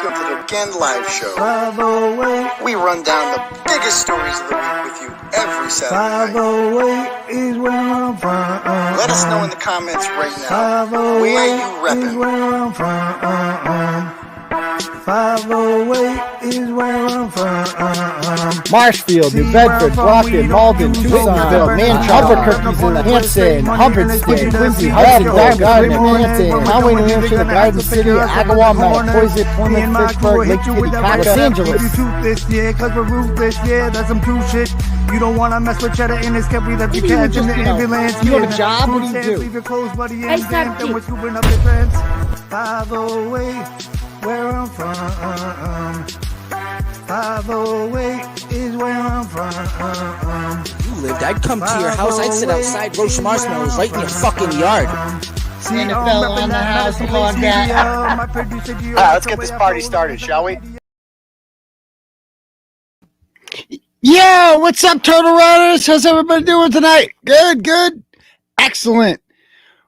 welcome to the Weekend Live Show. 508. We run down the biggest stories of the week with you every Saturday night. 508 is where I'm from. Let us know in the comments right now. Where you repping? Is where I'm from. 508 is where I'm from. Marshfield, New Bedford, Brockton, Malden, Tucsonville, Manchester, Hanson, Hubbardston, Quincy, Hudson, Gardner, Hampton, Conway, New Hampshire, the Garden City, Agawam, Poison, Plymouth, Fitchburg, Lake Titicaca, Los Angeles. This year, cause we're ruthless, yeah, that's some true shit. You don't wanna mess with cheddar in this cup, we left you catch in the ambulance. You have a job? What do you do? Leave your clothes, buddy, and then we're scooping up your friends. 508, where I'm from. 508 is where I'm from. You lived, I'd come to your house, I'd sit outside, roast marshmallows right in your fucking yard. NFL on the house, log that. Let's get this party started, shall we? Yo, what's up, Turtle Riders? How's everybody doing tonight? Good. Excellent.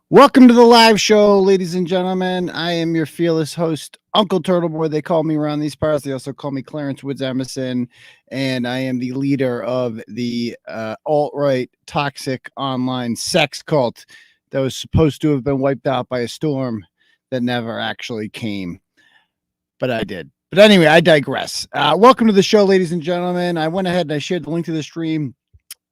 Welcome to the live show, ladies and gentlemen. I am your fearless host, Uncle Turtleboy. They call me around these parts. They also call me Clarence Woods Emerson, and I am the leader of the alt-right toxic online sex cult that was supposed to have been wiped out by a storm that never actually came, but I did. But anyway, I digress. Welcome to the show, ladies and gentlemen. I went ahead and I shared the link to the stream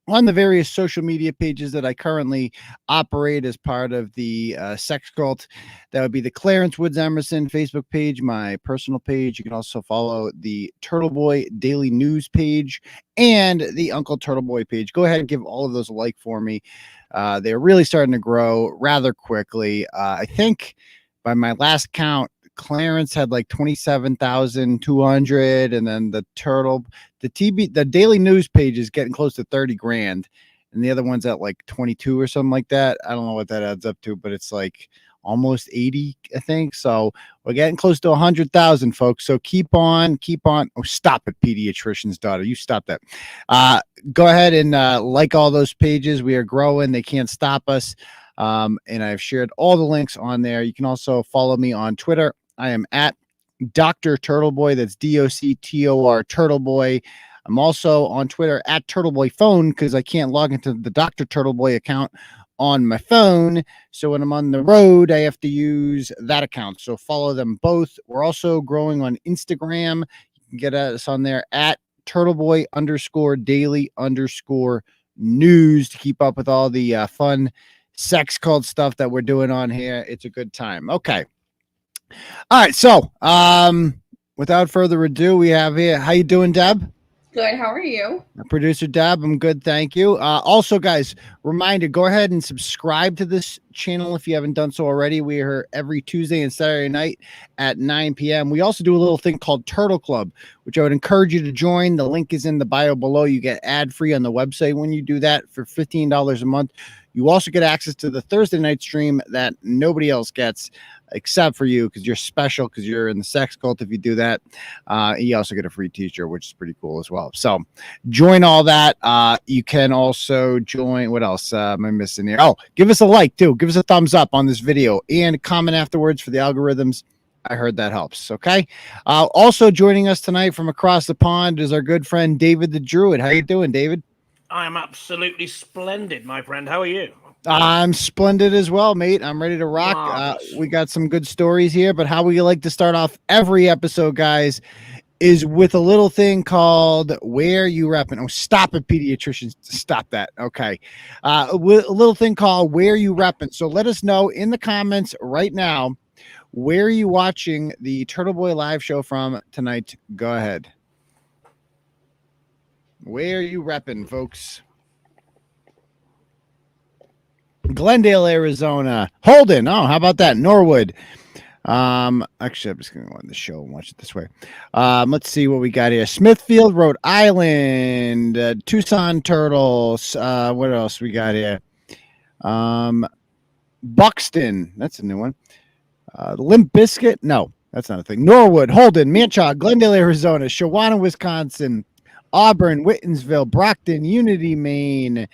on the various social media pages that I currently operate as part of the sex cult. That would be the Clarence Woods Emerson Facebook page, my personal page. You can also follow the Turtleboy Daily News page and the Uncle Turtleboy page. Go ahead and give all of those a like for me. They're really starting to grow rather quickly. I think by my last count, Clarence had like 27,200, and then the Daily News page is getting close to 30 grand, and the other one's at like 22 or something like that. I don't know what that adds up to, but it's like almost 80, I think. So we're getting close to 100,000, folks. So keep on. Oh, stop it, pediatrician's daughter. You stop that. Go ahead and like all those pages. We are growing. They can't stop us. And I've shared all the links on there. You can also follow me on Twitter. I am at Dr. Turtleboy. That's DOCTOR Turtleboy. I'm also on Twitter at Turtleboy Phone because I can't log into the Dr. Turtleboy account on my phone. So when I'm on the road, I have to use that account. So follow them both. We're also growing on Instagram. You can get us on there at Turtleboy_daily_news to keep up with all the fun sex cult stuff that we're doing on here. It's a good time. Okay. All right. So, without further ado, we have here. How you doing, Deb? Good. How are you? Producer Deb. I'm good. Thank you. Also, guys, reminder, go ahead and subscribe to this channel if you haven't done so already. We are here every Tuesday and Saturday night at 9 p.m. We also do a little thing called Turtle Club, which I would encourage you to join. The link is in the bio below. You get ad-free on the website when you do that for $15 a month. You also get access to the Thursday night stream that nobody else gets except for you, because you're special, because you're in the sex cult. If you do that, you also get a free t-shirt, which is pretty cool as well. So join all that. You can also join. What else am I missing here? Oh, give us a like too. Give us a thumbs up on this video and comment afterwards for the algorithms. I heard that helps. Okay. Also joining us tonight from across the pond is our good friend David the Druid. How you doing, David? I am absolutely splendid, my friend. How are you? I'm splendid as well, mate. I'm ready to rock. We got some good stories here, but how we like to start off every episode, guys, is with a little thing called Where You Reppin'. Oh, stop it, pediatricians. Stop that. Okay. With a little thing called Where You Reppin'. So let us know in the comments right now, where are you watching the Turtleboy live show from tonight? Go ahead. Where are you repping, folks? Glendale, Arizona. Holden. Oh, how about that? Norwood. Actually, I'm just going to go on the show and watch it this way. Let's see what we got here. Smithfield, Rhode Island. Tucson Turtles. What else we got here? Buxton. That's a new one. Limp Biscuit. No, that's not a thing. Norwood, Holden, Manchaca, Glendale, Arizona. Shawana, Wisconsin. Auburn, Whitensville, Brockton, Unity, Maine,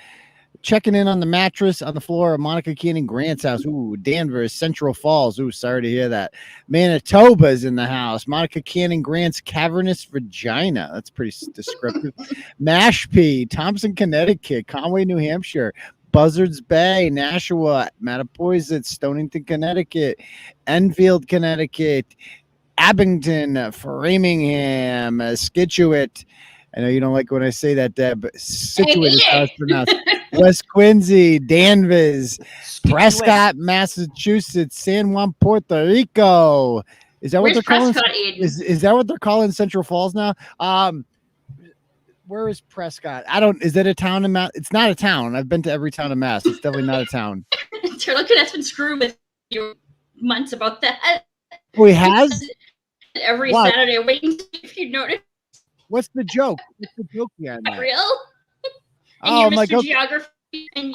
checking in on the mattress on the floor of Monica Kearney Grant's house. Ooh, Danvers, Central Falls. Ooh, sorry to hear that. Manitoba's in the house. Monica Kearney Grant's cavernous vagina. That's pretty descriptive. Mashpee, Thompson, Connecticut. Conway, New Hampshire. Buzzards Bay, Nashua, Mattapoisett, Stonington, Connecticut. Enfield, Connecticut. Abington, Framingham, Scituate. I know you don't like when I say that, Deb, but Scituate is how it's pronounced. West Quincy, Danvers, Prescott, Massachusetts, San Juan, Puerto Rico. Is that what they're calling? Is that what they're calling Central Falls now? Where is Prescott? Is that a town in Mass? It's not a town. I've been to every town in Mass. It's definitely not a town. Turtle Cadet's been screwing with you months about that. Oh, he has? Every Saturday, waiting to see if you notice. What's the joke? What's the joke behind that? Real? Oh my God!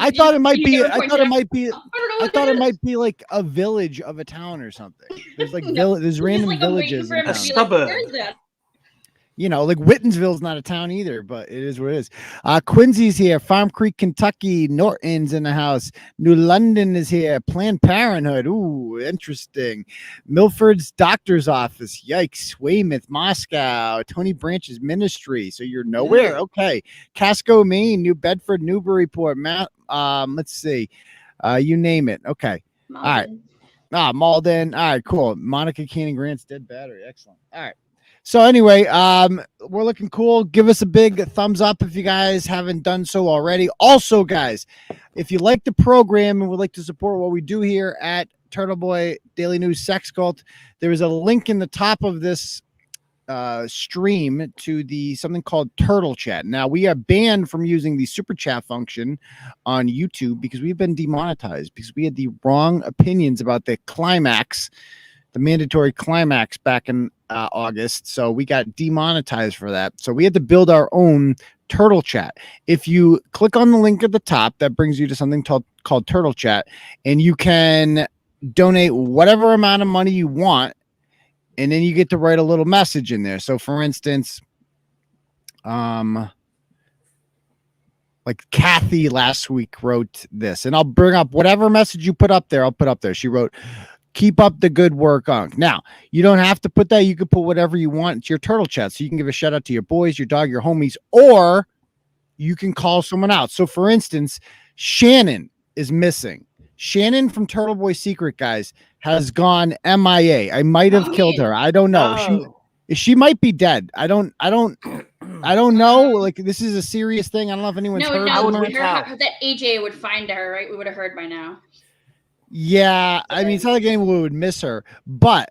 I thought it might be. I thought it might be like a village of a town or something. There's like there's random villages. A suburb. You know, like Whitensville's not a town either, but it is what it is. Quincy's here. Farm Creek, Kentucky. Norton's in the house. New London is here. Planned Parenthood. Ooh, interesting. Milford's doctor's office. Yikes. Weymouth, Moscow. Tony Branch's ministry. So you're nowhere. Okay. Casco, Maine. New Bedford, Newburyport. Let's see. You name it. Okay. Malden. All right. Malden. All right, cool. Monica Kearney Grant's dead battery. Excellent. All right. So anyway, we're looking cool. Give us a big thumbs up if you guys haven't done so already. Also, guys, if you like the program and would like to support what we do here at Turtleboy Daily News Sex Cult, there is a link in the top of this stream to something called Turtle Chat. Now, we are banned from using the super chat function on YouTube because we've been demonetized because we had the wrong opinions about the climax, the mandatory climax back in August. So we got demonetized for that. So we had to build our own Turtle Chat. If you click on the link at the top, that brings you to something called Turtle Chat, and you can donate whatever amount of money you want, and then you get to write a little message in there. So for instance, like Kathy last week wrote this, and I'll bring up whatever message you put up there. I'll put up there. She wrote, "Keep up the good work, Unc." Now, you don't have to put that. You can put whatever you want. It's your Turtle Chat. So you can give a shout out to your boys, your dog, your homies, or you can call someone out. So for instance, Shannon is missing. Shannon from Turtleboy Secret, guys, has gone MIA. I might have killed her. I don't know. She might be dead. I don't know. Like, this is a serious thing. I don't know if anyone's heard of her. That AJ would find her, right? We would have heard by now. Yeah, I mean, it's not like anyone would miss her, but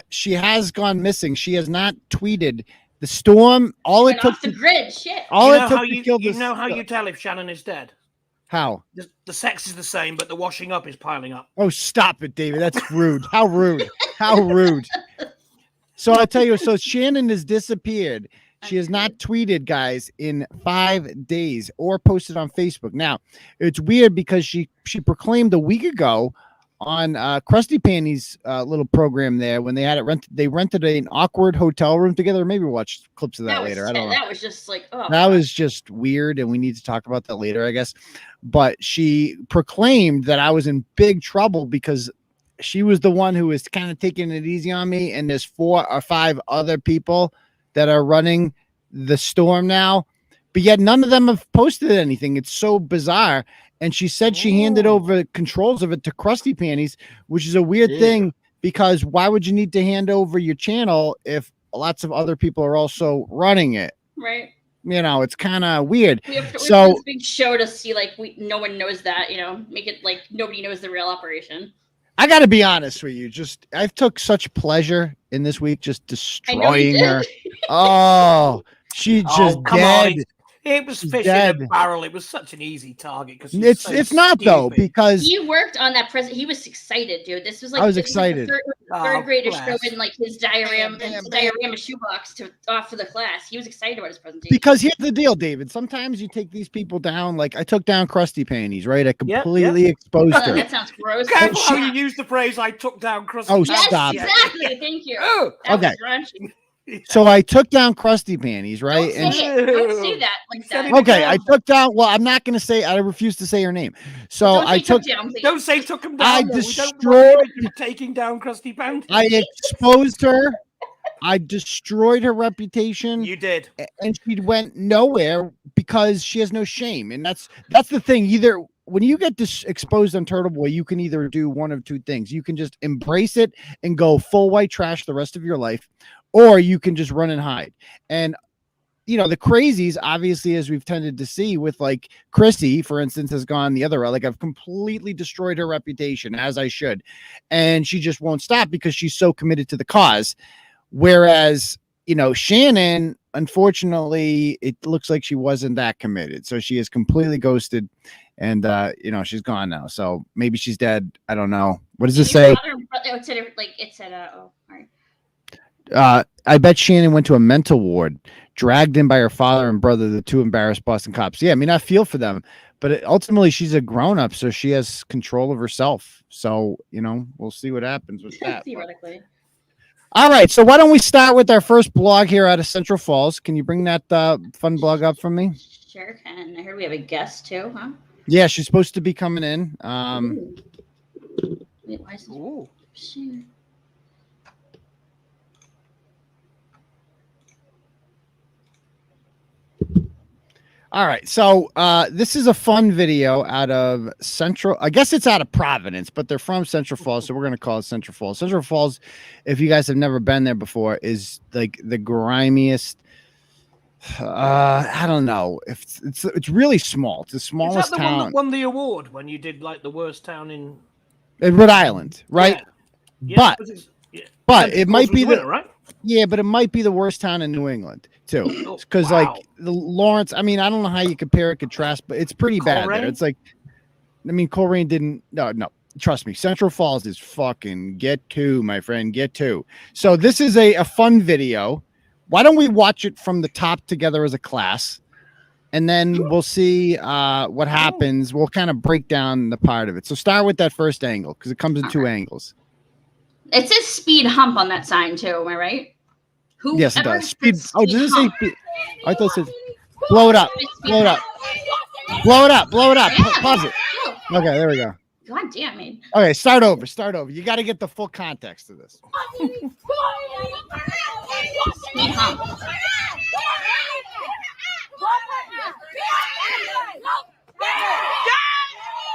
she has gone missing. She has not tweeted the storm. All it took off the grid. Shit. All it took to kill this. You know how you tell if Shannon is dead? How? The sex is the same, but the washing up is piling up. Oh, stop it, David. That's rude. How rude. How rude. So I tell you, so Shannon has disappeared. She has not tweeted, guys, in 5 days or posted on Facebook. Now, it's weird because she proclaimed a week ago on Krusty Panty's little program there when they had it rented. They rented an awkward hotel room together. Maybe we'll watch clips of that later. I don't know. That was just like, oh. That was just weird, and we need to talk about that later, I guess. But she proclaimed that I was in big trouble because she was the one who was kind of taking it easy on me, and there's 4 or 5 other people that are running the storm now, but yet none of them have posted anything. It's so bizarre. And she said she handed over controls of it to Krusty Panties, which is a weird thing because why would you need to hand over your channel if lots of other people are also running it? Right. You know, it's kind of weird. We have this big show to see, like, no one knows that, you know, make it like nobody knows the real operation. I got to be honest with you. I took such pleasure in this week just destroying her. Oh, she just dead. On. It was fish in a barrel. It was such an easy target because it's not though, because he worked on that present. He was excited, dude. This was like I was excited. Third grader showing like his diorama shoebox to off for the class. He was excited about his presentation. Because here's the deal, David. Sometimes you take these people down. Like I took down Krusty Panties, right? I completely exposed her. That sounds gross. Careful how you use the phrase "I took down Krusty." Oh, yes, stop! Exactly. Thank you. Okay. So I took down Krusty Panties, right? Don't say it. Don't say that like that. Okay, I took down. Well, I'm not going to say. I refuse to say her name. So I took. Don't say took him down. I though. destroyed. You taking down Krusty Panties. I exposed her. I destroyed her reputation. You did, and she went nowhere because she has no shame, and that's the thing. Either when you get exposed on Turtleboy, you can either do one of two things. You can just embrace it and go full white trash the rest of your life, or you can just run and hide. And you know, the crazies, obviously, as we've tended to see with like Crissy, for instance, has gone the other way. Like I've completely destroyed her reputation, as I should, and she just won't stop because she's so committed to the cause. Whereas, you know, Shannon, unfortunately, it looks like she wasn't that committed. So she is completely ghosted and, you know, she's gone now. So maybe she's dead. I don't know. What does it say? I bet Shannon went to a mental ward, dragged in by her father and brother, the two embarrassed Boston cops. Yeah, I mean, I feel for them, but ultimately she's a grown up. So she has control of herself. So, you know, we'll see what happens with that. Theoretically. All right, so why don't we start with our first blog here out of Central Falls? Can you bring that fun blog up for me? Sure can. I heard we have a guest too, huh? Yeah, she's supposed to be coming in. Wait, why is this? Shit. All right, so this is a fun video out of Central. I guess it's out of Providence, but they're from Central Falls, so we're going to call it Central Falls. Central Falls, if you guys have never been there before, is like the grimiest. I don't know if it's really small. It's the smallest town. One that won the award when you did like the worst town in Rhode Island, right? Yeah. But it might be winner, right? Yeah, but it might be the worst town in New England too, because like the Lawrence. I mean, I don't know how you compare and contrast, but it's pretty bad there. It's like, I mean, Coleraine didn't. No, trust me. Central Falls is fucking get to, my friend, get to. So this is a fun video. Why don't we watch it from the top together as a class, and then we'll see what happens. We'll kind of break down the part of it. So start with that first angle because it comes in two angles. It says speed hump on that sign too. Am I right? Yes, it does. Speed. Oh, does it say speed? I thought it said blow it up. Blow it up. Blow it up. Blow it up. Yeah. Pause it. Okay, there we go. God damn it. Okay, start over. Start over. You got to get the full context of this. Speed hump.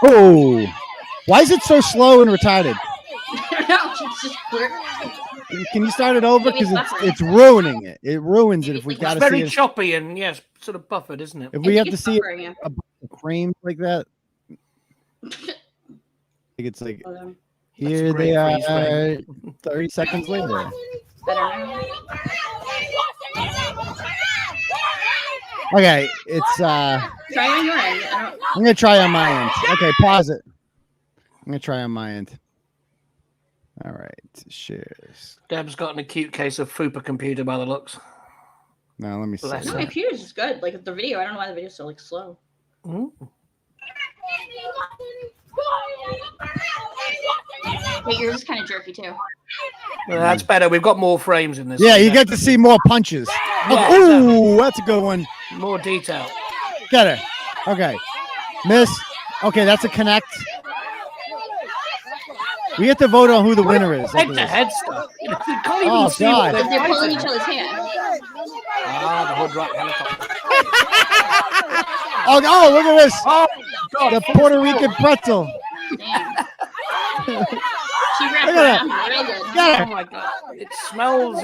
Oh, why is it so slow and retarded? Can you start it over because it's ruining it? It ruins it if we got to see it. It's very choppy and yes, sort of buffered, isn't it? If we have to see a frame like that, it's like here they are. 30 seconds later. Okay, it's try on your end. I'm gonna try on my end. Okay, pause it. I'm gonna try on my end. All right, shares. Deb's got an acute case of Fupa computer by the looks. Now let me see. No, my computer's just good. Like the video, I don't know why the video's so like slow. Ooh. Hey, yours is kind of jerky too. Well, that's better. We've got more frames in this. Yeah, you get to see more punches. Yeah, oh, that's a good one. More detail. Get her. Okay, miss. Okay, that's a connect. We have to vote on who the winner is. Head-to-head stuff. You can't even see God. They're pulling each other's hands. The hood right helicopter. Oh, look at this. Oh, God. The Puerto Rican pretzel. Damn. She wrapped around real good. Oh, my God. It smells of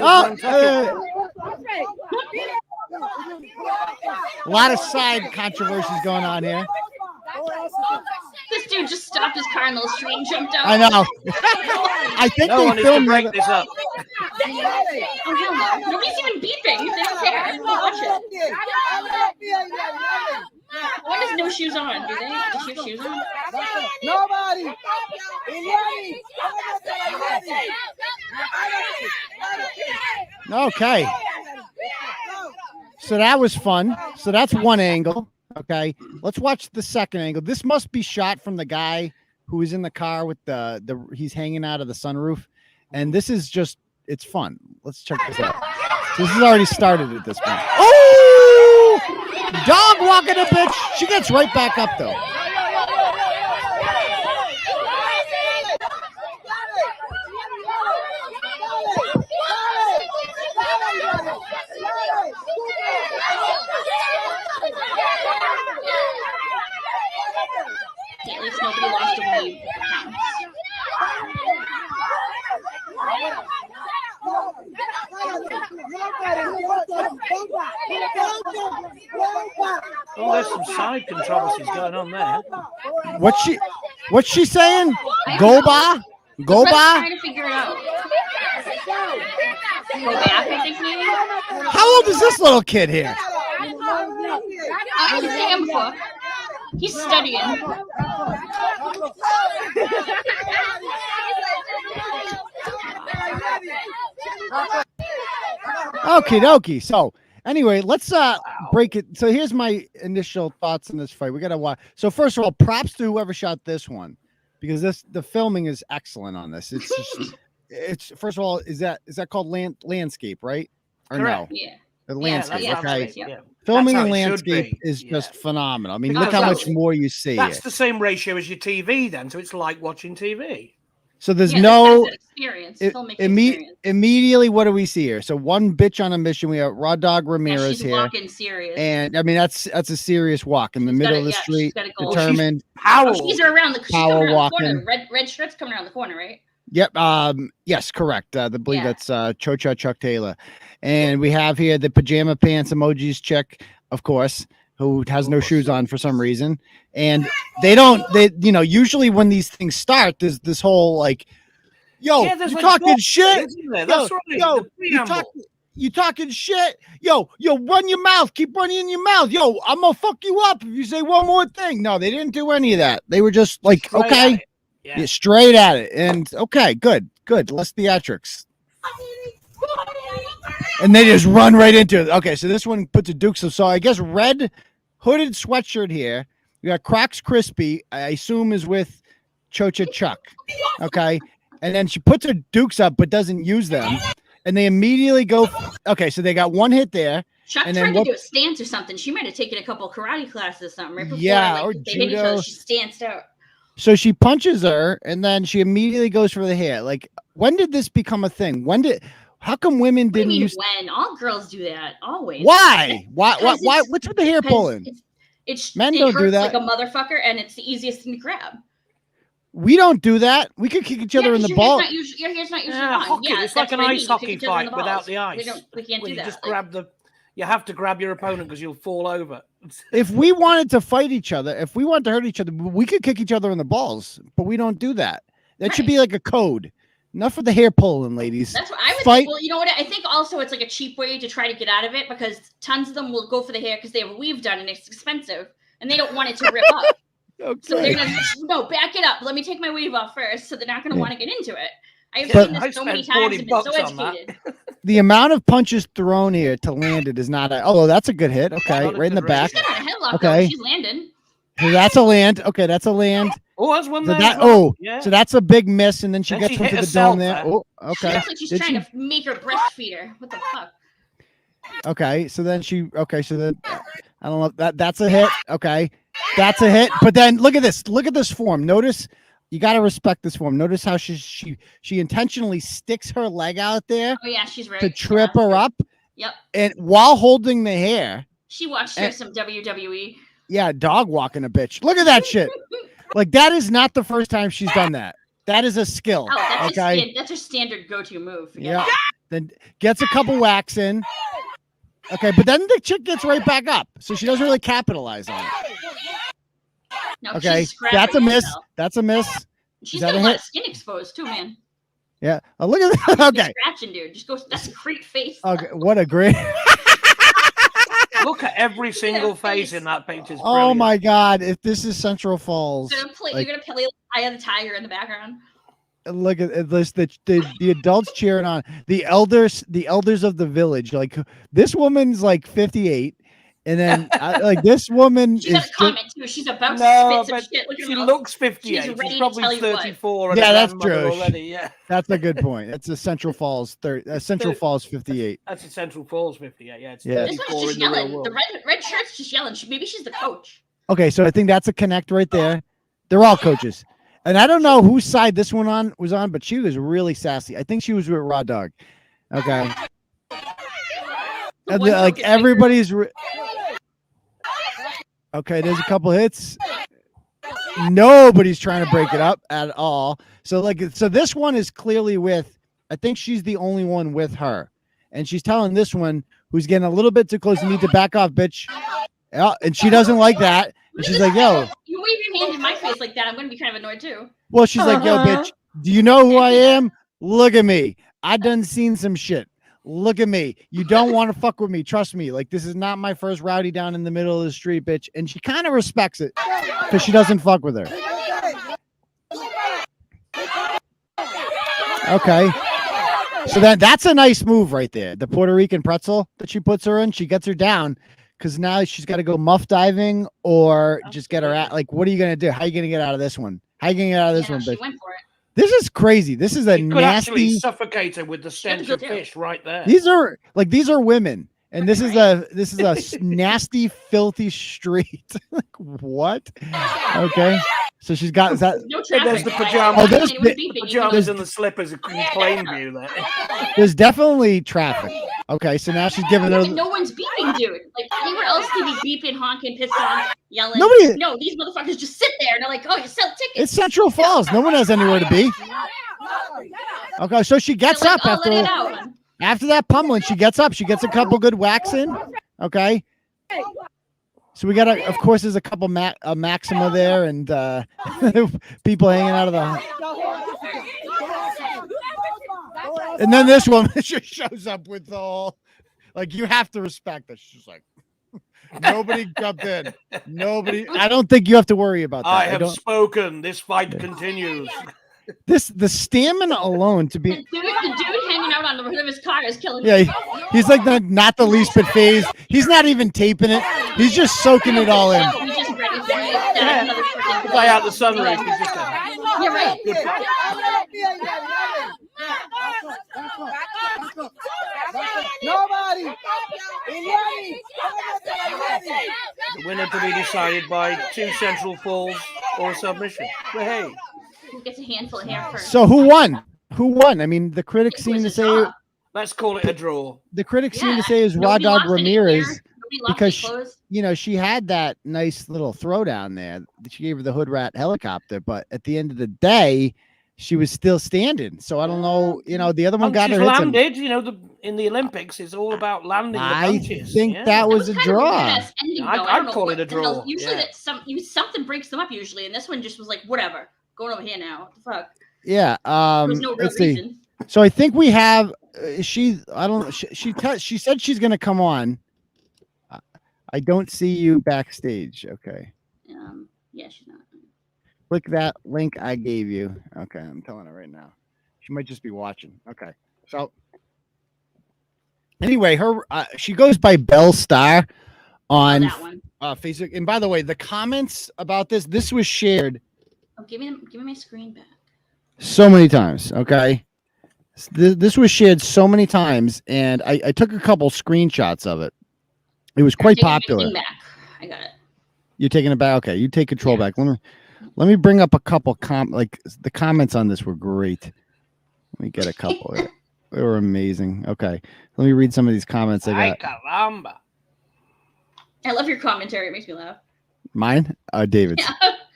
a lot of side controversies going on here. This dude just stopped his car in the street and jumped out. I know. I think they filmed break this up. Oh, hell no. Nobody's even beeping. They don't care. Watch it. When does no shoes on? Do they? Does she have shoes on? Nobody. Okay. So that was fun. So that's one angle. Okay, let's watch the second angle. This must be shot from the guy who is in the car with he's hanging out of the sunroof. And this is just, it's fun. Let's check this out. So this has already started at this point. Oh! Dog walking a bitch. She gets right back up, though. At least nobody lost a weave. Oh, there's some side controversies going on there. What's she saying? Go ba? Go ba? Trying to figure it out. Go back, I think maybe. How old is this little kid here? He's a book. He's studying. Okie dokie. So anyway, let's break it. So here's my initial thoughts on this fight. We gotta watch. So first of all, props to whoever shot this one, because the filming is excellent on this. It's just, it's first of all, is that called landscape, right? Or Correct. no? Yeah. The landscape. Yeah, okay. yeah. Filming That's and how it should landscape be. is just Yeah. phenomenal. I mean, Because look how much that's- more you see That's here. the same ratio as your TV, then, so it's like watching TV. So there's Yeah, no that's experience. Filmmaking experience. immediately. What do we see here? So one bitch on a mission. We have Raw Dog Yeah, Ramirez she's here, walking serious. and I mean that's a serious walk in the She's middle gotta- of the yeah, she's street, gotta go. determined. Power. She's around the, she's Power coming around walking. the corner. Red shirt's coming around the corner, right? Yep. Yes, correct. I believe Yeah. that's Cho-Cha Chuck Taylor, and we have here the pajama pants emojis chick, of course, who has no shoes on for some reason, and they usually when these things start, there's this whole like, yo, Yeah, there's you like talking bullshit, shit? isn't there? That's right. Yo, The preamble. you talking shit? Yo, run your mouth. Keep running in your mouth. Yo, I'm gonna fuck you up if you say one more thing. No, they didn't do any of that. They were just like, Straight at okay, it. Yeah. yeah, straight at it. And okay, good. Less theatrics. And they just run right into it. Okay, so this one puts a Dukes of, so I guess red hooded sweatshirt here. We got Crocs Crispy, I assume is with Cho-Cha Chuck. Okay. And then she puts her Dukes up but doesn't use them. And they immediately go. Okay, so they got one hit there. Chuck And tried then to what- do a stance or something. She might have taken a couple karate classes or something right before. Yeah, like, or they hit each other. judo. She stanced out. So she punches her and then she immediately goes for the hair. Like, when did this become a thing? How come women What do you didn't mean use? when? All girls do that. Always. Why? Why? Because Why? it's- What's with the hair Because pulling? It's Men it don't do hurts that. like a motherfucker, and it's the easiest thing to grab. We don't do that. We could kick each other in the ball. Your hair's not usually Yeah, on. hockey. Yeah, It's like that's an what I ice mean. You hockey kick each other in fight the without balls. the ice. We can't Well, do you that. just Like, you have to grab your opponent because you'll fall over. If we wanted to fight each other, if we wanted to hurt each other, we could kick each other in the balls. But we don't do that. That should Right. be like a code. Enough of the hair pulling, ladies. that's what I would Fight. think. Well, you know what? I think also it's like a cheap way to try to get out of it because tons of them will go for the hair because they have a weave done and it's expensive and they don't want it to rip up. So they're gonna back it up. Let me take my weave off first. So they're not gonna want to get into it. I've But- seen I this so many spent times and been so $40 on that. educated. The amount of punches thrown here to land it is not. That's a good hit. Okay, Not a right in the good back. She's got her headlock Okay. though. She's landing. So that's a land. Okay, that's a land. Oh, that's one So there. that. as well. Oh, yeah. so that's a big miss, and then she Then gets she into hit the herself dome there. there. Oh, She okay. looks like she's Did trying she- to make her breastfeed her. What the fuck? Okay, so then she. Okay, so then I don't know. That's a hit. Okay, that's a hit. But then look at this. Look at this form. Notice. You got to respect this form. Notice how she intentionally sticks her leg out there Oh yeah, she's right. to trip her up, Yep. and while holding the hair. She watched her some WWE. Yeah, dog walking a bitch. Look at that shit. Like, that is not the first time she's done that. That is a skill. Oh, that's Okay. that's her standard go-to move. Forget Yeah. it. Then gets a couple whacks in. Okay, but then the chick gets right back up, so she doesn't really capitalize on it. No, Okay, she's scrapping that's a miss. herself. That's a miss. She's that got a a lot hit? of skin exposed too, man. Yeah. Oh, look at that. She's Okay. scratching, dude. Just go. That's a creep face. Okay. What a great. Look at every single face in that picture. It's Oh brilliant. my God! If this is Central Falls, You're gonna play. like- You're gonna play Eye of the Tiger in the background. look at this. The adults cheering on the elders. The elders of the village. Like, this woman's like 58, And then like this woman She got is a comment too. She's about No, to spit but some shit. Look at she her mouth. looks 58. She's ready She's to probably tell you what. 34 and Yeah, a that's grandmother true. already. Yeah, that's a good point. That's a Central Falls Central Falls 58. that's a Central Falls 58. Yeah, it's Yeah. This 34 one's just in the real yelling. world. The red shirt's just yelling. Maybe she's the coach. Okay, so I think that's a connect right there. They're all coaches. And I don't know whose side this one was on, but she was really sassy. I think she was with Raw Dog. Okay. And like everybody's okay, there's a couple hits. Nobody's trying to break it up at all. So this one is clearly with, I think she's the only one with her. And she's telling this one who's getting a little bit too close, you need to back off, bitch. Yeah, and she doesn't like that. And she's like, yo. You wave your hand in my face like that, I'm gonna be kind of annoyed too. Well, she's like, yo, bitch, do you know who I am? Look at me. I done seen some shit. Look at me. You don't want to fuck with me. Trust me. Like, this is not my first rowdy down in the middle of the street, bitch. And she kind of respects it because she doesn't fuck with her. Okay. So that's a nice move right there. The Puerto Rican pretzel that she puts her in, she gets her down because now she's got to go muff diving or just get her at, like, what are you going to do? How are you going to get out of this one? How are you going to get out of this one, bitch? She went for it. This is crazy. This is a You could actually nasty suffocate her with the stench of fish right there. These are women, and this is a nasty, filthy street. Like, what? Okay, so she's got that. No traffic. There's the pajamas. Oh, there's The pajamas and the slippers are in plain view there. There's definitely traffic. Okay, so now she's giving her. No one's beeping, dude. Like anywhere else, they'd be beeping, honking, pissed off, yelling. Nobody. No, these motherfuckers just sit there and they're like, "Oh, you sell tickets." It's Central Falls. No one has anywhere to be. Okay, so she gets They're like, up "Oh, let it out." after that pummeling. She gets up. She gets a couple good whacks in. Okay. So we got of course, there's a couple Maxima there and people hanging out of the. And then this woman just shows up with the whole, like, you have to respect this. She's like, nobody jumped in. Nobody. I don't think you have to worry about that. I have spoken. This fight continues. The stamina alone to be. The dude hanging out on the hood of his car is killing me. Yeah, he's like not the least bit phased. He's not even taping it. He's just soaking it all in. He's just ready for it. That's another freaking The guy out the sun rays. You're right. Nobody. The winner to be decided by 2 Central Falls or a submission. But hey. Who gets a handful of hair first? So who won? Who won? I mean, the critics seem to say. Let's call it a draw. The critics seem to say is Raw Dog Ramirez because she had that nice little throwdown there. She gave her the hood rat helicopter, but at the end of the day, she was still standing. So I don't know. The other one got her landed. In the Olympics, it's all about landing the punches. I think that was a draw. I'd call it a draw. Usually, something breaks them up. Usually, and this one just was like, whatever. Going over here now. What the fuck? Yeah. There's no real reason. So I think we have. She said she's going to come on. I don't see you backstage. Okay. Yeah, she's not. Click that link I gave you. Okay, I'm telling her right now. She might just be watching. Okay. So anyway, she goes by Belle Star on Facebook. And by the way, the comments about this was shared. Oh, give me my screen back. So many times. Okay. This was shared so many times, and I took a couple screenshots of it. It was quite popular. I got it. You're taking it back. Okay, you take control back. Let me bring up a couple the comments on this were great. Let me get a couple. They were amazing. Okay, let me read some of these comments I got. Caramba. I love your commentary. It makes me laugh. Mine? David's.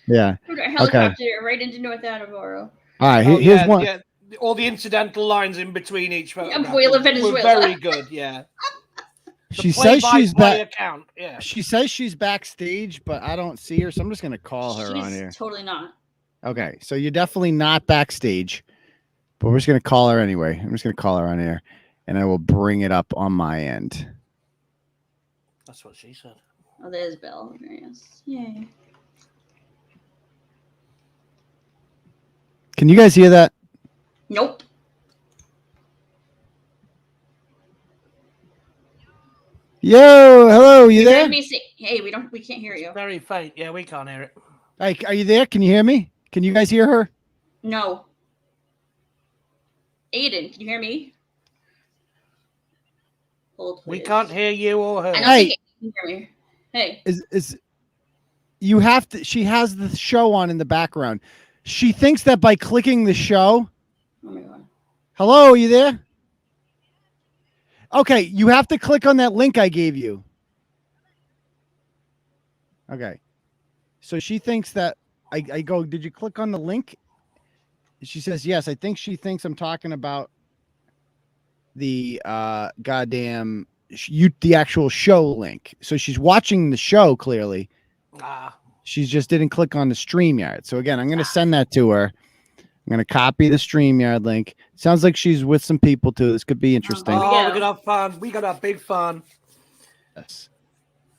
Yeah. Helicopter right into North Attleboro. All right, here's one. Yeah. All the incidental lines in between each photograph Venezuela. were very good. Yeah. She says she's back. Yeah. She says she's backstage, but I don't see her, so I'm just gonna call her on here. Totally not. Okay, so you're definitely not backstage, but we're just gonna call her anyway. I'm just gonna call her on here, and I will bring it up on my end. That's what she said. Oh, there's Belle. Yes. Yay. Can you guys hear that? Nope. Yo, hello, you there? Hey, we can't hear you. Very faint. Yeah, we can't hear it. Hey, are you there? Can you hear me? Can you guys hear her? No. Aidan, can you hear me? Hold, we can't hear you or her. Hey, can hear me. Hey, is you have to? She has the show on in the background. She thinks that by clicking the show. Oh my God. Hello, are you there? Okay, you have to click on that link I gave you. Okay. So she thinks that I go, did you click on the link? She says, yes. I think she thinks I'm talking about the goddamn the actual show link. So she's watching the show clearly. She just didn't click on the StreamYard. So again, I'm going to send that to her. I'm going to copy the StreamYard link. Sounds like she's with some people too. This could be interesting. Oh, we're going to have fun. We got to have big fun. Yes.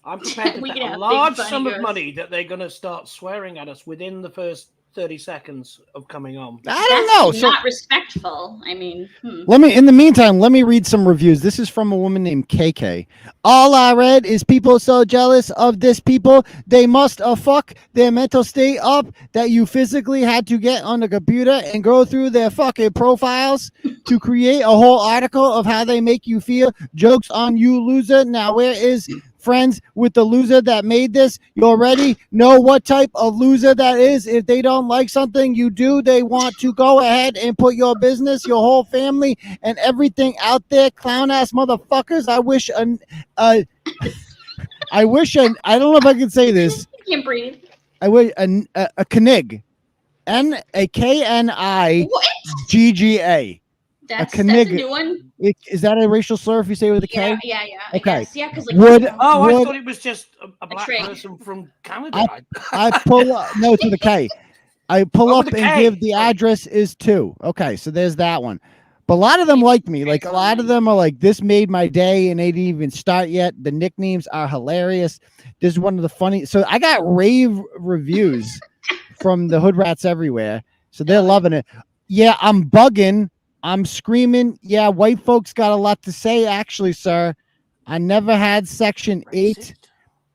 I'm prepared to bet a large sum of money that they're going to start swearing at us within the first 30 seconds of coming on. I don't know. That's not respectful. I mean, in the meantime, let me read some reviews. This is from a woman named KK. All I read is people so jealous of this people. They must fuck their mental state up that you physically had to get on the computer and go through their fucking profiles to create a whole article of how they make you feel. Jokes on you, loser. Now, where is friends with the loser that made this? You already know what type of loser that is. If they don't like something you do, they want to go ahead and put your business, your whole family, and everything out there. Clown ass motherfuckers. I don't know if I can say this. I can't breathe. I wish a Knig. KNIGGA. That's a new one. Is that a racial slur if you say it with a K? Yeah. Okay. Yeah, because like. I thought it was just a black person from Canada. I pull up. No, it's with a K. I pull up and give the address is 2. Okay, so there's that one. But a lot of them like me. Like a lot of them are like, this made my day, and they didn't even start yet. The nicknames are hilarious. This is one of the funny. So I got rave reviews from the hood rats everywhere. So they're loving it. Yeah, I'm bugging. I'm screaming. Yeah, white folks got a lot to say, actually, sir. I never had Section 8.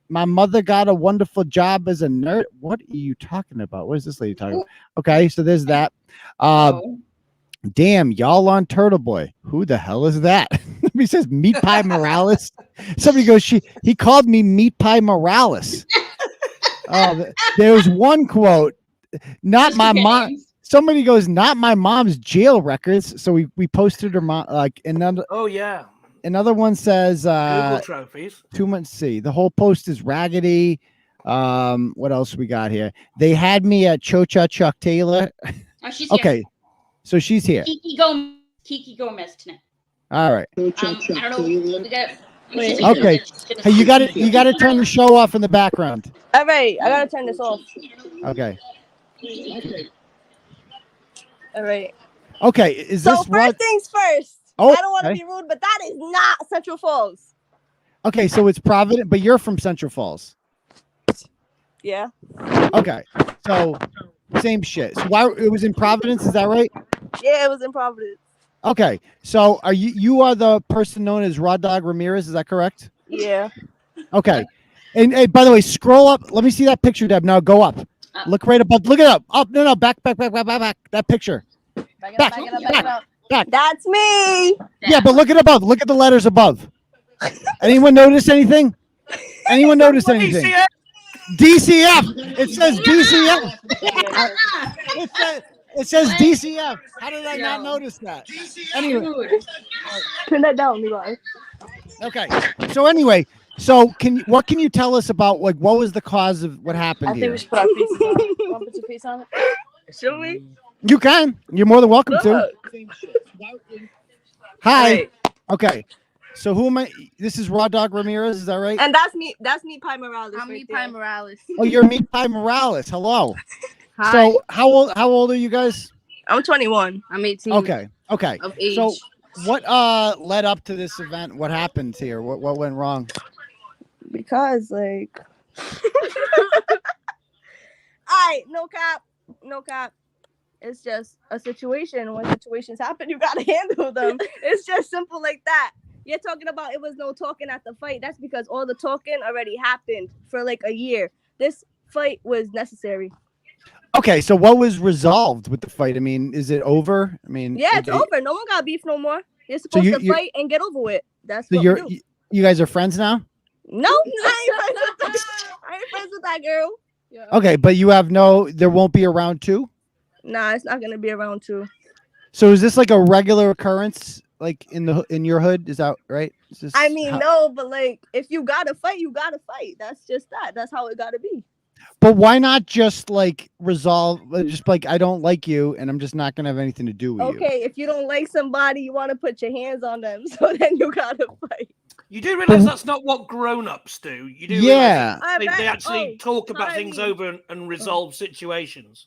My mother got a wonderful job as a nurse. What are you talking about? What is this lady talking about? Okay, so there's that. Damn, y'all on Turtleboy. Who the hell is that? He says Meatpie Morales. Somebody goes, he called me Meatpie Morales. There was one quote, not my mom. Somebody goes, not my mom's jail records. So we posted her mom like another. Oh yeah. Another one says Google trophies. 2 months. See, the whole post is raggedy. What else we got here? They had me at Cho-Cha Chuck Taylor. Oh, she's okay. Here. So she's here. Kiki Gomez tonight. All right. I don't know. Okay. Hey, you got to turn the show off in the background. All right, I gotta turn this off. Okay. All right. Okay. Is so this first things first? Oh, I don't want to be rude, but that is not Central Falls. Okay, so it's Providence, but you're from Central Falls. Yeah. Okay. So same shit. So why it was in Providence, is that right? Yeah, it was in Providence. Okay. So are you are the person known as Dog Ramirez, is that correct? Yeah. Okay. And by the way, scroll up. Let me see that picture, Deb. Now go up. Look right above. Look it up. Up. No, back. That picture. Back. That's me. Yeah, but look at above. Look at the letters above. Anyone notice anything? Anyone notice anything? DCF. It says DCF. It says DCF. How did I not notice that? Anyway. Turn that down, Levi. Okay. So anyway, what can you tell us about what was the cause of what happened here? I think we should put our faces on it. Want to put your face on it? Should we? You can. You're more than welcome to. Hi. Right. Okay. So who am I? This is Dog Ramirez. Is that right? And that's me. That's Meatpie Morales. I'm Meatpie Morales. Oh, you're Meatpie Morales. Hello. Hi. So how old are you guys? I'm 21. I'm 18. Okay. Of age. So what led up to this event? What happened here? What went wrong? Because like alright, no cap. It's just a situation. When situations happen, you gotta handle them. It's just simple like that. You're talking about it was no talking at the fight. That's because all the talking already happened for like a year. This fight was necessary. Okay, so what was resolved with the fight? I mean, is it over? I mean, Yeah, it's over. No one got beef no more. You're supposed to fight and get over with. That's so what we do. you guys are friends now? No, I ain't friends with that girl. Yeah. Okay, but you have there won't be a round 2? Nah, it's not gonna be a round 2. So is this like a regular occurrence, like in your hood? Is that right? I mean, no, but like if you gotta fight, you gotta fight. That's just that. That's how it gotta be. But why not just like resolve? Just like I don't like you, and I'm just not gonna have anything to do with you. Okay, if you don't like somebody, you want to put your hands on them, so then you gotta fight. You do realize that's not what grown-ups do. You do. Yeah. They actually talk about things over and resolve situations.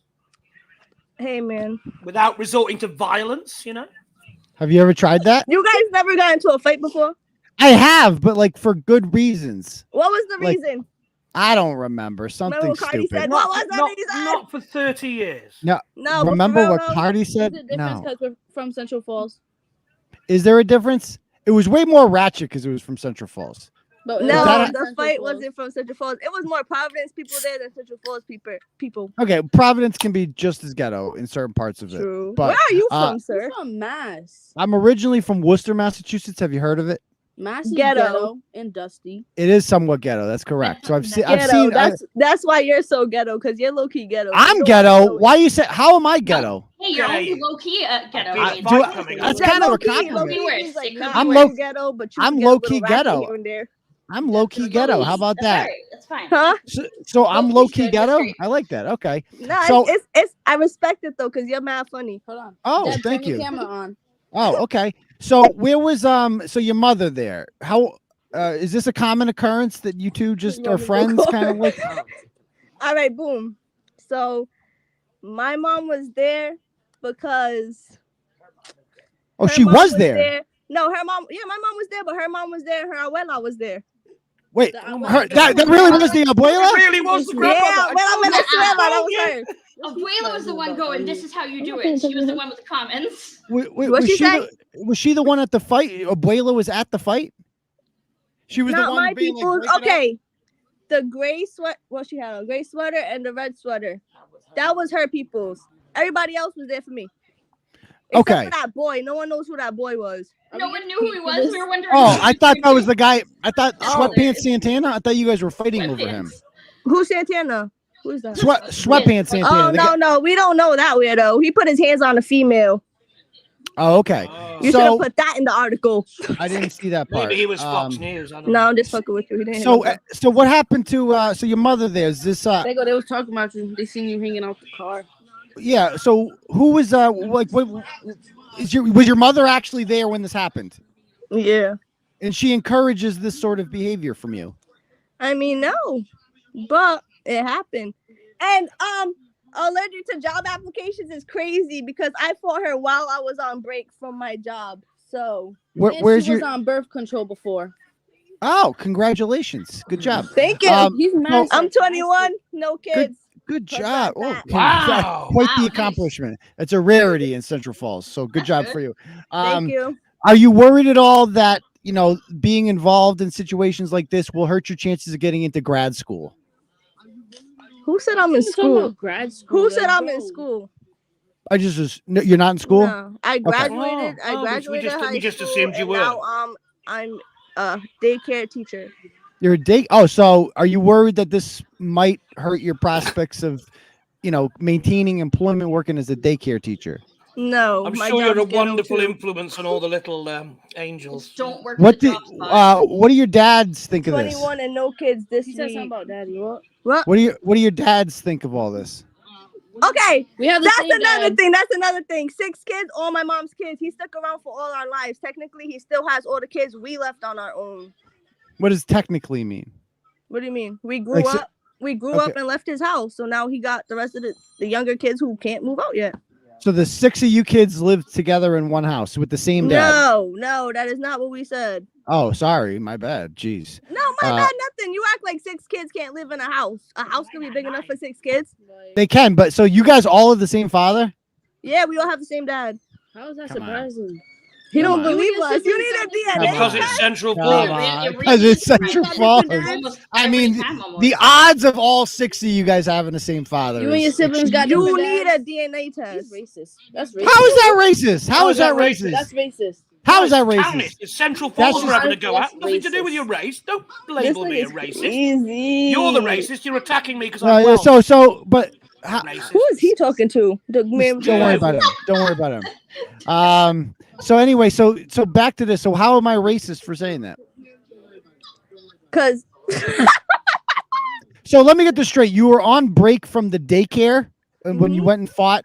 Hey, man. Without resorting to violence, you know? Have you ever tried that? You guys never got into a fight before? I have, but like for good reasons. What was the reason? I don't remember. Something stupid. Said, what was the reason? Not for 30 years. No. Remember what Cardi said? No. Because we're from Central Falls. Is there a difference? It was way more ratchet because it was from Central Falls. But no, the fight wasn't from Central Falls. It was more Providence people there than Central Falls people. Okay, Providence can be just as ghetto in certain parts of it. True. But, where are you from, sir? I'm from Mass. I'm originally from Worcester, Massachusetts. Have you heard of it? Mass is ghetto and dusty. It is somewhat ghetto. That's correct. So I've seen. That's why you're so ghetto, because you're low key ghetto. I'm ghetto. Why you say? How am I ghetto? Hey, you're only low key ghetto. That's kind of a compliment. I'm low ghetto, but I'm low key ghetto. I'm low key ghetto. How about that? That's fine. Huh? So I'm low key ghetto. I like that. Okay. No, so it's I respect it though, because you're mad funny. Hold on. Oh, Deb, thank turn your you. Camera on. Oh, okay. So where was so your mother there? How is this a common occurrence that you two just are friends, kind of like? All right, boom. So my mom was there because. Oh, she was there. No, her mom. Yeah, my mom was there, but her mom was there. Her abuela was there. Wait, that really was the abuela? It really was the grandmother. Yeah, that was her. Abuela was the one going, this is how you do it. She was the one with the comments. Was she the one at the fight? Abuela was at the fight? She was Not the one my being people's. like, okay. The gray sweat. Well, she had a gray sweater and the red sweater. That was her people's. Everybody else was there for me. Except for that boy. No one knows who that boy was. No one knew who he was. We were wondering. Oh, I thought that was the guy. I thought Sweatpants Santana. I thought you guys were fighting over him. Who's Santana? Who's that? Sweatpants Santana. Oh, no. We don't know that weirdo. He put his hands on a female. Oh, okay. You should have put that in the article. I didn't see that part. Maybe he was Fox News. I don't no, know. I'm just fucking with you. He didn't so what happened to so your mother there? Is this They was talking about you. They seen you hanging out the car. Yeah, so who was like what was your mother actually there when this happened? Yeah. And she encourages this sort of behavior from you? I mean, no. But it happened. And allergic to job applications is crazy because I fought her while I was on break from my job. So where's she was on birth control before. Oh, congratulations. Good job. Thank you. He's mad. I'm 21, no kids. Good job. Oh, wow. Quite the accomplishment. It's a rarity in Central Falls. So good job for you. Thank you. Are you worried at all that, being involved in situations like this will hurt your chances of getting into grad school? Who said I'm in school? Grad school. Who said I'm in school? You're not in school? No, I graduated. I graduated high we just school, assumed you were. Now, I'm a daycare teacher. You're a Oh, so are you worried that this might hurt your prospects of, maintaining employment working as a daycare teacher? No, I'm sure you're a wonderful influence on all the little angels. Don't work. What do your dads think of this? 21 and no kids this week. He said something about daddy. What? What do your dads think of all this? Okay, we have that's another thing. That's another thing. 6 kids, all my mom's kids. He stuck around for all our lives. Technically, he still has all the kids we left on our own. What does technically mean? What do you mean? We grew up. We grew up and left his house. So now he got the rest of the younger kids who can't move out yet. So the 6 of you kids live together in one house with the same dad? No, that is not what we said. Oh, sorry. My bad. Jeez. No, my bad, nothing. You act like 6 kids can't live in a house. A house can be big enough for 6 kids. They can, but so you guys all have the same father? Yeah, we all have the same dad. How is that surprising? He Come don't on. believe us. You need a DNA Because test? it's Central Come Falls. on, because it's Central Falls. I mean, the odds of all 6 of you guys having the same father. You and your is siblings got You different need dads? a DNA test. He's racist. That's racist. How is that racist? How is that racist? That's racist. How is that Damn racist? it, it's Central That's Falls we're just- having to go that's at. Nothing to do with racist. your race. Don't label me a This racist. Easy. You're the racist. You're attacking me because I'm No, well. but Racist. Who is he talking to? The man with don't worry about him. Don't worry about him. So anyway, so back to this. So how am I racist for saying that? Because So let me get this straight. You were on break from the daycare when you went and fought.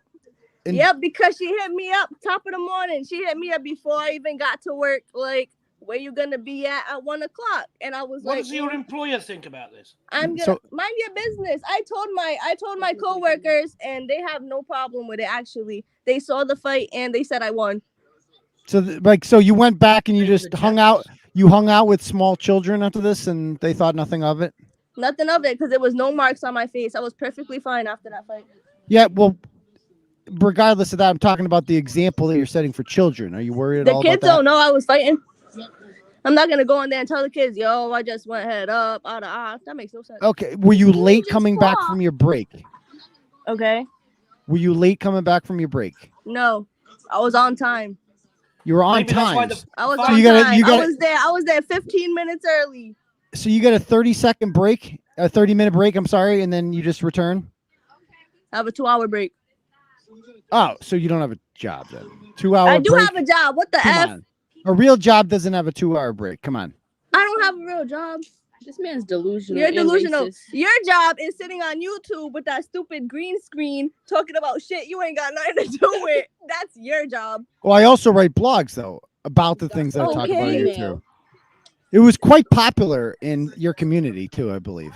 And yep, because she hit me up top of the morning. She hit me up before I even got to work. Like, where you gonna be at 1 o'clock? And I was What like, does your employer think about this? I'm gonna mind your business. I told my coworkers, and they have no problem with it. Actually, they saw the fight and they said I won. So so you went back and you just hung out. You hung out with small children after this, and they thought nothing of it. Nothing of it because there was no marks on my face. I was perfectly fine after that fight. Yeah, well, regardless of that, I'm talking about the example that you're setting for children. Are you worried at all The kids about that? don't know I was fighting. I'm not gonna go in there and tell the kids, yo, I just went head up, out of eye. That makes no sense. Okay, were you late coming back from your break? Okay. Were you late coming back from your break? No, I was on time. You were on Maybe that's why time. I was So on you gotta- time. you gotta- I was there 15 minutes early. So you get a 30-second break, a 30-minute break. I'm sorry, and then you just return. I have a 2-hour break. Oh, so you don't have a job then? 2-hour. I do break? have a job. What the Come F? on. A real job doesn't have a 2-hour break. Come on. I don't have a real job. This man's delusional. You're and delusional. racist. Your job is sitting on YouTube with that stupid green screen talking about shit you ain't got nothing to do with. That's your job. Well, I also write blogs though about the things that I talk about Okay, here man. too. It was quite popular in your community too, I believe.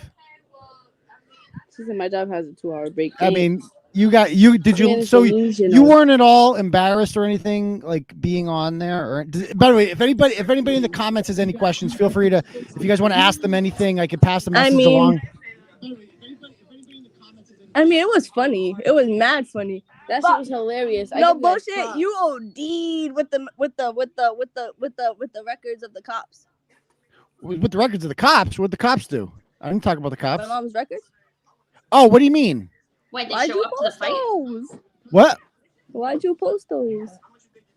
She said my job has a 2-hour break. I Ain't- mean, you Man, so delusional. you weren't at all embarrassed or anything like being on there. Or by the way, if anybody in the comments has any questions, feel free to. If you guys want to ask them anything, I can pass the message along. I mean, it was funny. It was mad funny. That shit was hilarious. I No give you guys bullshit. props. You OD'd with the records of the cops. With the records of the cops, what'd the cops do? I didn't talk about the cops. My mom's records. Oh, what do you mean? Wait, they Why'd show you up to the post fight? those? What? Why'd you post those?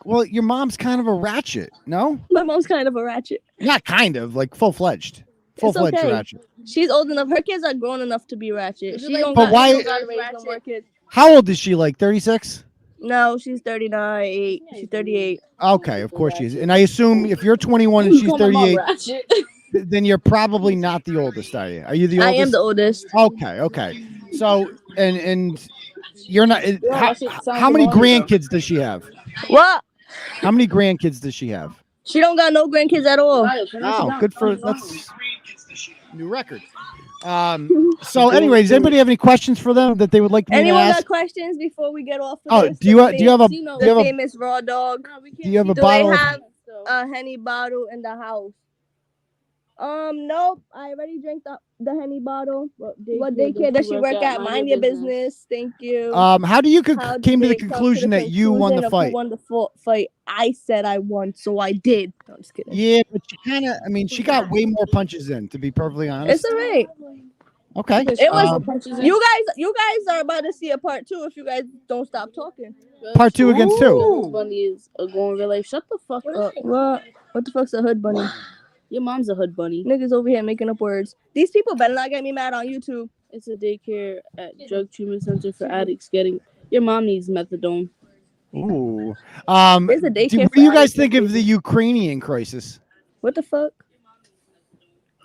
Well, your mom's kind of a ratchet, no? My mom's kind of a ratchet. Not kind of, like full-fledged. Full-fledged okay. ratchet. She's old enough. Her kids are grown enough to be ratchet. She don't But got, why- she don't gotta raise no more kids. How old is she? Like 36? No, she's 39. She's 38. Okay, of course she is. And I assume if you're 21 and she's Call my mom 38, ratchet. then you're probably not the oldest, are you? Are you the oldest? I am the oldest. Okay. So, and you're not. that shit sounds How many annoying, though. grandkids does she have? What? How many grandkids does she have? She don't got no grandkids at all. Oh, good for that's new record. So anyway, does anybody have any questions for them that they would like me to Anyone ask? got questions before we get off? Of Oh, this? do you have a the famous raw dog? do you have a Do bottle? they of- have a Henny bottle in the house? Nope. I already drank the Henny bottle. What daycare does she work at? Mind your business. Thank you. How do you How came to did the they come conclusion the that you won the conclusion of fight? Who won the fight? I said I won, so I did. No, I'm just kidding. Yeah, but she kind of. I mean, she got way more punches in. To be perfectly honest. It's all right. Okay. It was you guys are about to see a part 2 if you guys don't stop talking. Part 2 against who? Hood bunny is a going real life. Shut the fuck up. What the fuck's a hood bunny? Your mom's a hood bunny. Niggas over here making up words. These people better not get me mad on YouTube. It's a daycare at drug treatment center for addicts getting. Your mom needs methadone. Ooh. There's a daycare What for do you guys addicts. think of the Ukrainian crisis? What the fuck?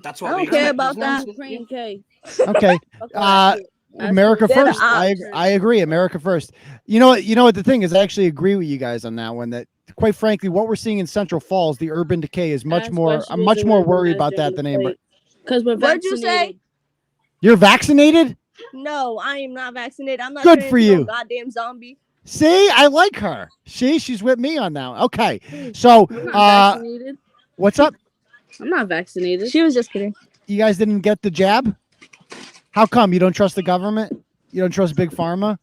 That's I what don't we care expect about as that. long as- Ukraine K. Okay. Fuck all that shit. America They're the first. I ops. agree. America first. You know what the thing is, I actually agree with you guys on that one. That quite frankly, what we're seeing in Central Falls, the urban decay is much Ask more. questions I'm much and more let them worried ask about that during than the anybody. fight. Because we're What'd you vaccinated. say? You're vaccinated? No, I am not vaccinated. I'm not Good turning for into no you. goddamn zombie. See, I like her. She's with me on that. Okay. So, I'm not vaccinated. what's up? I'm not vaccinated. She was just kidding. You guys didn't get the jab? How come? You don't trust the government? You don't trust Big Pharma?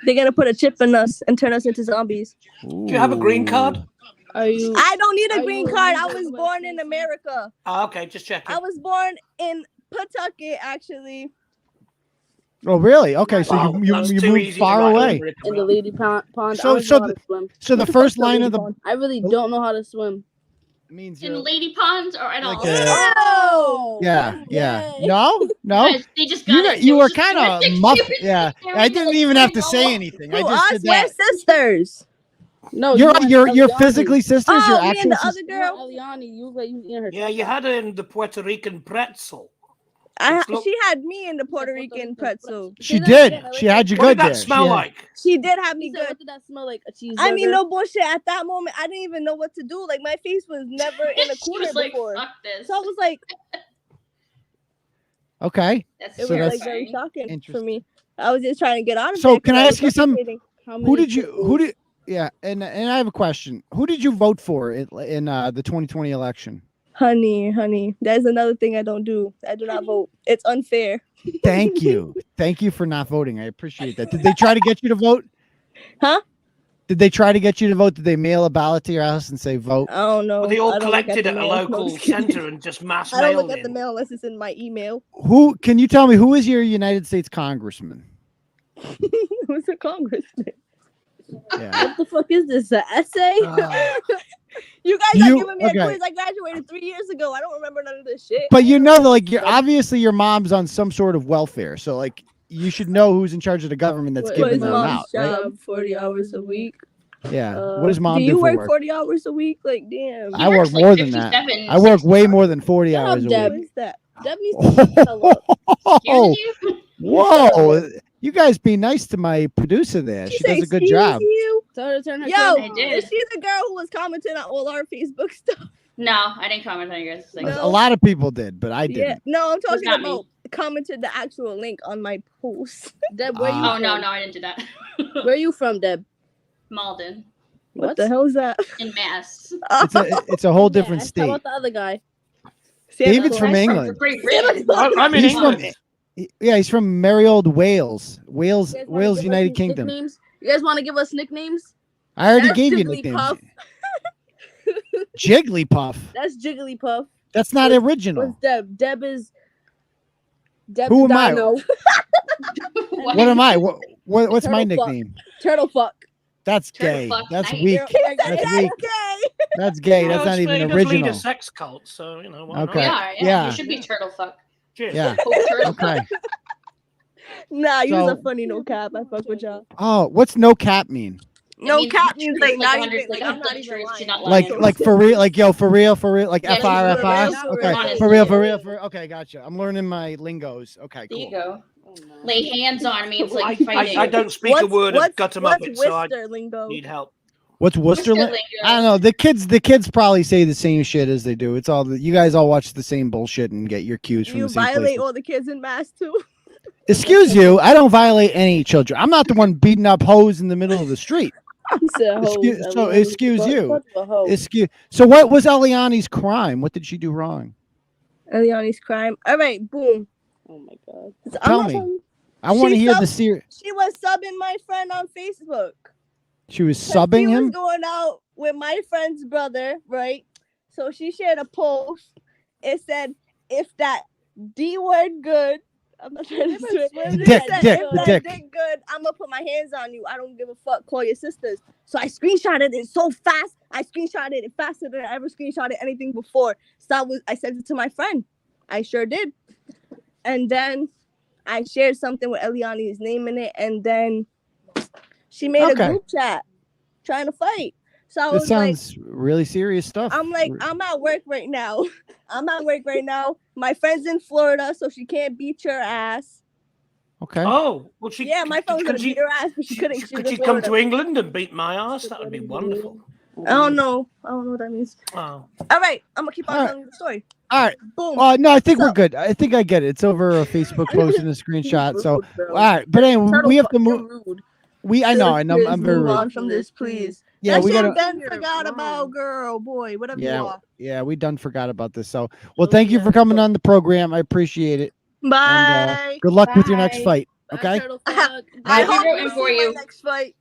They're gonna put a chip in us and turn us into zombies. Do you have a green card? I don't need a green card. I was born in America. Oh, okay, just checking. I was born in Pawtucket, actually. Oh, really? Okay, so Wow, you that's too moved easy to far write away. over it. In the lady pond. So the first line of the I really don't know how to swim. means In you're lady ponds or at all? Oh, yeah. Yay. No. Guys, they just got You it. were Just kind of six muffled. stupid Yeah, things. I didn't even have to say anything. I To just us, did we're that. sisters. No, You're Eliani. physically sisters. You're Oh, me and actual the sisters. other girl. Eliani, you like you in her. Yeah, you had her in the Puerto Rican pretzel. She had me in the Puerto Rican pretzel. She did. She had you What good did that there. smell She had- like? She did have me He said, good. what did that smell like? A cheeseburger? I mean, no bullshit. At that moment, I didn't even know what to do. Like, my face was never in a She corner was like, before. fuck this. So I was like, Okay. That's it So was that's like very shocking for interesting. me. I was just trying to get out of So there. can 'cause I was ask you something? suffocating. Yeah, and I have a question. Who did you vote for in the 2020 election? Honey, that's another thing I don't do. I do not vote. It's unfair. Thank you. Thank you for not voting. I appreciate that. Did they try to get you to vote? Huh? Did they try to get you to vote? Did they mail a ballot to your house and say vote? I don't know. Were they all I don't look collected the at a mail. No, local just kidding. centre and just mass I don't mailed look at the in? mail unless it's in my email. Who can you tell me who is your United States congressman? Who's a congressman? Yeah. What the fuck is this? An essay? You guys are You- giving me okay. a quiz. I graduated 3 years ago. I don't remember none of this shit. But you know, like you're obviously your mom's on some sort of welfare, so like you should know who's in charge of the government that's What giving is them mom's out. Right? job? 40 hours a week. Yeah. What does mom do do you for work work? 40 hours a week? Like, damn. I work more than that. I work way more than 40 Shut up, hours a Deb. week. What is that? That means to tell up. Oh, Excuse you? whoa! You guys be nice to my producer there. She does a good job. You? Tell her to turn her Yo, camera I on. did. is she the girl who was commenting on all our Facebook stuff? No, I didn't comment on yours. Like, No. A lot of people did, but I Yeah. didn't. No, I'm talking not me. about commented the actual link on my post. Deb, where you Oh from? no, I didn't do that. Where you from, Deb? Malden What the hell is that? in Mass. It's a whole different Yeah, state. How about the other guy? David's from That's England. Great Britain. I'm in He's from- England. Yeah, he's from merry old Wales. You guys wanna Wales, give United us Kingdom. nicknames? You guys want to give us nicknames? I already That's gave you Jigglypuff. nicknames. Jigglypuff. That's Jigglypuff. That's not original. What's Deb? Deb is. Deb Who is am I? Dino. What am I? What's my Turtle fuck. nickname? Turtle fuck. That's Turtle gay. fuck That's night. weak. That's That's weak. gay. That's gay. That's Well, not even he does lead original. a sex cult, so you know. Why Okay. We Not? are, Yeah. You should be turtle fuck. Cheers. Yeah. Oh, turtle Okay. fuck. Nah, you're So- a funny no cap. I fuck with y'all. Oh, what's no cap mean? No means cap the means truth, like not 100 even like I'm not the even truth, lying. she's not Like lying. for real? Like yo, for real? Like Yeah, FR, for FR? real, Okay. honestly. For real? Okay, gotcha. I'm learning my lingos. Okay, There you cool. go. Lay hands on me. It's like I fighting. don't speak a word of gutter-muppet, what's so I Worcester lingo? need help. What's Worcester? Worcester lingo. I don't know. The kids probably say the same shit as they do. It's all you guys all watch the same bullshit and get your cues from You the same violate places. all the kids in mass too. Excuse you, I don't violate any children. I'm not the one beating up hoes in the middle of the street. He said hoes. Excuse you. Fuck a hoe. Excuse. So what was Eliani's crime? What did she do wrong? Eliani's crime. All right, boom. Oh my god. Tell me. I want to She hear subbed- the series. She was subbing my friend on Facebook. She was 'Cause subbing she was him. going out with my friend's brother, right? So she shared a post. It said, "If that D word good." I'm not trying to swear. The It dick, said, dick, "If the that dick." dick good, I'm gonna put my hands on you. I don't give a fuck. Call your sisters." So I screenshotted it so fast. I screenshotted it faster than I ever screenshotted anything before. So I sent it to my friend. I sure did. And then I shared something with Eliani's name in it, and then she made Okay. a group chat trying to fight. So I That was like, sounds really serious stuff. I'm at work right now. My friend's in Florida, so she can't beat your ass. Okay. Oh, well, she. Yeah, my friend was gonna could beat her ass, but she couldn't. She Could was she in come Florida. to England and beat my ass? That would be wonderful. I don't know what that means. Oh. All right, I'm gonna keep on All right. telling you the story. All right. Boom. No, I think we're So- good. I think I get it. It's over a Facebook post and a screenshot. So, Rude, bro. all right. But anyway, Turtle we have fuck, to you're move. rude. I know. I'm Please very move rude. on from this, please. Yeah, that we shit gotta. Ben forgot about, girl, boy, whatever you are. Yeah, we done forgot about this. So, well, thank you for coming on the program. I appreciate it. Bye. And, good luck with your next Bye. fight. Bye, Okay. turtle fuck. I I'll be hope rooting you for see you. my next fight.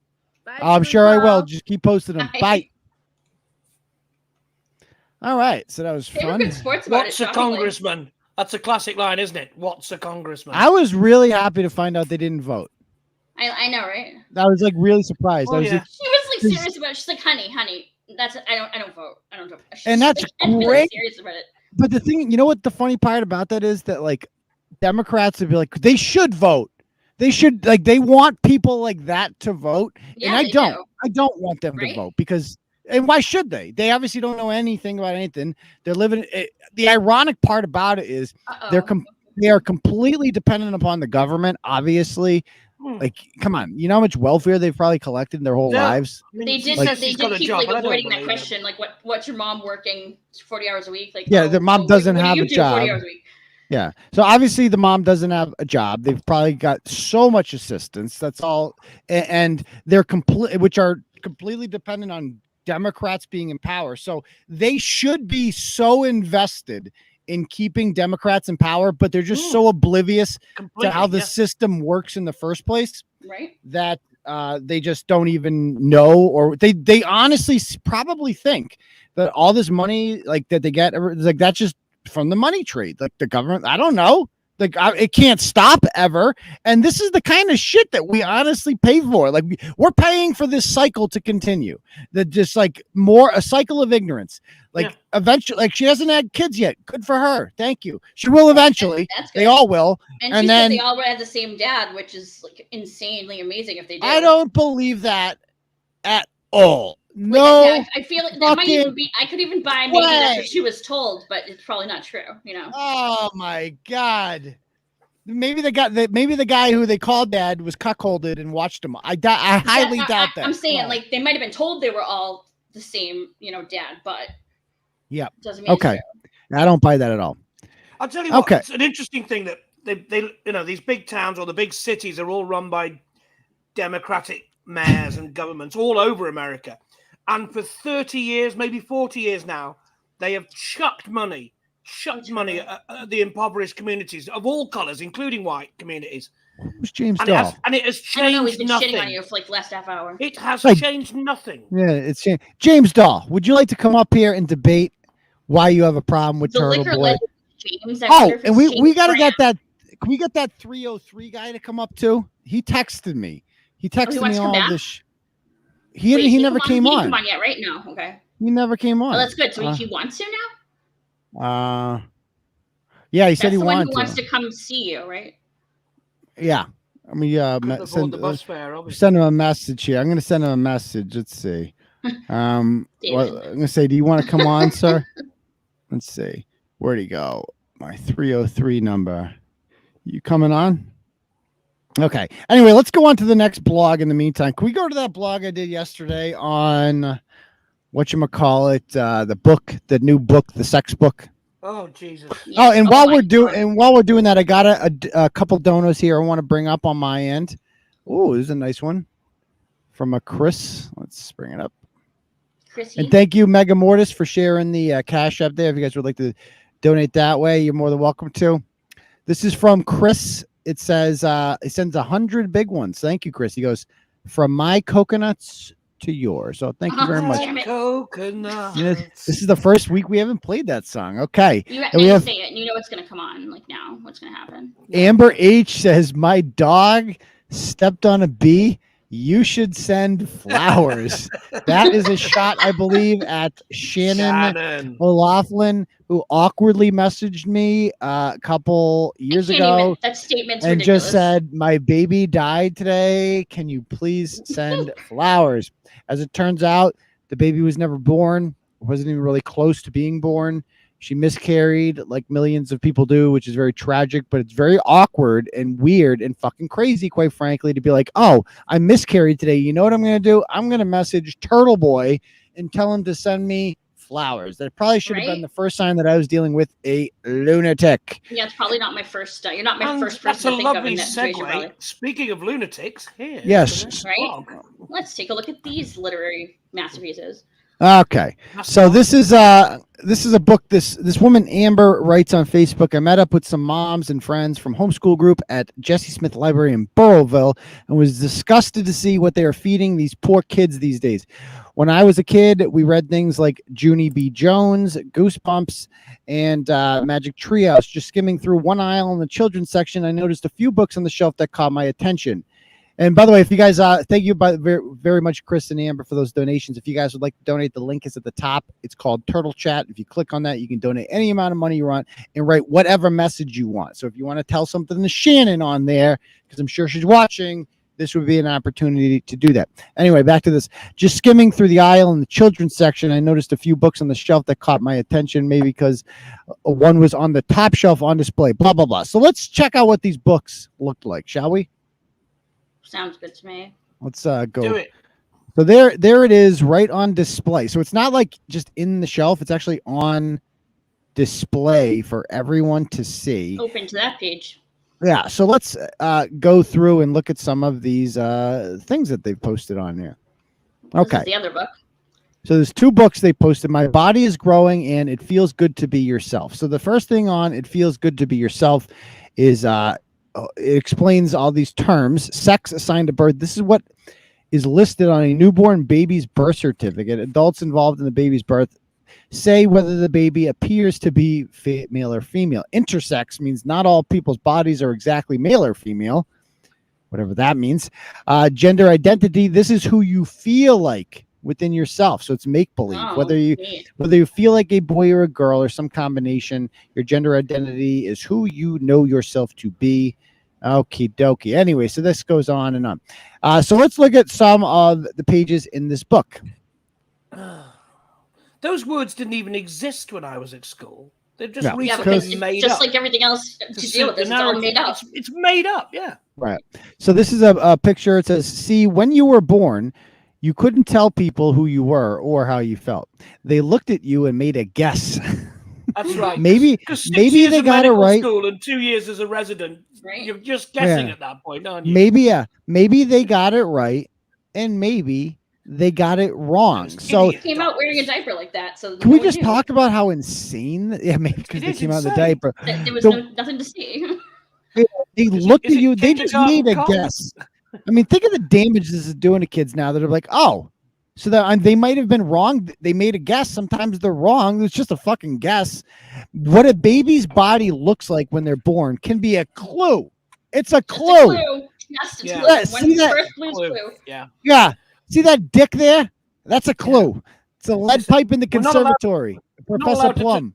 Bye, I'm turtle sure I will. fuck. Just keep posting them. Bye. Bye. All right, so that was They were fun. good sports about What's it. a congressman? That's a classic line, isn't it? What's a congressman? I was really happy to find out they didn't vote. I know, right? I was like really surprised. Oh, I was yeah. like, She was like serious about it. She's like, honey, that's I don't vote. I don't vote. And that's really great. serious about it. but the thing, you know what the funny part about that is that like Democrats would be like, they should vote. They should like they want people like that to vote. Yeah, and I they don't. do. I don't want them Right? to vote because and why should they? They obviously don't know anything about anything. They're living the ironic part about it is they are completely dependent upon the government, obviously. Like, come on, you know how much welfare they've probably collected in their whole lives? They did. Like, They did keep like avoiding that question. Like, what's your mom working 40 hours a week? Like, yeah, their mom doesn't what do have you a do job. 40 hours a week? Yeah, so obviously the mom doesn't have a job. They've probably got so much assistance. That's all, and they're completely dependent on Democrats being in power. So they should be so invested in keeping Democrats in power, but they're just so oblivious to how the system works in the first place, right? That they just don't even know, or they honestly probably think that all this money like that they get, like that's just from the money trade, like the government. I don't know. Like it can't stop ever. And this is the kind of shit that we honestly pay for. Like we're paying for this cycle to continue. That just like a cycle of ignorance. Like eventually, like she hasn't had kids yet. Good for her. Thank you. She will eventually. That's good. They all will. And then she said they all had the same dad, which is like insanely amazing if they do. I don't believe that at all. No, like, I feel like that might even be. I could even buy maybe that's what she was told, but it's probably not true. You know. Oh my God. Maybe the guy who they called dad was cuckolded and watched him. I highly doubt that. I'm saying like they might have been told they were all the same, dad, but yeah, doesn't mean okay. I don't buy that at all. I'll tell you what. It's an interesting thing that they these big towns or the big cities are all run by Democratic mayors and governments all over America. And for 30 years, maybe 40 years now, they have chucked money at the impoverished communities of all colors, including white communities. Who's James Dahl? And it has changed I don't know, he's been nothing. shitting on you for like the last half hour. It has changed nothing. Yeah, it's changed. James Dahl, would you like to come up here and debate why you have a problem with Turtleboy? James, and we got to get that. Can we get that 303 guy to come up too? He texted me. He texted me all this. He never came on. He didn't come on yet, right? No, okay. He never came on. Oh, that's good. So he wants to now? Yeah, he said he wanted wanted to. Wants to come see you, right? Yeah. I mean, send him a message here. I'm going to send him a message. Let's see. I'm going to say, do you want to come on, sir? Let's see. Where'd he go? My 303 number. You coming on? Okay. Anyway, let's go on to the next blog in the meantime. Can we go to that blog I did yesterday on the new book, the sex book? Oh, Jesus. Oh, and while we're doing that, I got a couple donos here I want to bring up on my end. Oh, this is a nice one from a Chris. Let's bring it up. Crissy. And thank you, Mega Mortis, for sharing the Cash App there. If you guys would like to donate that way, you're more than welcome to. This is from Chris. It says he sends 100 big ones. Thank you, Chris. He goes, from my coconuts to yours. So thank you very much. Coconuts. This is the first week we haven't played that song. Okay. You say it, and you know what's going to come on like now. What's going to happen? Amber H says, my dog stepped on a bee. You should send flowers. That is a shot, I believe, at Shannon O'Laughlin, who awkwardly messaged me a couple years ago. That statement's and ridiculous. Just said, my baby died today. Can you please send flowers? As it turns out, the baby was never born. Wasn't even really close to being born. She miscarried like millions of people do, which is very tragic, but it's very awkward and weird and fucking crazy, quite frankly, to be like, oh, I miscarried today. You know what I'm going to do? I'm going to message Turtleboy and tell him to send me flowers. That probably should have been the first sign that I was dealing with a lunatic. Yeah, it's probably not my first. You're not my first person to think of in that situation. Segue. Speaking of lunatics, here. Yes. Right? Let's take a look at these literary masterpieces. Okay. So this is this is a book. This woman Amber writes on Facebook. I met up with some moms and friends from homeschool group at Jesse Smith Library in Burrillville and was disgusted to see what they are feeding these poor kids these days. When I was a kid, we read things like Junie B. Jones, Goosebumps, and Magic Treehouse. Just skimming through one aisle in the children's section, I noticed a few books on the shelf that caught my attention. And by the way, if you guys, thank you very, very much, Chris and Amber, for those donations. If you guys would like to donate, the link is at the top. It's called Turtle Chat. If you click on that, you can donate any amount of money you want and write whatever message you want. So if you want to tell something to Shannon on there, because I'm sure she's watching, this would be an opportunity to do that. Anyway, back to this. Just skimming through the aisle in the children's section, I noticed a few books on the shelf that caught my attention, maybe because one was on the top shelf on display, blah, blah, blah. So let's check out what these books looked like, shall we? Sounds good to me. Let's go. Do it. So there it is, right on display. So it's not like just in the shelf. It's actually on display for everyone to see. Open to that page. Yeah. So let's go through and look at some of these things that they've posted on there. Okay. This is the other book. So there's two books they posted. My Body is Growing and It Feels Good to Be Yourself. So the first thing on It Feels Good to Be Yourself is it explains all these terms. Sex assigned to birth. This is what is listed on a newborn baby's birth certificate. Adults involved in the baby's birth say whether the baby appears to be male or female. Intersex means not all people's bodies are exactly male or female, whatever that means. Gender identity. This is who you feel like within yourself. So it's make-believe. Whether you feel like a boy or a girl or some combination, your gender identity is who you know yourself to be. Okie dokie. Anyway, so this goes on and on. So let's look at some of the pages in this book. Those words didn't even exist when I was at school. They've just Yeah, recently made just up. like everything else to deal with this, it's all made up. It's made up, yeah. Right. So this is a picture. It says, see, when you were born, you couldn't tell people who you were or how you felt. They looked at you and made a guess. That's right. maybe they got it right. School and 2 years as a resident. Right. You're just guessing at that point, aren't you? Maybe they got it right, and maybe they got it wrong. So He came out wearing a diaper like that. So can we just talk about how insane? Yeah, maybe because they came out in the diaper. There was nothing to see. They looked at you. They just made a guess. I mean, think of the damage this is doing to kids now that are like, oh, so that they might have been wrong. They made a guess. Sometimes they're wrong. It's just a fucking guess. What a baby's body looks like when they're born can be a clue. It's a clue. Yes, Yeah. it's See that? first clue. Yeah. Yeah. See that dick there? That's a clue. Yeah. It's a lead pipe in the conservatory. Professor Plum.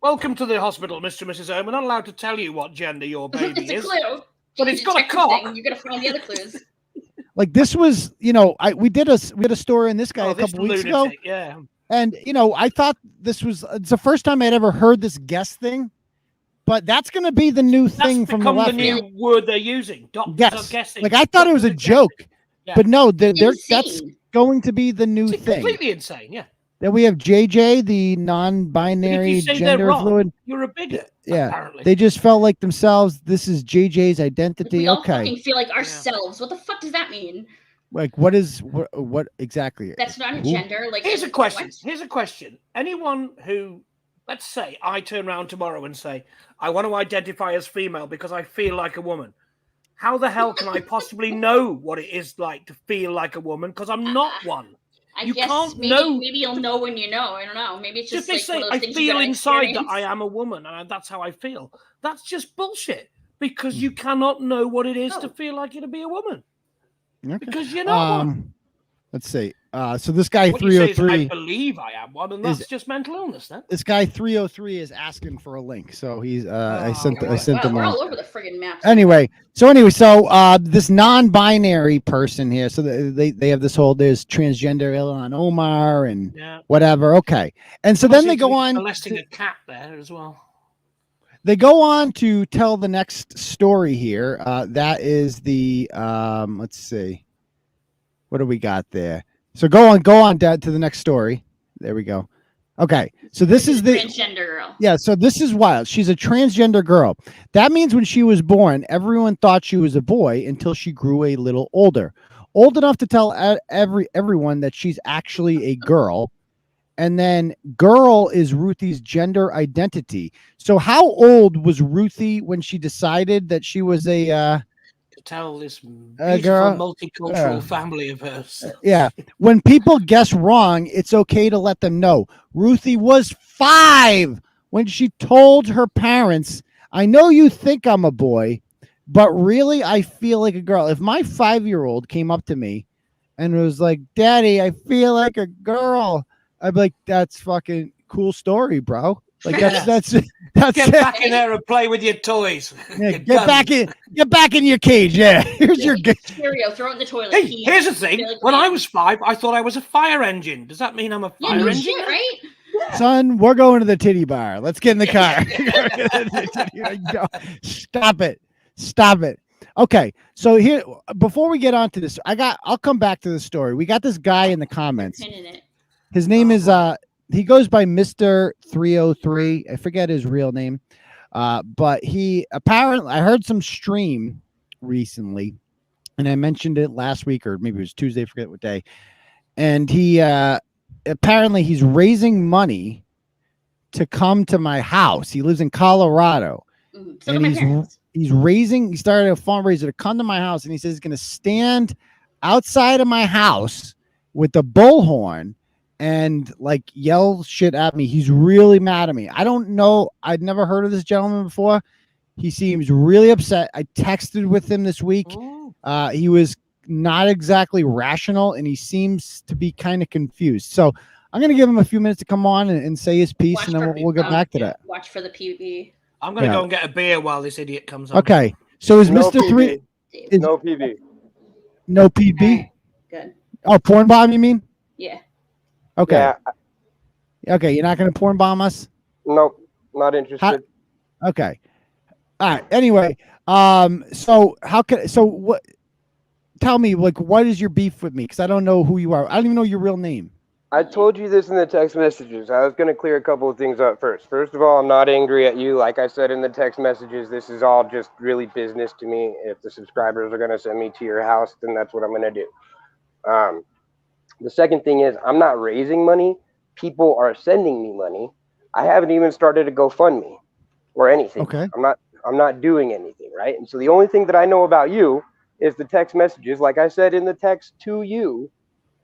Welcome to the hospital, Mr. and Mrs. O. We're not allowed to tell you what gender your baby It's a is. clue. But it's got a cock. You're gonna find the other clues. Like this was, we had a story on this guy a couple weeks ago. Yeah. And I thought it's the first time I'd ever heard this guess thing. But that's going to be the new thing from the left. The new word they're using. Doctors are guessing. Like I thought it was a joke, but no, that's going to be the new thing. Completely insane. Yeah. Then we have JJ, the non-binary gender fluid. You're a bigot. Yeah, apparently. They just felt like themselves. This is JJ's identity. We all fucking feel like ourselves. What the fuck does that mean? Like what exactly? That's not a gender. Like here's a question. Anyone who, let's say, I turn around tomorrow and say, I want to identify as female because I feel like a woman. How the hell can I possibly know what it is like to feel like a woman? Because I'm not one. I guess maybe you'll know when you know. I don't know. Maybe it's just they like say one of those I things feel you inside experience. that I am a woman and that's how I feel. That's just bullshit because you cannot know what it is to feel like you to be a woman. Okay. Because you're not one. Let's see. So this guy what 303. I believe I am one, and that's just mental illness. Then this guy 303 is asking for a link, so he's. I sent him. We're all over the friggin' map. Anyway, so this non-binary person here. So they have this whole there's transgender Ilhan Omar and whatever. Okay, and so then they go on molesting a cat there as well. They go on to tell the next story here. That is the let's see. What do we got there? So go on down to the next story. There we go. Okay. So this is the transgender girl. Yeah, so this is wild. She's a transgender girl. That means when she was born, everyone thought she was a boy until she grew a little older. Old enough to tell everyone that she's actually a girl. And then girl is Ruthie's gender identity. So how old was Ruthie when she decided that she was a to tell this beautiful girl, multicultural family of hers. Yeah. When people guess wrong, it's okay to let them know. Ruthie was 5 when she told her parents, I know you think I'm a boy, but really I feel like a girl. If my 5-year-old came up to me and was like, Daddy, I feel like a girl, I'd be like, that's fucking cool story, bro. Like that's get back in there and play with your toys. Yeah, get back in your cage. Yeah. Here's your Cheerio, throw it in the toilet. Hey, here's the thing. When I was 5, I thought I was a fire engine. Does that mean I'm a fire engine? Shit, right? Son, we're going to the titty bar. Let's get in the car. Stop it. Okay, so here, before we get on to this, I'll come back to the story. We got this guy in the comments. His name is he goes by Mr. 303. I forget his real name. But he apparently, I heard some stream recently, and I mentioned it last week, or maybe it was Tuesday, I forget what day. And he apparently he's raising money to come to my house. He lives in Colorado. So and he started a fundraiser to come to my house, and he says he's going to stand outside of my house with the bullhorn and like yell shit at me. He's really mad at me. I don't know. I'd never heard of this gentleman before. He seems really upset. I texted with him this week. He was not exactly rational, and he seems to be kind of confused. So I'm going to give him a few minutes to come on and say his piece, and then we'll get back to that. Watch for the PB. I'm going to go and get a beer while this idiot comes on. Okay. So is No Mr. 3... No PB. No PB? Good. Oh, porn bomb, you mean? Yeah. Okay. Yeah. Okay, you're not going to porn bomb us? Nope, not interested. Okay. All right. Anyway, what? Tell me, like, what is your beef with me? Because I don't know who you are. I don't even know your real name. I told you this in the text messages. I was going to clear a couple of things up first. First of all, I'm not angry at you. Like I said in the text messages, this is all just really business to me. If the subscribers are going to send me to your house, then that's what I'm going to do. The second thing is, I'm not raising money. People are sending me money. I haven't even started a GoFundMe or anything. Okay. I'm not doing anything, right? And so the only thing that I know about you is the text messages. Like I said in the text to you,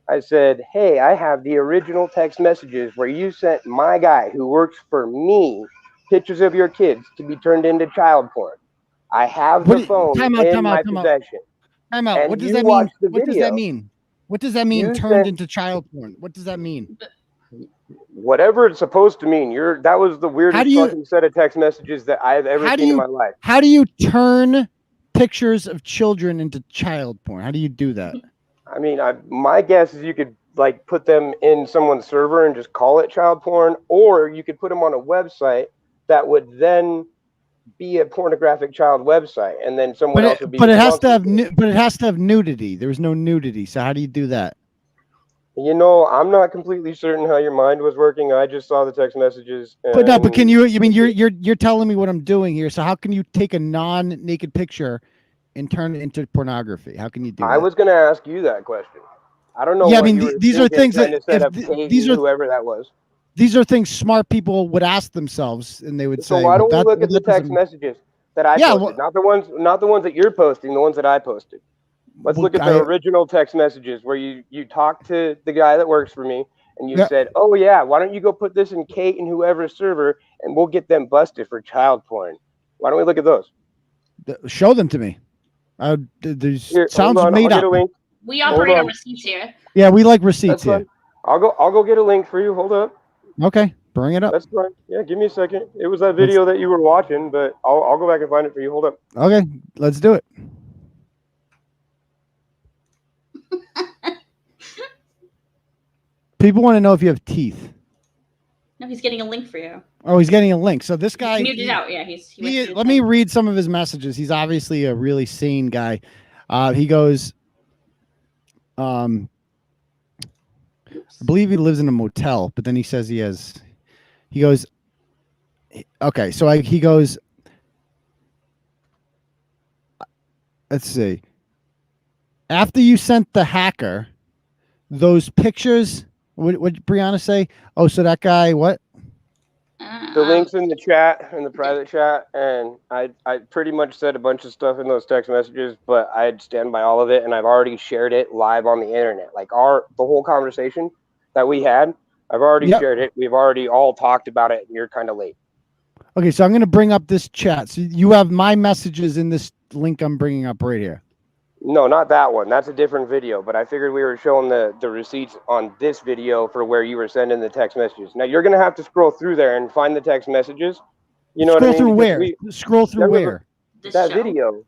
I said, hey, I have the original text messages where you sent my guy who works for me pictures of your kids to be turned into child porn. I have the phone in my possession. Time out. What does that mean? What does that mean? What does that mean, turned into child porn? What does that mean? Whatever it's supposed to mean. That was the weirdest fucking set of text messages that I've ever seen in my life. How do you turn pictures of children into child porn? How do you do that? I mean, my guess is you could like put them in someone's server and just call it child porn, or you could put them on a website that would then be a pornographic child website, and then someone else would be. But it has to have nudity. There's no nudity. So how do you do that? You know, I'm not completely certain how your mind was working. I just saw the text messages. But can you? I mean, you're telling me what I'm doing here. So how can you take a non-naked picture and turn it into pornography? How can you do that? I was going to ask you that question. I don't know. Yeah, I mean, these are things that these are whoever that was. These are things smart people would ask themselves, and they would say. So why don't we look at the text messages that I posted? Not the ones that you're posting, the ones that I posted. Let's look at the original text messages where you talked to the guy that works for me, and you said, "Oh yeah, why don't you go put this in Kate and whoever's server, and we'll get them busted for child porn." Why don't we look at those? Show them to me. Sounds made up. We operate on receipts here. Yeah, we like receipts here. I'll go get a link for you. Hold up. Okay, bring it up. That's fine. Yeah, give me a second. It was that video that you were watching, but I'll go back and find it for you. Hold up. Okay, let's do it. People want to know if you have teeth. No, he's getting a link for you. Oh, he's getting a link. So this guy muted out. Yeah, let me read some of his messages. He's obviously a really sane guy. He goes, I believe he lives in a motel, but then he says he goes, okay. So he goes, let's see. After you sent the hacker those pictures What did Brianna say? Oh, so that guy, what? The link's in the chat, in the private chat, and I pretty much said a bunch of stuff in those text messages, but I'd stand by all of it, and I've already shared it live on the internet. Like the whole conversation that we had, I've already shared it. We've already all talked about it, and you're kind of late. Okay, so I'm going to bring up this chat. So you have my messages in this link I'm bringing up right here. No, not that one. That's a different video, but I figured we were showing the receipts on this video for where you were sending the text messages. Now, you're going to have to scroll through there and find the text messages. You know what I mean? Scroll through where? Scroll through where? That video.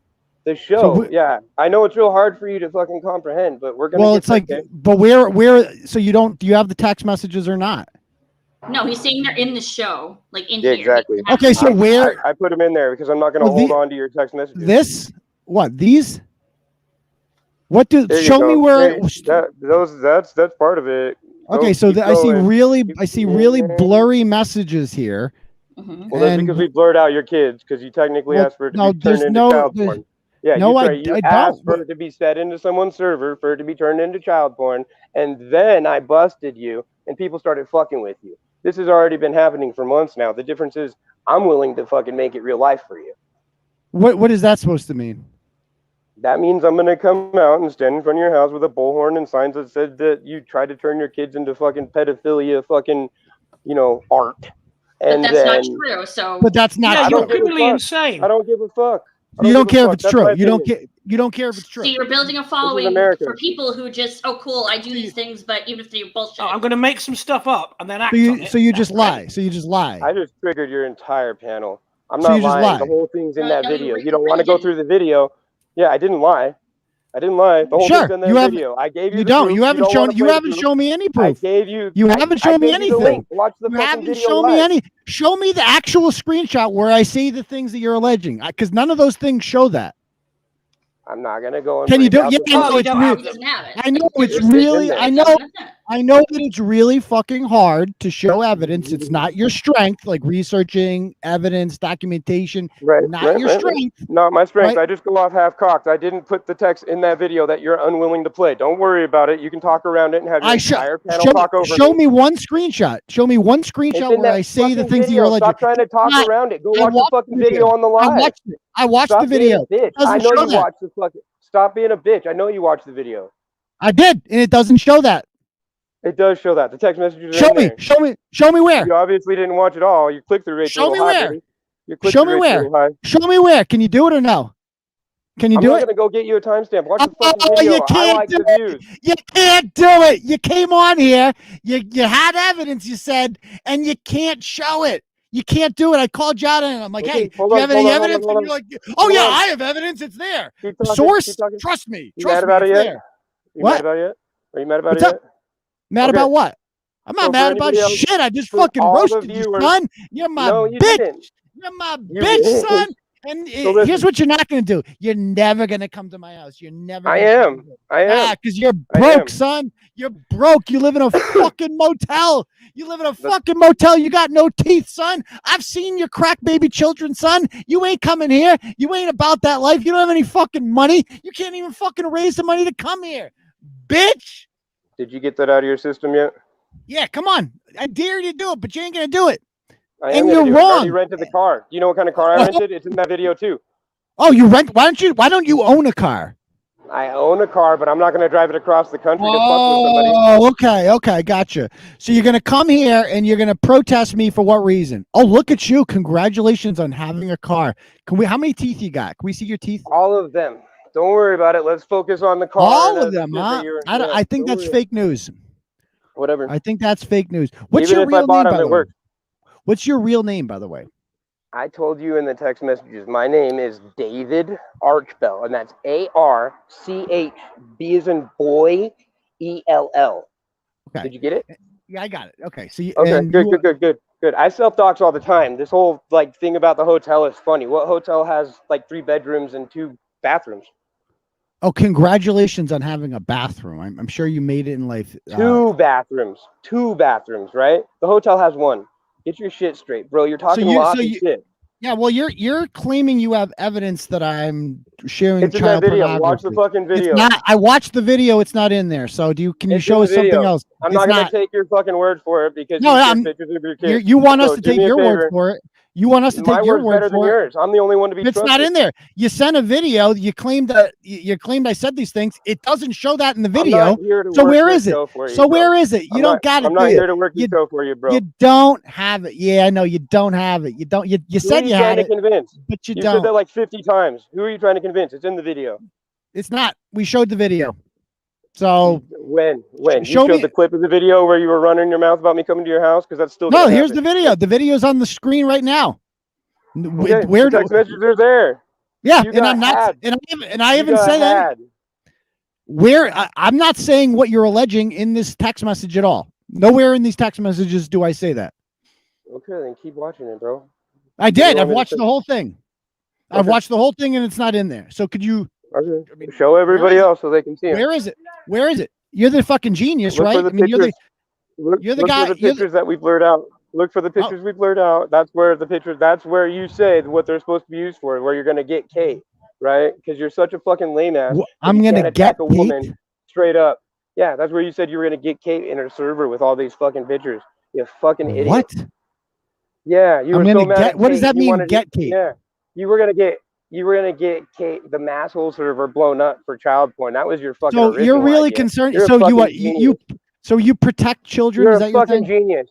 The show. Yeah. I know it's real hard for you to fucking comprehend, but we're going to Well, it's like, but where, so do you have the text messages or not? No, he's saying they're in the show, like in Yeah, here. exactly. Okay, so where? I put them in there because I'm not going to hold on to your text messages. This? What? These? What do There you show go. me where? That's part of it. Okay, so I see really blurry messages here. Well, that's because we blurred out your kids because you technically asked for it to be turned into child porn. Yeah, you asked for it to be set into someone's server for it to be turned into child porn, and then I busted you, and people started fucking with you. This has already been happening for months now. The difference is I'm willing to fucking make it real life for you. What is that supposed to mean? That means I'm gonna come out and stand in front of your house with a bullhorn and signs that said that you tried to turn your kids into fucking pedophilia, fucking, art. And but that's not true. So, but that's not. Yeah, true. you're criminally insane. I don't give a fuck. You don't care if it's true. You don't care. You don't care if it's true. So you're building a following for people who just, oh, cool, I do these things, but even if they're bullshit. I'm going to make some stuff up and then act on it. So you just lie. So you just lie. I just triggered your entire panel. I'm So not you just lying. lie. The whole thing's in that video. You don't want to go through the video. Yeah, I didn't lie. The whole thing's in that video. I gave you. You the don't. proof. You haven't shown. You haven't shown me any proof. I gave you. You haven't shown me anything. Watch the you fucking haven't video shown live. me any. Show me the actual screenshot where I say the things that you're alleging, because none of those things show that. I'm not gonna go. Can you do? Yeah, I know it's really. I know that it's really fucking hard to show evidence. It's not your strength, like researching evidence, documentation. Not your strength. Not my strength. Right? I just go off half cocked. I didn't put the text in that video that you're unwilling to play. Don't worry about it. You can talk around it and have your entire panel talk over. Show me one screenshot. Show me one screenshot where I say the things that you're alleging. Stop trying to talk around it. Go watch the fucking video on the live. I watched the video. I know you watched the fucking. Stop being a bitch. I know you watched the video. I did, and it doesn't show that. It does show that. The text messages are show in me. there. Show me where. You obviously didn't watch it all. Your click-through rate. Show me where. Show me where. Show me where. Can you do it or no? Can you do it? I'm not gonna go get you a timestamp. Watch the fucking video. You can't do it. You can't do it. You came on here. You had evidence. You said, and you can't show it. You can't do it. I called you out and I'm like, hey, do you have any evidence? And you're like, oh yeah, I have evidence. It's there. Source, trust me. You mad about it yet? You what? mad about it yet? Are you mad about it yet? Mad about what? I'm not mad about shit. I just fucking roasted you, son. You're my bitch. You're my bitch, son. And here's what you're not going to do. You're never going to come to my house. You're never. I am. Because you're broke, son. You're broke. You live in a fucking motel. You live in a fucking motel. You got no teeth, son. I've seen your crack baby children, son. You ain't coming here. You ain't about that life. You don't have any fucking money. You can't even fucking raise the money to come here, bitch. Did you get that out of your system yet? Yeah, come on. I dare you to do it, but you ain't going to do it. And you're wrong. You rented the car. You know what kind of car I rented? It's in that video too. Oh, you rent? Why don't you own a car? I own a car, but I'm not going to drive it across the country to fuck with somebody. Okay, gotcha. So you're going to come here and you're going to protest me for what reason? Oh, look at you! Congratulations on having a car. Can we? How many teeth you got? Can we see your teeth? All of them. Don't worry about it. Let's focus on the car. All of them, huh? I think that's fake news. Whatever. I think that's fake news. What's your real name, by the way? What's your real name, by the way? I told you in the text messages. My name is David Archbell, and that's ARCH, B as in boy, ELL. Okay. Did you get it? Yeah, I got it. Okay. So good. I self-dox all the time. This whole thing about the hotel is funny. What hotel has 3 bedrooms and 2 bathrooms? Oh, congratulations on having a bathroom. I'm sure you made it in life. 2 bathrooms. 2 bathrooms, right? The hotel has 1. Get your shit straight, bro. You're talking shit. Yeah, well, you're claiming you have evidence that I'm sharing It's in that child video. pornography. Watch the fucking video. It's not. I watched the video. It's not in there. So can you It's show in us the something video. else? I'm It's not gonna take your fucking word for it because No, you I'm- took pictures of your kids. You want us So to do take me a your word favor. for it. You want us to My take your word's word better than for it. yours. I'm the only one to be It's trusted. not in there. You sent a video. You claimed that you claimed I said these things. It doesn't show that in the I'm video. not here to So work where your is it? show for you, So bro. where is it? You don't got it. I'm not do you? here to work your show for you, bro. You don't have it. Yeah, I know you don't have it. You don't. You Who said are you trying had to it, convince? but you You don't. said that like 50 times. Who are you trying to convince? It's in the video. It's not. We showed the video. So When you show showed me- the clip of the video where you were running your mouth about me coming to your house, because that's still no. gonna Here's happen. the video. The video's on the screen right now. Okay, Where the text messages are there. Yeah, You and I'm got not. had. And I You even got said that. had. Where I'm not saying what you're alleging in this text message at all. Nowhere in these text messages do I say that. Okay, then keep watching it, bro. I did. want I've me to watched say? the whole thing. I've Okay. watched the whole thing, and it's not in there. So could you? Okay. Show everybody else so they can see it. Where is it? Where is it? You're the fucking genius, Look right? for the I mean, pictures. you're the look guy- for the you're the- pictures that we blurred out. Look for the pictures we blurred out. That's where the pictures. That's where you say what they're supposed to be used for. Where you're gonna get Kate, right? Because you're such a fucking lame ass. Wh- that I'm you gonna can't get attack a woman Kate? straight up. Yeah, that's where you said you were gonna get Kate in her server with all these fucking pictures. You fucking idiot. What? Yeah, you I'm were gonna so mad get- at what does Kate, that you mean, wanted to- get Kate? Yeah, you were gonna get Kate, the masshole server, blown up for child porn. That was your fucking. So you're original really idea. concerned. You're a So you fucking what? genius. So you protect children? You're Is a that your fucking thing? genius.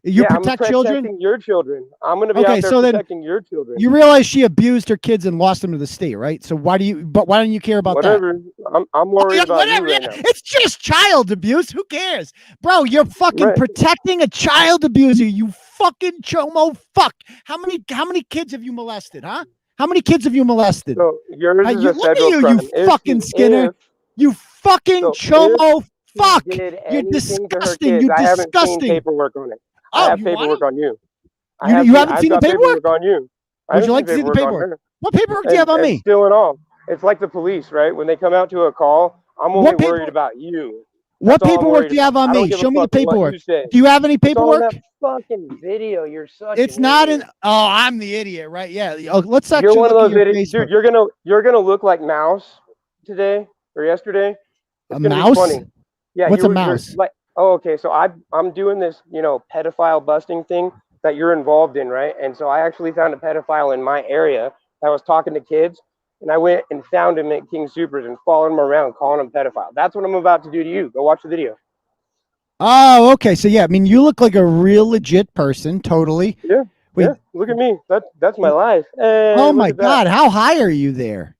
You Yeah, protect I'm children? protecting your children. I'm gonna be Okay, out there so then protecting your children. You realize she abused her kids and lost them to the state, right? So why don't you care about Whatever. that? I'm worried about Whatever. you right Yeah, now. it's just child abuse. Who cares? Bro, you're fucking Right. protecting a child abuser, you fucking chomo fuck. How many kids have you molested, huh? How many kids have you molested? So yours is a look at federal you, crime. you If fucking Skinner. You fucking So chomo fuck. did You're anything to her disgusting. kids, You're I haven't seen disgusting. paperwork on it. Oh, I have you want paperwork it? on you. You haven't I've seen the got paperwork? on you. I Would you haven't like to seen see the on paperwork? her. What paperwork do you have on And me? Still and all. It's like the police, right? When they come out to a call, I'm only What worried about you. What That's all I'm paperwork worried do you have about. on I don't me? give a Show me the fuck what you paperwork. say. Do you have any It's all in paperwork? that fucking video. You're such. It's an not idiot. in. Oh, I'm the idiot, right? Yeah. Oh, let's You're actually one of look those at your idiots, Facebook. dude. You're gonna look like Mouse today or yesterday. It's A gonna be mouse? funny. Yeah. What's a you're mouse? Like, oh, okay. So I'm doing this, pedophile busting thing that you're involved in, right? And so I actually found a pedophile in my area that was talking to kids, and I went and found him at King Supers and followed him around, calling him pedophile. That's what I'm about to do to you. Go watch the video. Oh, okay. So yeah, I mean, you look like a real legit person. Totally. Yeah. Wait. Yeah. Look at me. That's my life. Hey, Oh look my at that. God, how high are you there?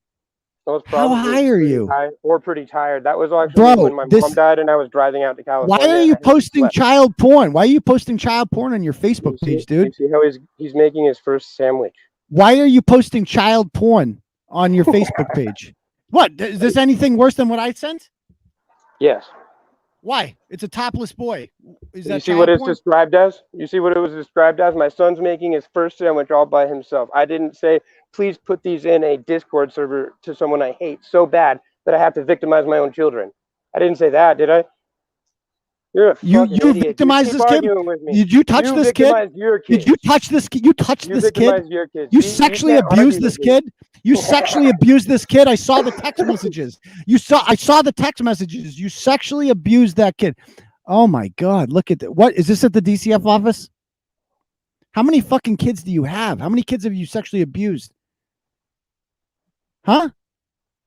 I was How probably high are pretty you? high or pretty tired. That was actually Bro, when my this- mom died and I was driving out to California. Why are and you I hadn't posting slept. child porn? Why are you posting child porn on your Facebook You page, dude? see how he's making his first sandwich. Why are you posting child porn on your Facebook page? What? Is this anything worse than what I sent? Yes. Why? It's a topless boy. Is You that see what child it's porn? described as? You see what it was described as? My son's making his first sandwich all by himself. I didn't say, please put these in a Discord server to someone I hate so bad that I have to victimize my own children. I didn't say that, did I? You're a You fucking idiot. victimized Keep this kid? arguing with me. Did you touch this kid? victimized your kids. Did you touch this kid? You touched You this kid? victimized your kids. You You sexually can't argue abused this with me. kid? You sexually abused this kid? I saw the text messages. I saw the text messages. You sexually abused that kid. Oh my God. Look at that. What is this at the DCF office? How many fucking kids do you have? How many kids have you sexually abused? Huh?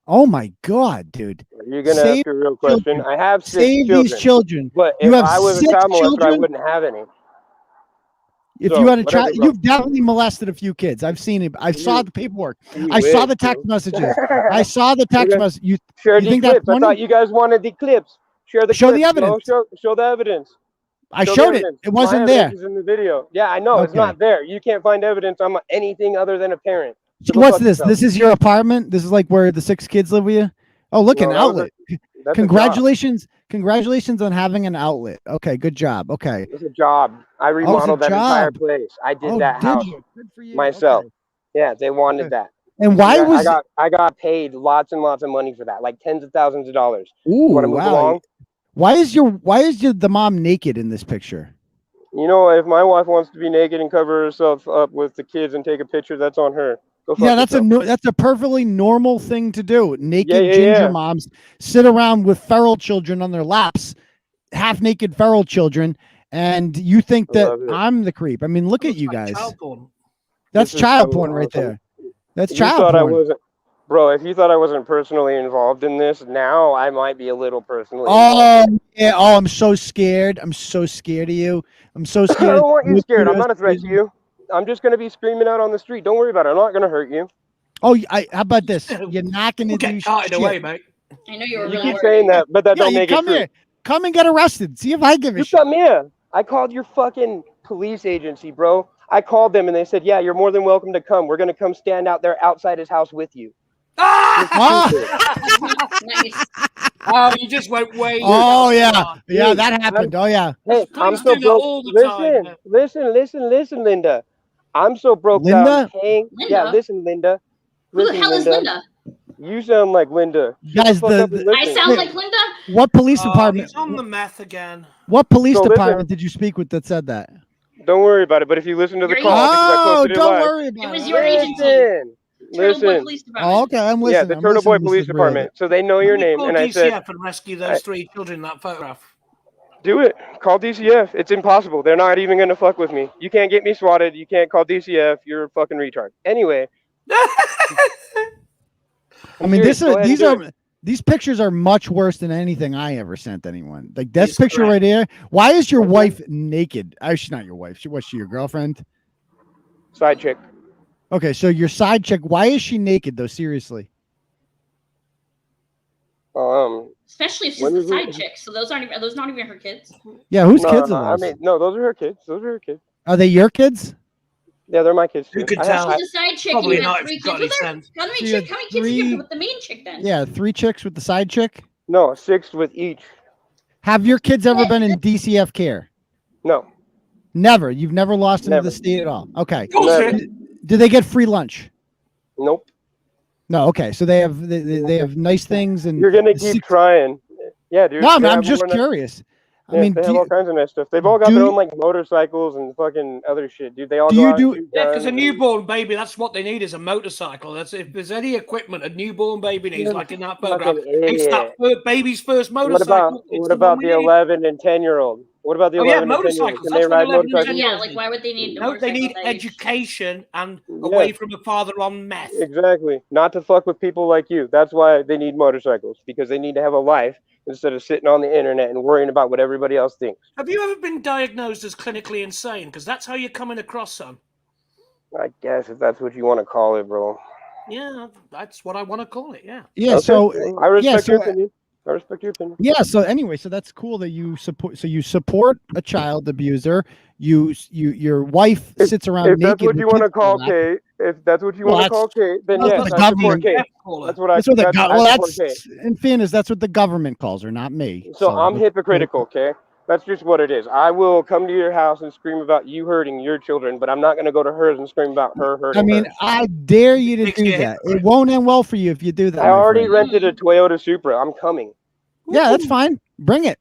Oh my God, dude. You're gonna Save ask a real question. children. I have 6 Save children. these children. But You if have I was a 6 child molester, I children? wouldn't have any. If So, you had a whatever, child, bro. you've definitely molested a few kids. I've seen it. I saw the paperwork. You I saw wish, the text bro. messages. I saw the text Okay. message. You Share you the think that's clips. I funny? thought you guys wanted the clips. Share the Show the clips, bro. evidence. Show the evidence. I Show the showed it. evidence. It wasn't My there. evidence is in the video. Yeah, I know. It's Okay. not there. You can't find evidence on anything other than a parent. So Go what's fuck this? yourself. This is your apartment? This is like where the 6 kids live with you? Oh, look, No, an that was outlet. That's Congratulations. Congratulations on having an outlet. Okay, good job. Okay. It's a job. I remodeled that entire job. place. I did Oh, that did house you? Good for you. myself. Okay. Yeah, they wanted Okay. that. And why Yeah, was I got paid lots and lots of money for that, like tens of thousands of dollars. Ooh, Want to move wow. along? Why is the mom naked in this picture? You know, if my wife wants to be naked and cover herself up with the kids and take a picture, that's on her. Yeah, that's a perfectly normal thing to do. Naked ginger moms sit around with feral children on their laps, half naked feral children, and you think that I'm the creep. I mean, look at you guys. That's child porn right there. That's child porn. Bro, if you thought I wasn't personally involved in this, now I might be a little personally involved. Yeah. Oh, I'm so scared. I'm so scared of you. I'm so scared. I don't want you scared. I'm not a threat to you. I'm just going to be screaming out on the street. Don't worry about it. I'm not going to hurt you. Oh, how about this? You're not going to do shit. Away, mate. I know you were You keep saying that, but that don't make it true. Here. Come and get arrested. See if I give a shit. Come here. I called your fucking police agency, bro. I called them and they said, yeah, you're more than welcome to come. We're going to come stand out there outside his house with you. Nice. Oh, you just went way. Oh yeah, yeah, that happened. Oh yeah. Hey, I'm so broke. Listen, Linda. I'm so broke down. Yeah, listen, Linda. Who the hell is Linda? You sound like Linda. Guys, I sound like Linda. What police department? He's on the meth again. What police department did you speak with that said that? Don't worry about it. But if you listen to the call, don't worry about it. It was your agency. Listen. Oh, okay, I'm listening. Yeah, the Turtleboy Police Department. So they know your name, and I said, and rescue those 3 children in that photograph. Do it. Call DCF. It's impossible. They're not even gonna fuck with me. You can't get me swatted. You can't call DCF. You're a fucking retard. Anyway. I mean, these pictures are much worse than anything I ever sent anyone. Like this picture right here. Why is your wife naked? She's not your wife. Was she your girlfriend? Side chick. Okay, so your side chick, why is she naked though? Seriously. Especially if she's a side chick. So are those not even her kids? Yeah, whose kids are those? I mean, no, those are her kids. Those are her kids. Are they your kids? Yeah, they're my kids too. You could tell. She's a side chick. Probably How many kids do you have with the main chick then? Yeah, 3 chicks with the side chick? No, 6 with each. Have your kids ever been in DCF care? No. Never. You've never lost them to the state at all. Okay. Do they get free lunch? Nope. No. Okay. So they have nice things, and you're gonna keep trying. Yeah, dude. No, I'm just curious. I mean, they have all kinds of nice stuff. They've all got their own like motorcycles and fucking other shit, dude. They all Yeah, because a newborn baby, that's what they need is a motorcycle. That's if there's any equipment a newborn baby needs, like in that photograph, it's that baby's first motorcycle. What about the 11 and 10-year-old? What about the 11 and 10-year-old? Can they ride motorcycles? Yeah, like why would they need? No, they need education and away from a father on meth. Exactly, not to fuck with people like you. That's why they need motorcycles, because they need to have a life instead of sitting on the internet and worrying about what everybody else thinks. Have you ever been diagnosed as clinically insane? Because that's how you're coming across, son. I guess if that's what you want to call it, bro. Yeah, that's what I want to call it. Yeah. Yeah. Okay. So I respect your opinion. I respect your opinion. Yeah. So anyway, so that's cool that you support. So you support a child abuser. Your wife sits around naked. If that's what you want to call Kate, if that's what you want to call Kate, then yes, I support Kate. That's what I. That's in fairness, that's what the government calls her, not me. So I'm hypocritical, okay? That's just what it is. I will come to your house and scream about you hurting your children, but I'm not going to go to hers and scream about her hurting. I mean, hers. I dare you to do that. It won't end well for you if you do that. I already rented a Toyota Supra. I'm coming. Yeah, that's fine. Bring it.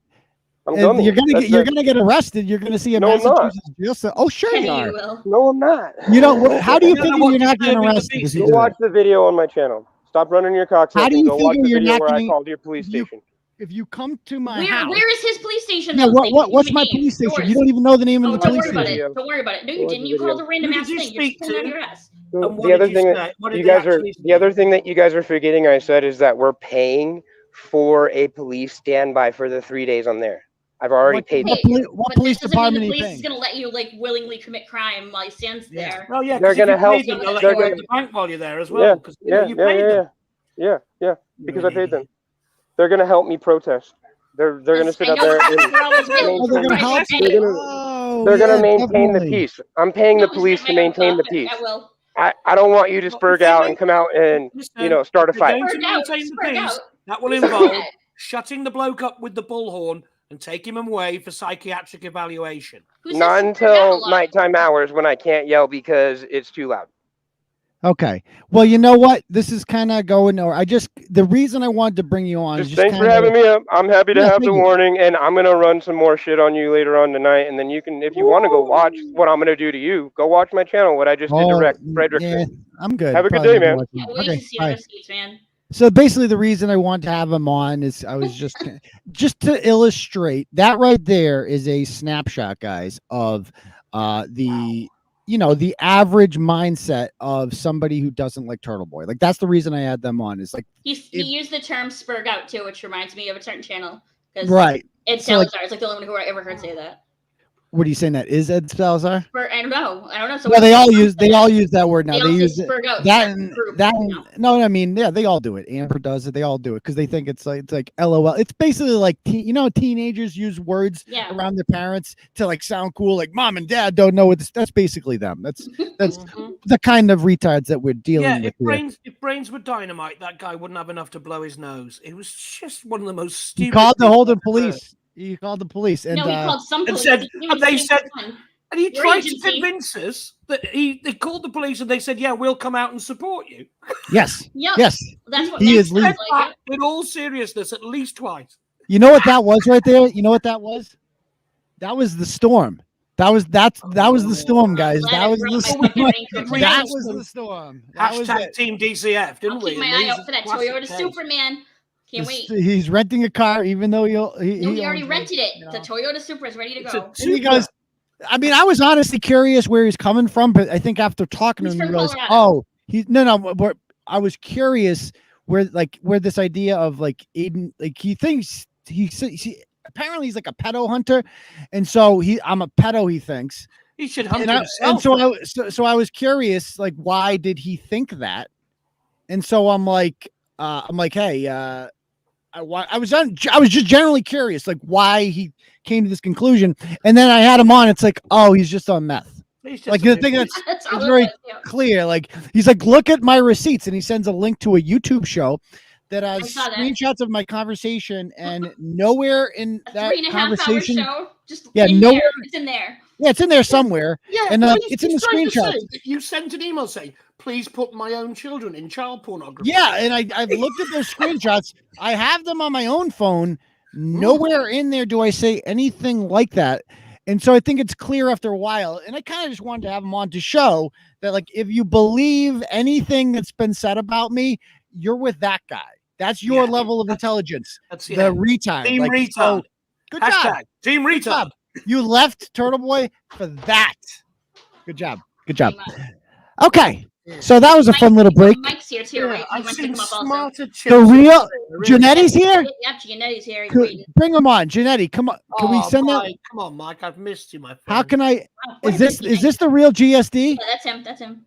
I'm coming. You're gonna get arrested. You're gonna see a Massachusetts jail cell. Oh, sure you are. No, I'm not. You don't. How do you figure you're not getting arrested? Go watch the video on my channel. Stop running your cocks. How do you go watch the figure video where I called your police station? If you come to my house, where is his police station? Yeah, what's my police station? You don't even know the name of the police station. Don't worry about it. No, you didn't. You called a random ass thing. You're just pulling out your ass. The other thing that you guys are forgetting, I said, is that we're paying for a police standby for the 3 days I'm there. I've already paid. What police department the are you police is going to let you like willingly commit crime while he stands there. Oh yeah, they're going to help. They'll let you go to the bank while you're there as well. Yeah. Because I paid them. They're going to help me protest. They're going to sit out there and they're going to maintain the peace. I'm paying the police to maintain the peace. I don't want you to spurg out and come out and start a fight. That will involve shutting the bloke up with the bullhorn and take him away for psychiatric evaluation. Not until nighttime hours when I can't yell because it's too loud. Okay. Well, you know what? This is kind of going over. The reason I wanted to bring you on is just thanks for having me up. I'm happy to have the warning, and I'm gonna run some more shit on you later on tonight, and then you can, if you want to go watch what I'm gonna do to you, go watch my channel. What I just did to Frederick. Yeah, I'm good. Have a good day, man. Can't wait to see your receipts, man. So basically, the reason I wanted to have him on is I was just to illustrate that right there is a snapshot, guys, of the average mindset of somebody who doesn't like Turtleboy. Like that's the reason I had them on. Is like he used the term "spurg out" too, which reminds me of a certain channel. Right. Ed Salazar is like the only one who I ever heard say that. What are you saying? That is Ed Salazar? I don't know. So well, they all use that word now. They use it, No, I mean, yeah, they all do it. Amber does it. They all do it because they think it's like LOL. It's basically like teenagers use words around their parents to like sound cool. Like mom and dad don't know what this. That's basically them. That's the kind of retards that we're dealing with. If brains were dynamite, that guy wouldn't have enough to blow his nose. It was just one of the most stupid. He called the Holden police. He called the police, and he called some police. And he tried to convince us that they called the police and they said, "Yeah, we'll come out and support you." Yes. Yep. Yes. That's what he is. Like. In all seriousness, at least twice. You know what that was right there? You know what that was? That was the storm. That was the storm, guys. That was the storm. That was the storm. Hashtag Team DCF, didn't we? Keep my eye out for that Toyota Superman. Can't wait. He's renting a car, even though he already rented it. The Toyota Supra is ready to go. And he goes, I mean, I was honestly curious where he's coming from, but I think after talking to him, he goes, but I was curious where this idea of like Aidan, like he thinks apparently he's like a pedo hunter, and so I'm a pedo. He thinks he should hunt himself. And so I was curious, like, why did he think that? And so I'm like, hey, I was just generally curious, like why he came to this conclusion, and then I had him on. It's like, oh, he's just on meth. Like the thing that's very clear. Like he's like, look at my receipts, and he sends a link to a YouTube show that has screenshots of my conversation, and nowhere in that 3.5-hour show, nowhere. It's in there. Yeah, it's in there somewhere. Yeah, and it's in the screenshot. You sent an email saying, "Please put my own children in child pornography." Yeah, and I've looked at those screenshots. I have them on my own phone. Nowhere in there do I say anything like that. And so I think it's clear after a while. And I kind of just wanted to have him on to show that, like, if you believe anything that's been said about me, you're with that guy. That's your level of intelligence. That's the retard. Team retard. Good job. Team retard. You left Turtleboy for that. Good job. Good job. Okay. So that was a fun little break. Mike's here too, right? I've seen smarter the real Giannetti's here? Yep, Giannetti's here. Bring him on. Giannetti, come on. Can we send that? Come on, Mike. I've missed you, my friend. How can I? Is this the real GSD? Yeah, that's him.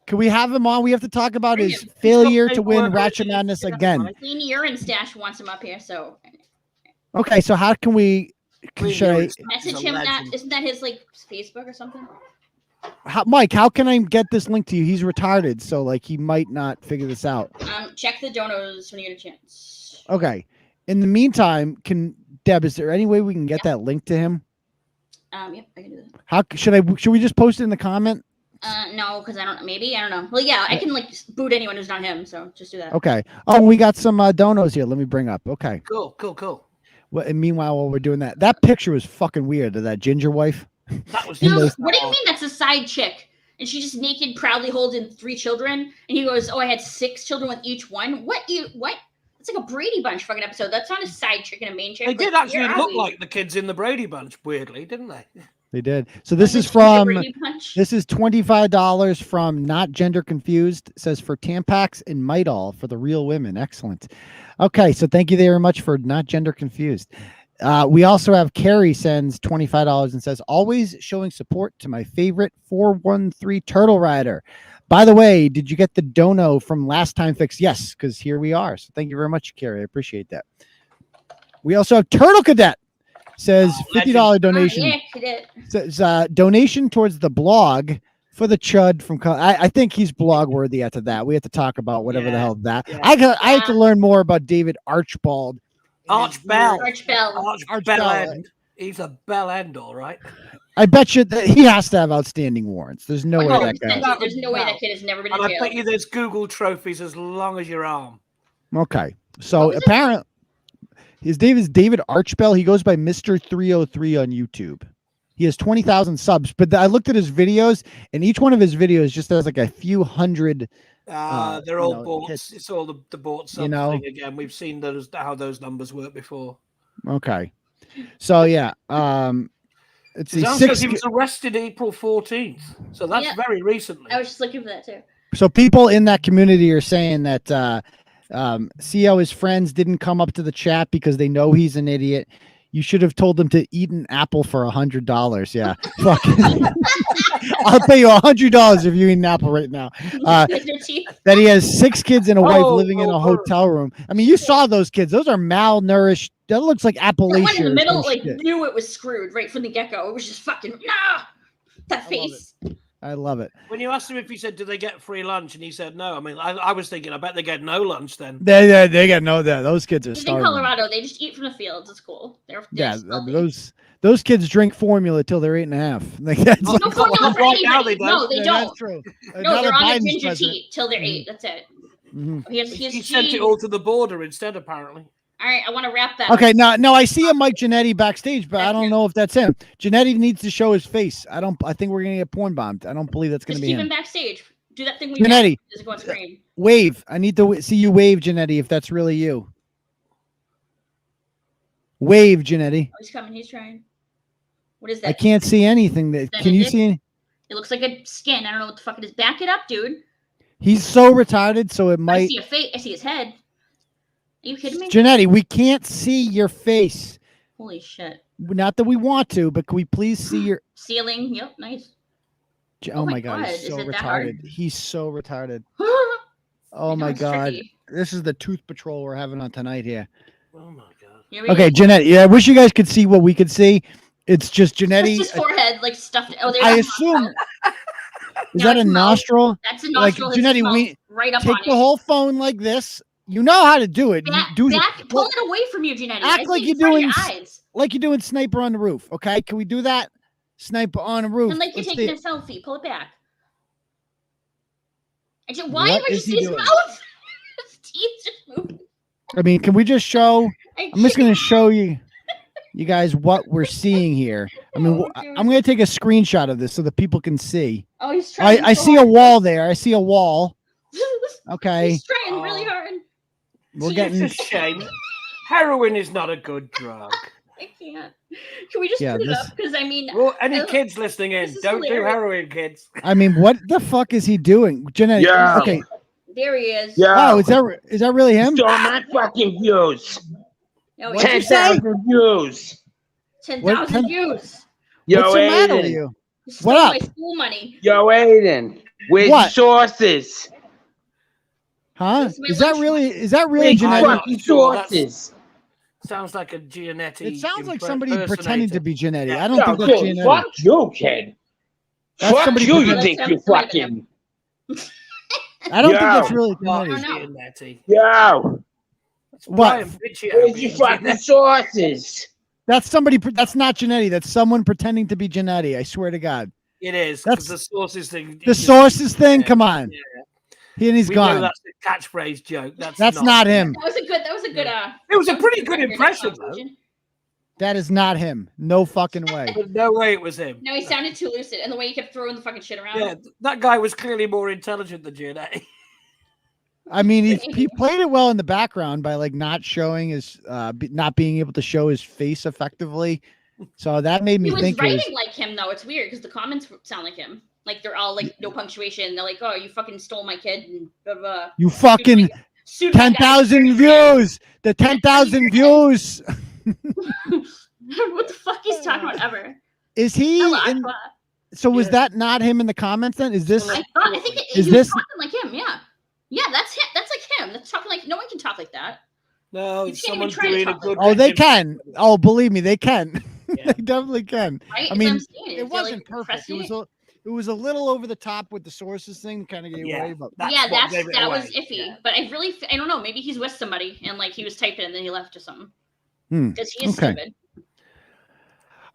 Can we have him on? We have to talk about his failure to win Ratchet Madness again. Clean Urine Stash wants him up here, so. Okay, so how can we? Should I message him? Isn't that his like Facebook or something? Mike, how can I get this link to you? He's retarded, so like he might not figure this out. Check the Donos when you get a chance. Okay. In the meantime, Deb, is there any way we can get that link to him? Yep, I can do that. How should we just post it in the comment? No, because I don't know. Well, yeah, I can like boot anyone who's not him, so just do that. Okay. Oh, we got some Donos here. Let me bring up. Okay. Cool. Well, and meanwhile, while we're doing that picture was fucking weird of that ginger wife. That was what do you mean that's a side chick? And she just naked, proudly holding 3 children. And he goes, "Oh, I had 6 children with each one." What? It's like a Brady Bunch fucking episode. That's not a side chick and a main chick. They did actually look like the kids in the Brady Bunch, weirdly, didn't they? They did. So this is $25 from Not Gender Confused. It says for Tampax and Midol for the real women. Excellent. Okay, so thank you very much for Not Gender Confused. We also have Carrie sends $25 and says, always showing support to my favorite 413 Turtle Rider. By the way, did you get the dono from last time fix? Yes, because here we are. So thank you very much, Carrie. I appreciate that. We also have Turtle Cadet says $50 donation. Yeah, he did. Says donation towards the blog for the chud from. I think he's blog worthy after that. We have to talk about whatever the hell that. Yeah. I have to learn more about David Archbell. Archbell. He's a bell end, all right. I bet you that he has to have outstanding warrants. There's no way that guy. There's no way that kid has never been in And jail. I bet you there's Google trophies as long as your arm. Okay, so apparently his name is David Archbell. He goes by Mr. 303 on YouTube. He has 20,000 subs, but I looked at his videos, and each one of his videos just has like a few hundred. They're all bots. It's all the bot subs thing again. We've seen how those numbers work before. Okay, so yeah, it's he was arrested April 14th, so that's very recently. I was just looking for that too. So people in that community are saying that see how his friends didn't come up to the chat because they know he's an idiot. You should have told them to eat an apple for $100. Yeah, fuck. I'll pay you $100 if you eat an apple right now. That he has 6 kids and a wife living in a hotel room. I mean, you saw those kids; those are malnourished. That looks like Appalachia. The one in the middle, knew it was screwed right from the get-go. It was just fucking that face. I love it. When you asked him if he said, "Do they get free lunch?" and he said no, I mean, I was thinking, I bet they get no lunch then. They get no that. Those kids are starving. In Colorado, they just eat from the fields. It's cool. They're those kids drink formula till they're 8.5. Like that's no formula for anybody. No, they don't. That's true. No, they're on the ginger tea till they're 8. That's it. Mm-hmm. He sent it all to the border instead, apparently. All right, I want to wrap that. Okay, now I see a Mike Giannetti backstage, but I don't know if that's him. Giannetti needs to show his face. I think we're gonna get porn bombed. I don't believe that's gonna be him. Keep him backstage. Do that thing we Giannetti. Just go on screen. Wave. I need to see you wave, Giannetti, if that's really you. Wave, Giannetti. Oh, he's coming. He's trying. What is that? I can't see anything. Can you see? It looks like a skin. I don't know what the fuck it is. Back it up, dude. He's so retarded, so it might. I see a face. I see his head. Are you kidding me? Giannetti, we can't see your face. Holy shit. Not that we want to, but can we please see your ceiling? Yep, nice. Oh my god, he's so retarded. He's so retarded. Oh my god. Tricky. This is the tooth patrol we're having on tonight here. Oh my god. Okay, Giannetti. Yeah, I wish you guys could see what we could see. It's just Giannetti. It's his forehead, like stuffed. Oh, I assume. Is that a nostril? That's a nostril. Like Giannetti, we right up take on the whole phone like this. You know how to do it. Pull it away from you, Giannetti. Act like you're doing Sniper on the Roof. Okay, can we do that? Sniper on the Roof. And like you're taking a selfie. Pull it back. Why am I just seeing his mouth? His teeth just moving. I mean, can we just show? I'm just going to show you guys what we're seeing here. I mean, I'm going to take a screenshot of this so that people can see. Oh, he's trying. I see a wall there. I see a wall. Okay. He's trying really hard. We're getting. It's a shame. Heroin is not a good drug. I can't. Can we just put it up? Because I mean, well, any kids listening in, don't do heroin, kids. I mean, what the fuck is he doing, Giannetti? Yeah. Okay. There he is. Yeah. Oh, is that really him? Stole my fucking views. 10,000 views. 10,000 views. Yo, what's the matter with Aidan. you? What up? My school money. Yo, Aidan. Where's What? your sources? Huh? Is that really Giannetti? Sources. Sounds like a Giannetti. It sounds like somebody pretending to be Giannetti. Yeah. I don't think that's Giannetti. Fuck you, kid. Fuck you. You think you're fucking? I don't think that's really Giannetti. Giannetti. Yo. What? Where's your fucking sources? That's somebody. That's not Giannetti. That's someone pretending to be Giannetti. I swear to God. It is. That's the sources thing. The sources thing. Come on. Yeah. He's we gone. Know that's a catchphrase joke. That's not him. That was a good. It was a pretty good impression, though. That is not him. No fucking way. But no way it was him. No, he sounded too lucid, and the way he kept throwing the fucking shit around. Yeah, that guy was clearly more intelligent than Giannetti. I mean, he played it well in the background by like not showing his, not being able to show his face effectively. So that made me think. He was writing like him, though. It's weird because the comments sound like him. Like they're all like no punctuation. They're like, "Oh, you fucking stole my kid." And blah, blah. You fucking 10,000 views. The 10,000 views. What the fuck he's talking about ever? Is he? So was that not him in the comments? Then is this? I think is he this was talking like him? Yeah, yeah. That's him. That's like him. That's talking like no one can talk like that. No, someone's doing a good. Oh, they can. Oh, believe me, they can. Yeah. They definitely can. Right? I mean, it wasn't perfect. It was a little over the top with the sources thing, kind of gave away. But that was iffy. Yeah. But I don't know. Maybe he's with somebody and like he was typing and then he left or something. Because he is stupid.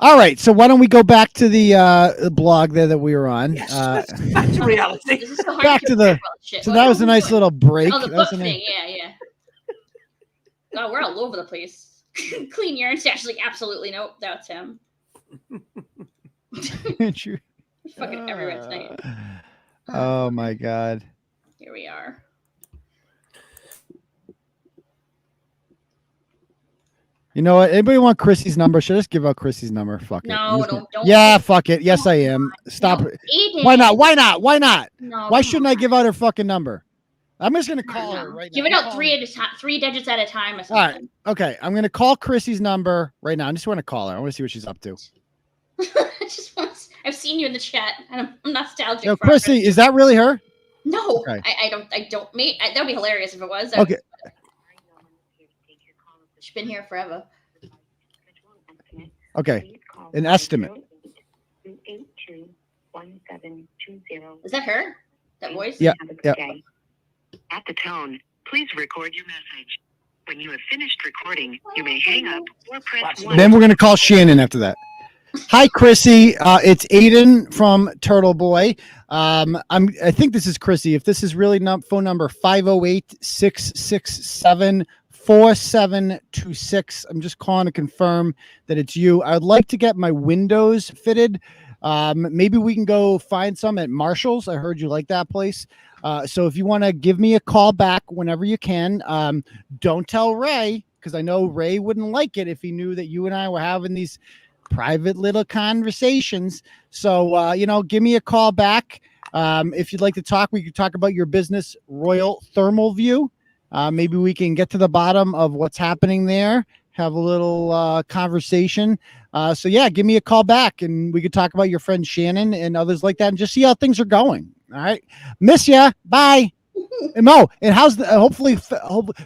All right, so why don't we go back to the blog there that we were on? Yes, back to reality. This is so hard Back to to the. shit. So that was a nice little break. Oh, the That was book a nice- thing. Yeah. Oh, we're all over the place. Clean urine stash. Like, absolutely nope. That's him. Fucking everywhere tonight. Oh my God. Here we are. You know what? Anybody want Chrissy's number? Should I just give out Chrissy's number? Fuck it. No, don't. Yeah, fuck it. Yes, I am. Stop it. Aidan. Why not? Why not? Why not? No, Why shouldn't I give out her fucking number? I'm just gonna call her right now. Give it out three digits at a time or All something. right. Okay. I'm gonna call Chrissy's number right now. I just want to call her. I want to see what she's up to. I've seen you in the chat, and I'm nostalgic. Yo, for Crissy, is that really her? No, Okay. I don't. That would be hilarious if it was. Okay. She's been here forever. Okay. An estimate. Is that her? That voice? Yeah. Yeah. At the tone, please record your message. When you have finished recording, you may hang up or press 1. Then we're gonna call Shannon after that. Hi, Crissy. It's Aidan from Turtleboy. I think this is Crissy. If this is really phone number 508-667-4726. I'm just calling to confirm that it's you. I would like to get my windows fitted. Maybe we can go find some at Marshall's. I heard you like that place. So if you want to give me a call back whenever you can, don't tell Ray, because I know Ray wouldn't like it if he knew that you and I were having these private little conversations. So, give me a call back. If you'd like to talk, we could talk about your business, Royal Thermal View. Maybe we can get to the bottom of what's happening there, have a little conversation. So yeah, give me a call back and we could talk about your friend Shannon and others like that and just see how things are going. All right. Miss ya. Bye. And Mo, and how's the hopefully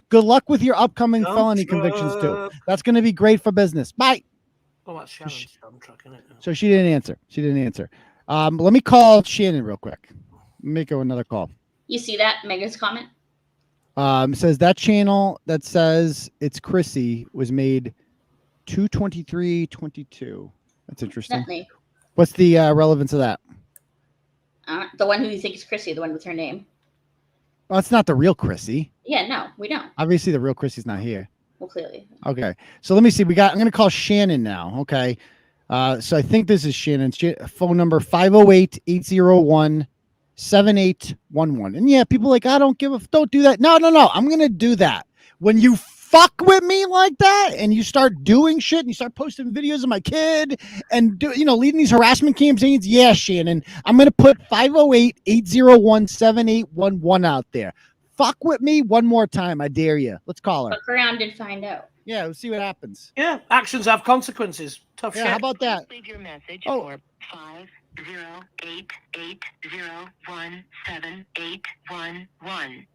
good luck with your upcoming felony convictions too. That's going to be great for business. Bye. Oh, that's Shannon's dump truck, isn't it? So she didn't answer. Let me call Shannon real quick. Make her another call. You see that Mega's comment? It says that channel that says it's Crissy was made 2/23/22. That's interesting. Definitely. What's the relevance of that? The one who you think is Crissy, the one with her name. Well, it's not the real Crissy. Yeah, no, we don't. Obviously, the real Crissy's not here. Well, clearly. Okay, so let me see. I'm going to call Shannon now. Okay, so I think this is Shannon's phone number 508-801-7811. And yeah, people are like, don't do that. No. I'm going to do that. When you fuck with me like that and you start doing shit and you start posting videos of my kid and leading these harassment campaigns. Yeah, Shannon, I'm going to put 508-801-7811 out there. Fuck with me one more time. I dare you. Let's call her. Fuck around and find out. Yeah, let's see what happens. Yeah, actions have consequences. Tough shit. How about that? Leave your message for 508-801-7811.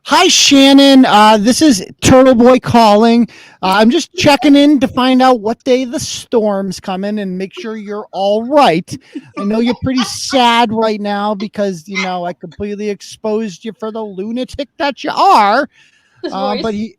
Hi, Shannon. This is Turtleboy calling. I'm just checking in to find out what day the storm's coming and make sure you're all right. I know you're pretty sad right now because, I completely exposed you for the lunatic that you are. But we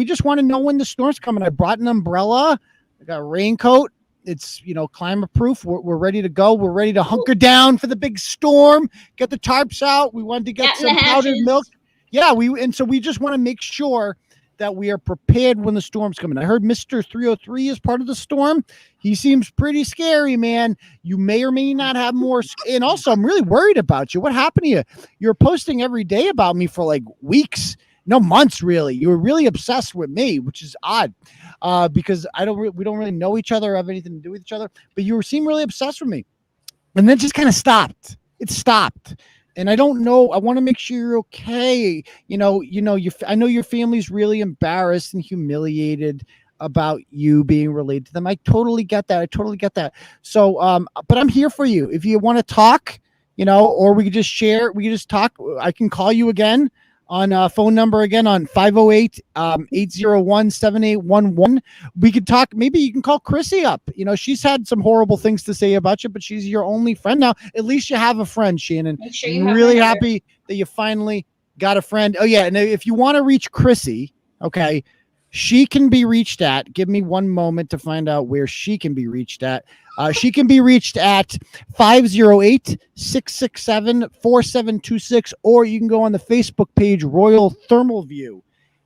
just want to know when the storm's coming. I brought an umbrella. I got a raincoat. It's, climate proof. We're ready to go. We're ready to hunker down for the big storm. Get the tarps out. We wanted to get some powdered milk. Yeah, so we just want to make sure that we are prepared when the storm's coming. I heard Mr. 303 is part of the storm. He seems pretty scary, man. You may or may not have more. And also, I'm really worried about you. What happened to you? You're posting every day about me for like weeks, no months, really. You were really obsessed with me, which is odd because we don't really know each other or have anything to do with each other. But you seem really obsessed with me, and then just kind of stopped. It stopped. And I don't know. I want to make sure you're okay. I know your family's really embarrassed and humiliated about you being related to them. I totally get that. So, but I'm here for you. If you want to talk, or we could just share. We could just talk. I can call you again on phone number again on 508-801-7811. We could talk. Maybe you can call Crissy up. She's had some horrible things to say about you, but she's your only friend now. At least you have a friend, Shannon. Make sure I'm really happy that you finally got a friend. Oh yeah, and if you want to reach Crissy, okay, She can be reached at, give me one moment to find out where she can be reached at. She can be reached at 508-667-4726, or you can go on the Facebook page, Royal Thermal View,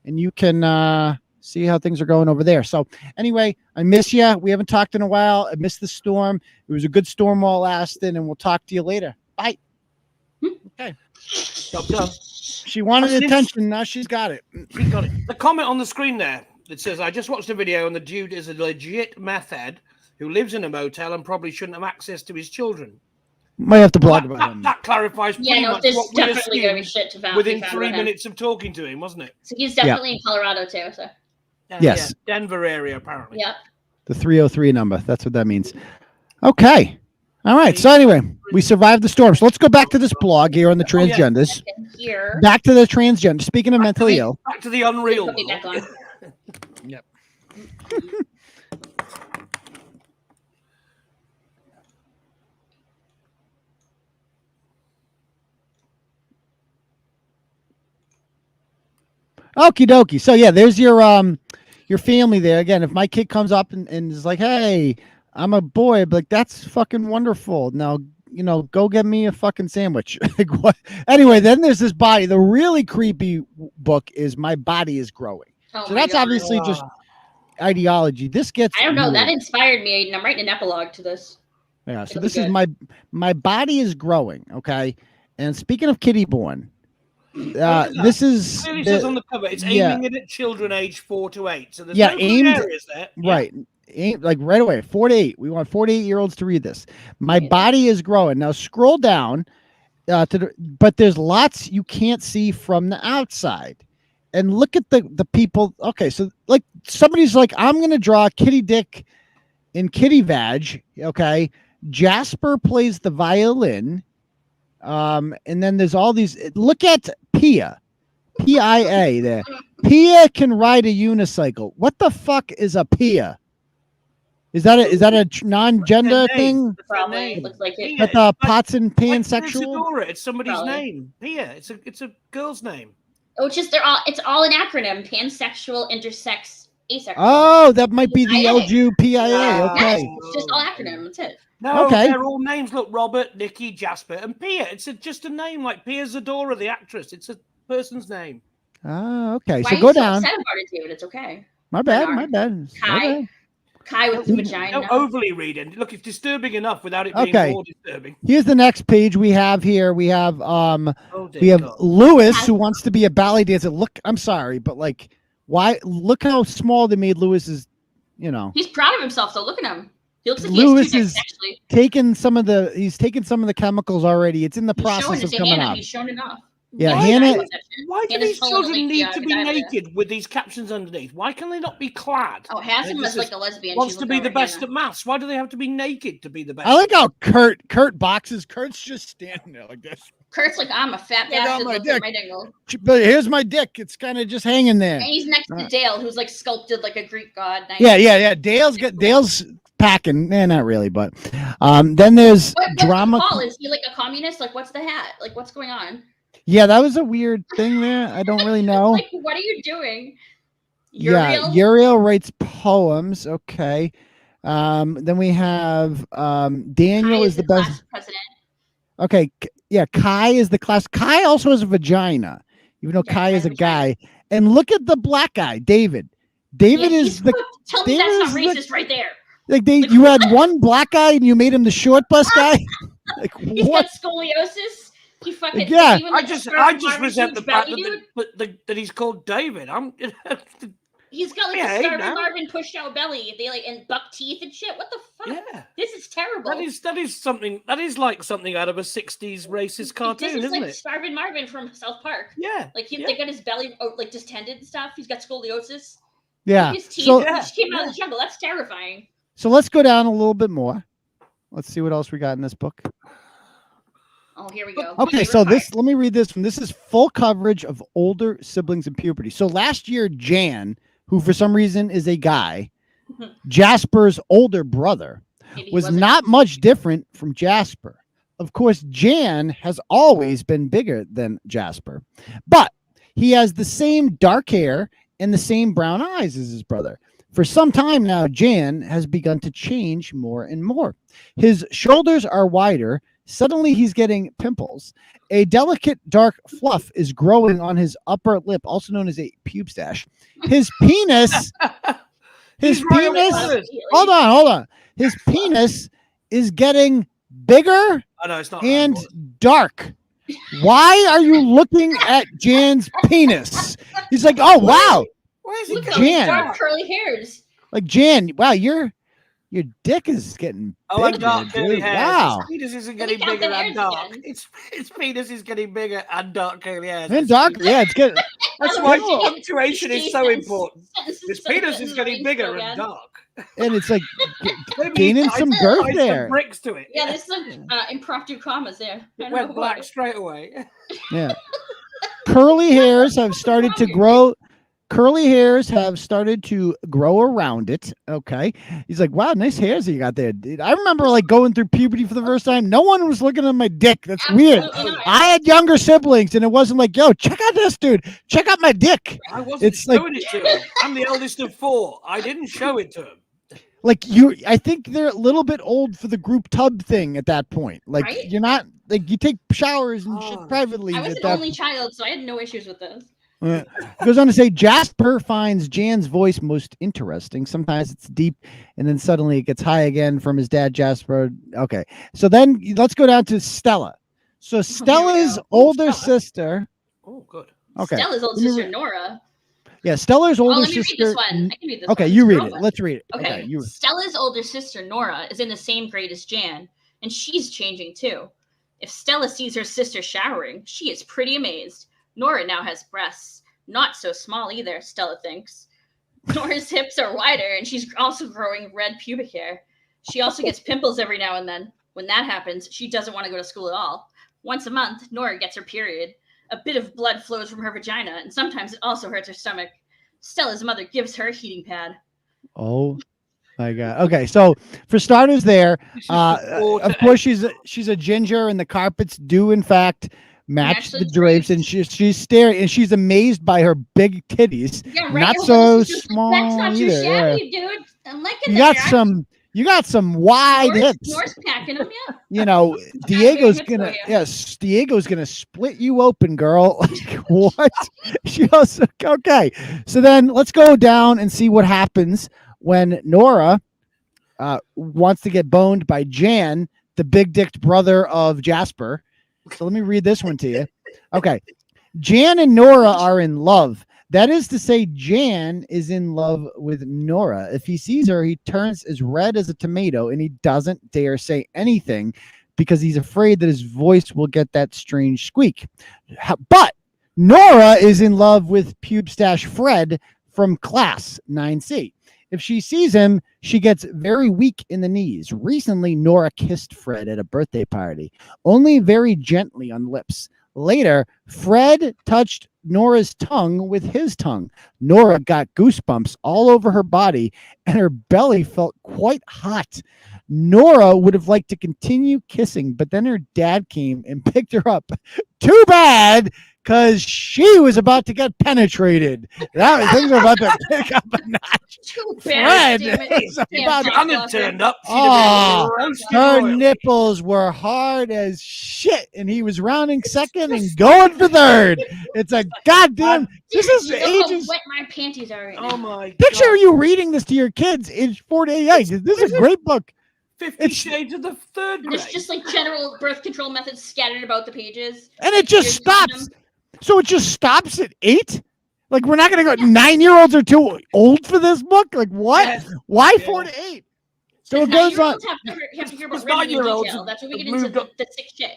and you can see how things are going over there. So anyway, I miss you. We haven't talked in a while. I missed the storm. It was a good storm while lasting, and we'll talk to you later. Bye. Okay. Job done. She wanted attention. Now she's got it. She got it. The comment on the screen there that says, I just watched a video and the dude is a legit meth head who lives in a motel and probably shouldn't have access to his children. Might have to blog about him. That clarifies pretty much what we assumed within 3 minutes of talking to him, wasn't it? So he's definitely in Colorado too. So yes. Yeah. Denver area, apparently. Yep. The 303 number. That's what that means. Okay. All right. So anyway, we survived the storm. So let's go back to this blog here on the transgenders. Here. Back to the transgender. Speaking of mentally ill. Back to the unreal. Yep. Okie dokie. So yeah, there's your family there. Again, if my kid comes up and is like, hey, I'm a boy, but like, that's fucking wonderful. Now, go get me a fucking sandwich. Like, what? Anyway, then there's this body. The really creepy book is My Body is Growing. So that's obviously just ideology. This gets I don't know. weird. That inspired me, Aidan. I'm writing an epilogue to this. Yeah, so this is my body is growing, okay? And speaking of kitty born, this is clearly says on the cover it's aiming it at children age 4 to 8. So there's no aimed areas there. Right. Like right away, 4 to 8. We want 4 to 8-year-olds to read this. My body is growing. Now scroll down but there's lots you can't see from the outside. And look at the people. Okay, so like somebody's like, I'm going to draw kitty dick in kitty vag, okay? Jasper plays the violin. And then there's all these. Look at Pia, P-I-A there. Pia can ride a unicycle. What the fuck is a Pia? Is that a non-gender thing? Probably looks like it. But the pots and pansexual. It's somebody's name. Pia. It's a girl's name. Oh, it's all an acronym: pansexual, intersex, asexual. Oh, that might be the LGPIA. Okay. It's just all acronym. That's it. No, okay. They're all names. Look, Robert, Nikki, Jasper, and Pia. It's just a name like Pia Zadora, the actress. It's a person's name. Oh, okay. Why So are go you down. So upset about it, David? It's okay. My bad. Kai with the vagina. Don't overly read it. Look, it's disturbing enough without it being more disturbing. Here's the next page we have here. We have Lewis who wants to be a ballet dancer. Look, I'm sorry, but like, why? Look how small they made Lewis's. He's proud of himself though. Look at him. He looks like Lewis he has is actually. He's taken some of the chemicals already. It's in the process of coming out. He's shown enough. Yeah, Hannah. Why do these children need to be naked with these captions underneath? Why can they not be clad? Oh, Hanson was like a lesbian. Wants to be the best at maths. Why do they have to be naked to be the best? I like how Kurt boxes. Kurt's just standing there like this. Kurt's like, I'm a fat bastard. Look at my dingle. But here's my dick. It's kind of just hanging there. And he's next to Dale, who's like sculpted like a Greek god. Nice. Yeah. Dale's packing. Not really, but then there's drama. Paul, is he like a communist? Like, what's the hat? Like, what's going on? Yeah, that was a weird thing there. I don't really know. Like, what are you doing? Uriel writes poems. Okay. Then we have Daniel is the best president. Okay. Yeah, Kai is the class. Kai also has a vagina, even though Kai is a guy. And look at the black guy, David. David is the. Tell me that's not racist right there. Like you had one black guy and you made him the short bus guy. Like he's what? got scoliosis. He fucking I just resent the fact that he's called David. He's got like a Starvin Marvin pushed out belly. They like and buck teeth and shit. What the fuck? Yeah, this is terrible. That is like something out of a '60s racist cartoon, this is isn't like it? Starvin Marvin from South Park. Yeah, like they got his belly like distended and stuff. He's got scoliosis. Yeah, his teeth just came out of the jungle. That's terrifying. So let's go down a little bit more. Let's see what else we got in this book. Oh, here we go. Okay, so let me read this one. This is full coverage of older siblings in puberty. So last year, Jan, who for some reason is a guy, Jasper's older brother, was not much different from Jasper. Of course, Jan has always been bigger than Jasper, but he has the same dark hair and the same brown eyes as his brother. For some time now, Jan has begun to change more and more. His shoulders are wider. Suddenly, he's getting pimples. A delicate dark fluff is growing on his upper lip, also known as a pube stash. His penis, hold on. His penis is getting bigger and dark. Why are you looking at Jan's penis? He's like, oh, wow. Look at Jan. those dark curly hairs. Like, Jan, wow, your dick is getting bigger, and dark curly hairs. Wow. His penis isn't getting bigger and dark. His penis is getting bigger and dark curly hairs. And dark, yeah, it's good. That's why punctuation is so important. His penis is getting bigger and dark. And it's like gaining some girth there. Some bricks to it. Yeah, there's some impromptu commas there. It went black straight away. Yeah. Curly hairs have started to grow. Curly hairs have started to grow around it. Okay. He's like, wow, nice hairs that you got there, dude. I remember like going through puberty for the first time. No one was looking at my dick. That's weird. I had younger siblings and it wasn't like, yo, check out this dude. Check out my dick. I wasn't showing it to him. I'm the eldest of 4. I didn't show it to him. Like I think they're a little bit old for the group tub thing at that point. Like you're not like you take showers and shit privately. I was an only child, so I had no issues with this. Goes on to say Jasper finds Jan's voice most interesting. Sometimes it's deep and then suddenly it gets high again from his dad, Jasper. Okay. So then let's go down to Stella. So Stella's older sister. Oh, good. Okay. Stella's older sister, Nora. Yeah, Stella's older let me sister. read this one. I can read this okay, one. you read it. Let's read it. Okay. You Stella's older sister, Nora, is in the same grade as Jan, and she's changing too. If Stella sees her sister showering, she is pretty amazed. Nora now has breasts. Not so small either, Stella thinks. Nora's hips are wider, and she's also growing red pubic hair. She also gets pimples every now and then. When that happens, she doesn't want to go to school at all. Once a month, Nora gets her period. A bit of blood flows from her vagina, and sometimes it also hurts her stomach. Stella's mother gives her a heating pad. Oh my God. Okay, so for starters there, of course she's a ginger, and the carpets do in fact match the drapes, and she's staring, and she's amazed by her big titties. Yeah, right. Not so small. That's not too either. shabby, dude. I'm liking You got some wide hips. Norse packing them, yeah. You know, Diego's gonna split you open, girl. Like, what? She also okay. So then let's go down and see what happens when Nora wants to get boned by Jan, the big-dicked brother of Jasper. So let me read this one to you. Okay. Jan and Nora are in love. That is to say, Jan is in love with Nora. If he sees her, he turns as red as a tomato, and he doesn't dare say anything because he's afraid that his voice will get that strange squeak. But Nora is in love with Pube Stash Fred from class 9C. If she sees him, she gets very weak in the knees. Recently, Nora kissed Fred at a birthday party, only very gently on lips. Later, Fred touched Nora's tongue with his tongue. Nora got goosebumps all over her body, and her belly felt quite hot. Nora would have liked to continue kissing, but then her dad came and picked her up. Too bad, because she was about to get penetrated. Things are about to pick up a notch. Too bad. Turned up. Her nipples were hard as shit, and he was rounding second and going for third. It's a goddamn. This is ages. Wet my panties are right now. Oh my! Picture you reading this to your kids, age 4 to 8. This is a great book. 50 Shades of the Third Grade. There's just like general birth control methods scattered about the pages, and it just stops. So it just stops at 8. Like we're not gonna go. 9-year-olds are too old for this book. Like what? Yes. Why 4 to 8? So it goes on. Have to hear about red in detail. That's when we get into the sick shit.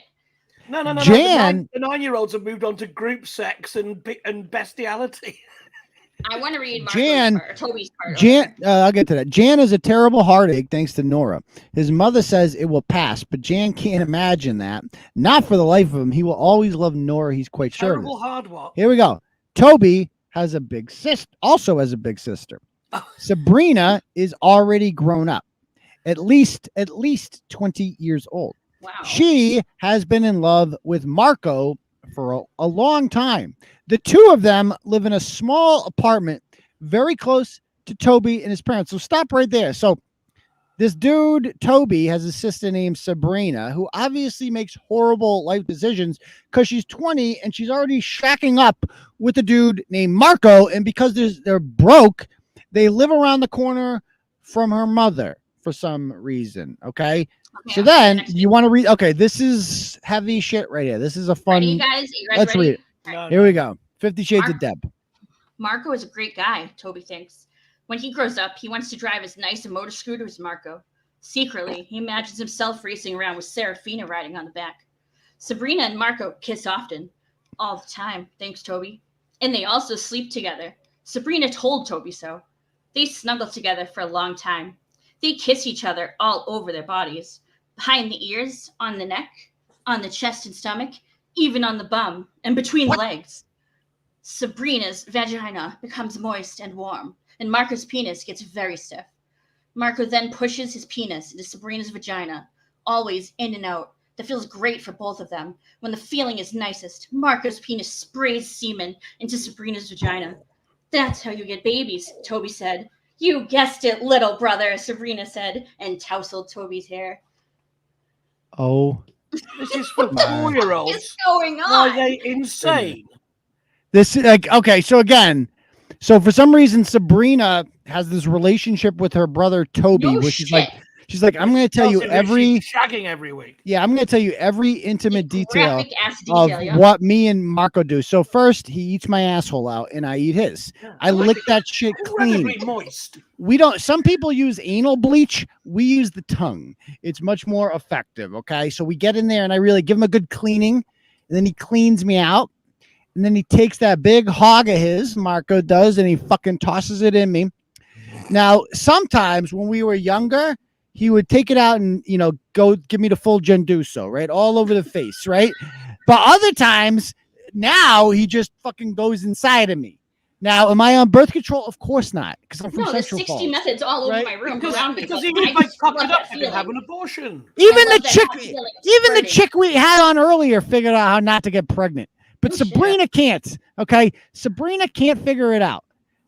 No. Jan, the 9-year-olds have moved on to group sex and bestiality. I want to read Toby's part. Jan, I'll get to that. Jan is a terrible heartache thanks to Nora. His mother says it will pass, but Jan can't imagine that. Not for the life of him. He will always love Nora. He's quite sure. Terrible hard work. Here we go. Toby has a big sister. Also has a big sister. Sabrina is already grown up, at least 20 years old. Wow. She has been in love with Marco for a long time. The two of them live in a small apartment very close to Toby and his parents. So stop right there. So this dude, Toby, has a sister named Sabrina, who obviously makes horrible life decisions because she's 20 and she's already shacking up with a dude named Marco. And because they're broke, they live around the corner from her mother for some reason. Okay. So then you want to read. Okay. This is heavy shit right here. This is a fun. Ready, guys? You guys let's ready? read it. Here we go. 50 Shades of Deb. Marco is a great guy, Toby thinks. When he grows up, he wants to drive as nice a motor scooter as Marco. Secretly, he imagines himself racing around with Serafina riding on the back. Sabrina and Marco kiss often. All the time, thanks, Toby. And they also sleep together. Sabrina told Toby so. They snuggle together for a long time. They kiss each other all over their bodies. Behind the ears, on the neck, on the chest and stomach, even on the bum, and between the legs. Sabrina's vagina becomes moist and warm, and Marco's penis gets very stiff. Marco then pushes his penis into Sabrina's vagina, always in and out. That feels great for both of them. When the feeling is nicest, Marco's penis sprays semen into Sabrina's vagina. That's how you get babies, Toby said. You guessed it, little brother, Sabrina said, and tousled Toby's hair. Oh. This is for 4-year-olds. What's going on? Are they insane? This is like, okay, so again, so for some reason Sabrina has this relationship with her brother Toby, which is like, she's like, I'm going to tell you every shagging every week. Yeah, I'm going to tell you every intimate detail of what me and Marco do. So first, he eats my asshole out, and I eat his. I lick that shit clean. Moist. We don't. Some people use anal bleach. We use the tongue. It's much more effective. Okay, so we get in there, and I really give him a good cleaning, and then he cleans me out, and then he takes that big hog of his, Marco does, and he fucking tosses it in me. Now, sometimes when we were younger, he would take it out and, you know, go give me the full Genduso, right? All over the face, right? But other times, now he just fucking goes inside of me. Now, am I on birth control? Of course not, because I'm from there's Central 60 Falls, methods all over right? my room Because around me. he I might just cock love it up that and feeling. have an abortion. Even I the chick, love that feeling. even the It's chick we had on earlier figured out how not to get pregnant, but Sabrina can't. Okay, Sabrina can't figure it out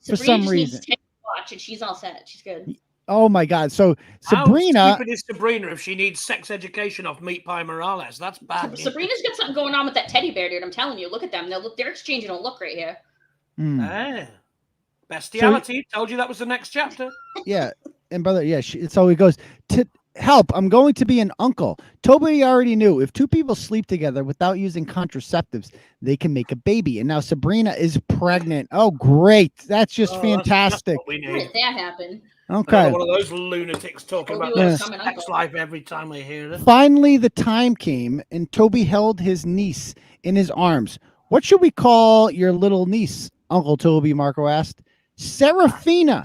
for Sabrina some just reason. needs to watch, and she's all set. She's good. Oh my God! So Sabrina, How stupid is Sabrina if she needs sex education off Meatpie Morales? That's bad. Sabrina's got something going on with that teddy bear, dude. I'm telling you. Look at them. They're exchanging a look right here. Ah, bestiality. Told you that was the next chapter. Yeah, and brother, yeah, so he goes to help. I'm going to be an uncle. Toby already knew if two people sleep together without using contraceptives, they can make a baby. And now Sabrina is pregnant. Oh, great! That's just fantastic. That's what we How need. did that happen? Okay. Another one of those lunatics talking about their sex life every time I hear it. Finally, the time came, and Toby held his niece in his arms. What should we call your little niece? Uncle Toby, Marco asked. Serafina.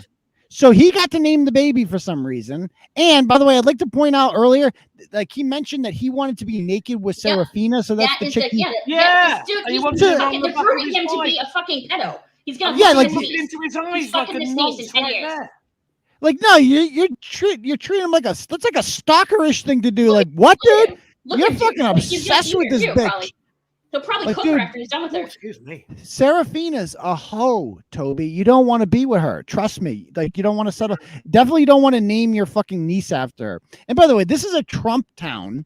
So he got to name the baby for some reason. And by the way, I'd like to point out earlier, like he mentioned that he wanted to be naked with Serafina. So that's the chick. Yeah. Dude, they're grooming him to be a fucking pedo. He's gonna like into his eyes like a nonce right there. Like, no, you're treating him like that's like a stalkerish thing to do. Like, what, dude? You're fucking obsessed with this bitch. He'll probably Like, cook dude, her after he's done with her. Excuse me. Serafina's a hoe, Toby. You don't want to be with her. Trust me. Like, you don't want to settle. Definitely don't want to name your fucking niece after her. And by the way, this is a Trump town.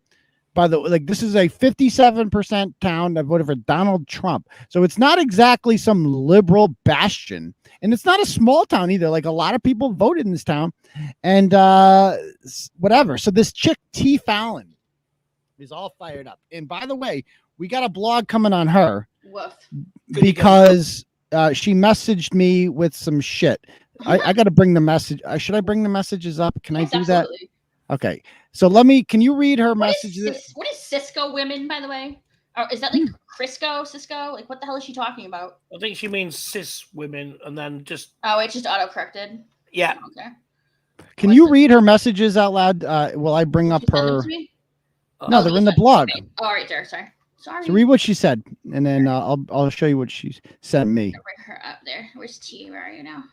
By the way, like, this is a 57% town that voted for Donald Trump. So it's not exactly some liberal bastion. And it's not a small town either. Like, a lot of people voted in this town. And whatever. So this chick, T. Fallon, is all fired up. And by the way, we got a blog coming on her. Woof. Because she messaged me with some shit. I got to bring the message. Should I bring the messages up? Can I do absolutely. that? Okay. So can you read her messages? What is Cisco women, by the way? Or is that like Cisco? Like, what the hell is she talking about? I think she means cis women and then just... Oh, it's just auto-corrected? Yeah. Okay. Can you read her messages out loud? Will I bring up her... No, they're in the blog. Okay. Oh, all right, there. Sorry. So read what she said, and then I'll show you what she sent me. I'll bring her up there. Where's T? Where are you now?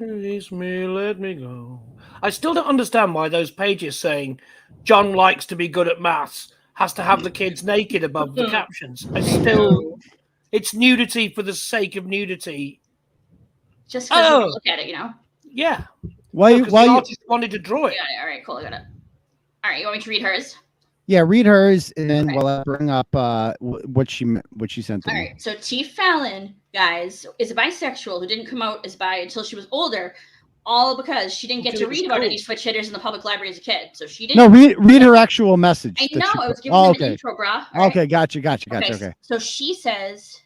Release me, let me go. I still don't understand why those pages saying John likes to be good at maths has to have the kids naked above the captions. And still, it's nudity for the sake of nudity. Just because you look at it, Yeah. Why the artist wanted to draw it. Yeah, all right, cool, I got it. All right, you want me to read hers? Yeah, read hers, and then while I bring up what she sent to me. All right, so T. Fallon, guys, is a bisexual who didn't come out as bi until she was older, all because she didn't get to read about any switch hitters in the public library as a kid. So she didn't. No, read her actual message. I know, I was giving her the intro, brah. Okay, gotcha. Okay. So she says,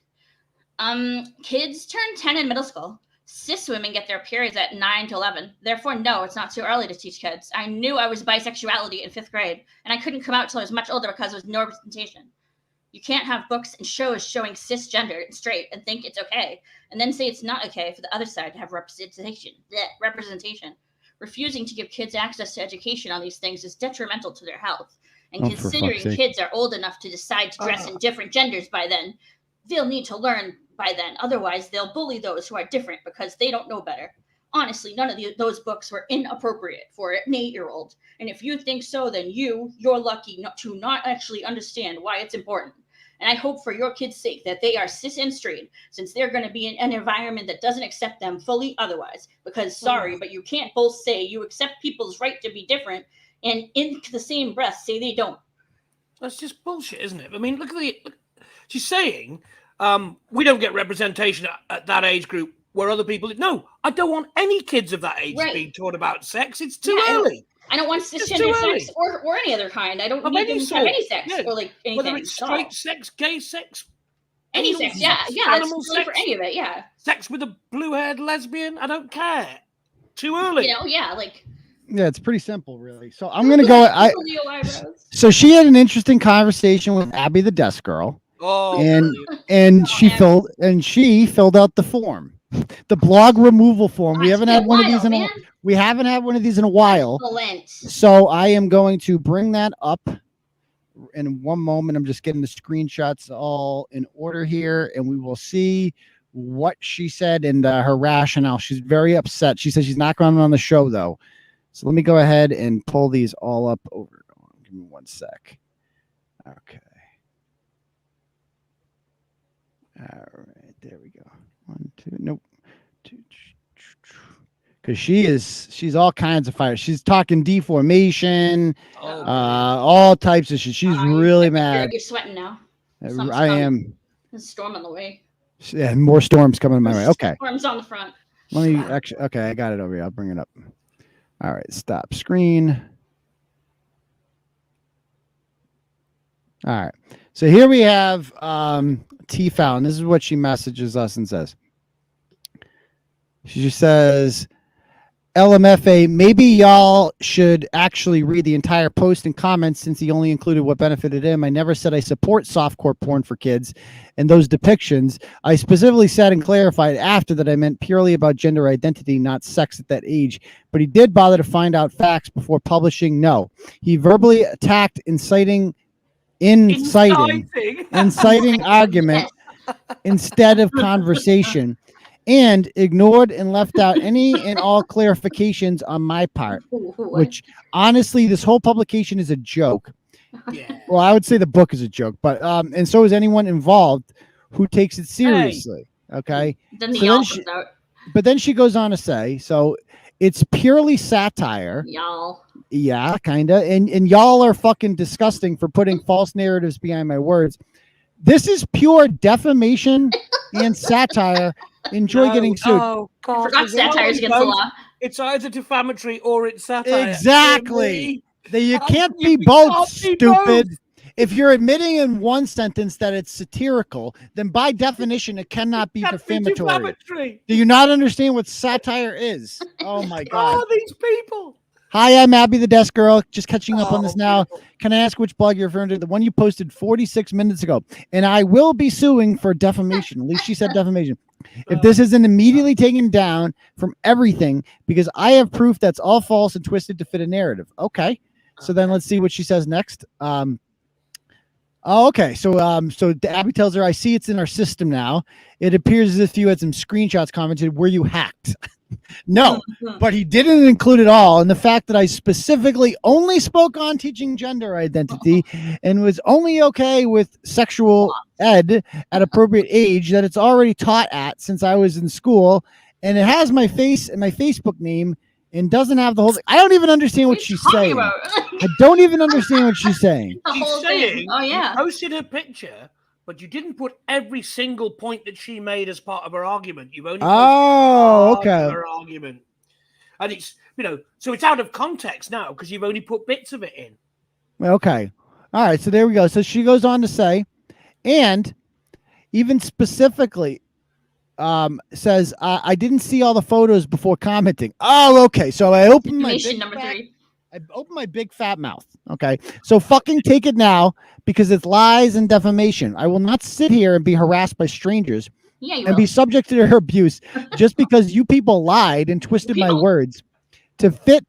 kids turn 10 in middle school. Cis women get their periods at 9 to 11. Therefore, no, it's not too early to teach kids. I knew I was bisexuality in 5th grade, and I couldn't come out until I was much older because there was no representation. You can't have books and shows showing cisgender and straight and think it's okay, and then say it's not okay for the other side to have representation. Refusing to give kids access to education on these things is detrimental to their health. And considering kids are old enough to decide to dress in different genders by then, they'll need to learn by then. Otherwise, they'll bully those who are different because they don't know better. Honestly, none of those books were inappropriate for an 8-year-old. And if you think so, then you're lucky not actually understand why it's important. And I hope for your kids' sake that they are cis and straight, since they're going to be in an environment that doesn't accept them fully otherwise. Because, sorry, but you can't both say you accept people's right to be different and in the same breath say they don't. That's just bullshit, isn't it? I mean, look, she's saying we don't get representation at that age group where other people... No, I don't want any kids of that age being taught about sex. It's too early. I don't want cisgender sex or any other kind. I don't need them to have any sex or like anything. Whether it's straight sex, gay sex, any sex, animal sex, for any of it, sex with a blue-haired lesbian, I don't care. Too early. Yeah, it's pretty simple, really. So I'm gonna go. So she had an interesting conversation with Abby, the desk girl. And she filled out the form, the blog removal form. We haven't had one of these in a while. Excellent. So I am going to bring that up in one moment. I'm just getting the screenshots all in order here, and we will see what she said and her rationale. She's very upset. She says she's not going on the show though. So let me go ahead and pull these all up over. Give me one sec. Okay. All right, there we go. 1, 2, nope. 2, because she's all kinds of fire. She's talking deformation, all types of shit. She's really mad. You're sweating now. I am. There's a storm on the way. Yeah, more storms coming my way. Okay. Storms on the front. Let me actually. Okay, I got it over here. I'll bring it up. All right, stop screen. All right. So here we have T. Fallon. This is what she messages us and says. She just says, LMFA, maybe y'all should actually read the entire post and comments since he only included what benefited him. I never said I support softcore porn for kids and those depictions. I specifically said and clarified after that I meant purely about gender identity, not sex at that age. But he did bother to find out facts before publishing. No. He verbally attacked inciting argument instead of conversation, and ignored and left out any and all clarifications on my part, which honestly, this whole publication is a joke. Yeah. Well, I would say the book is a joke, but and so is anyone involved who takes it seriously. Okay. Then but then she goes on to say, so it's purely satire. Y'all. Yeah, kind of. And y'all are fucking disgusting for putting false narratives behind my words. This is pure defamation and satire. Enjoy getting sued. Oh, God. I forgot satire's against the law. It's either defamatory or it's satire. Exactly. You can't be both, stupid. If you're admitting in one sentence that it's satirical, then by definition, it cannot be defamatory. Do you not understand what satire is? Oh, my God. Oh, these people. Hi, I'm Abby the desk girl. Just catching up on this now. Can I ask which blog you're referring to? The one you posted 46 minutes ago. And I will be suing for defamation. At least she said defamation. If this isn't immediately taken down from everything, because I have proof that's all false and twisted to fit a narrative. Okay. So then let's see what she says next. Okay. So Abby tells her, I see it's in our system now. It appears as if you had some screenshots commented. Were you hacked? No, but he didn't include it all. And the fact that I specifically only spoke on teaching gender identity and was only okay with sexual ed at appropriate age that it's already taught at since I was in school. And it has my face and my Facebook name and doesn't have the whole thing. I don't even understand what she's saying. I don't even understand what she's saying. She's saying oh, yeah. you posted her picture, but you didn't put every single point that she made as part of her argument. You've only posted her argument. And it's, so it's out of context now because you've only put bits of it in. Okay. All right. So there we go. So she goes on to say, and even specifically, says I didn't see all the photos before commenting. Oh, okay. So I opened my big fat mouth. Okay. So fucking take it now because it's lies and defamation. I will not sit here and be harassed by strangers and be subject to their abuse just because you people lied and twisted my words to fit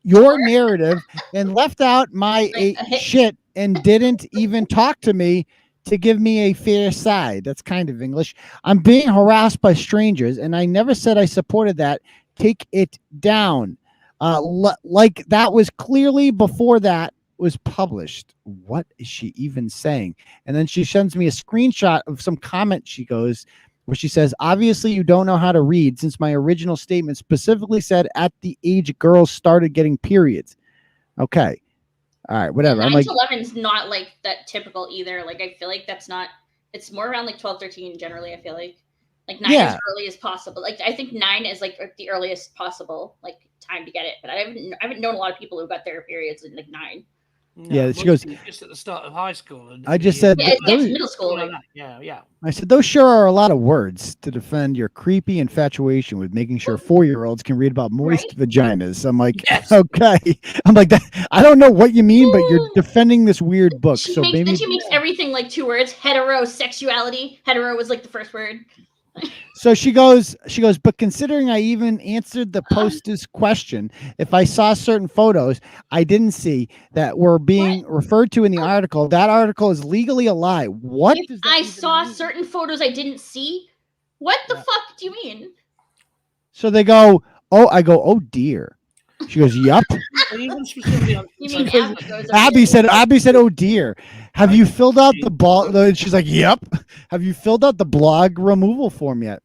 your narrative and left out my shit and didn't even talk to me to give me a fair side. That's kind of English. I'm being harassed by strangers, and I never said I supported that. Take it down. Like that was clearly before that was published. What is she even saying? And then she sends me a screenshot of some comment where she says, obviously you don't know how to read since my original statement specifically said at the age girls started getting periods. Okay. All right, whatever. 9 I'm like, to 11 is not like that typical either. Like I feel like that's not. It's more around like 12, 13 generally. I feel like 9 as early as possible. Like I think 9 is like the earliest possible like time to get it. But I haven't known a lot of people who got their periods in like 9. No, yeah, she goes just at the start of high school. I just said it's middle school. Like, yeah. I said those sure are a lot of words to defend your creepy infatuation with making sure 4-year-olds can read about moist vaginas. I'm like, okay. I'm like that. I don't know what you mean, but you're defending this weird book. She makes everything like 2 words. Heterosexuality. Hetero was like the first word. So she goes, but considering I even answered the poster's question, if I saw certain photos I didn't see that were being referred to in the article, that article is legally a lie. What? If I saw certain photos I didn't see, what the fuck do you mean? So they go, oh dear. She goes, yup. Abby said, oh dear. Have you filled out the ball? She's like, yep. Have you filled out the blog removal form yet?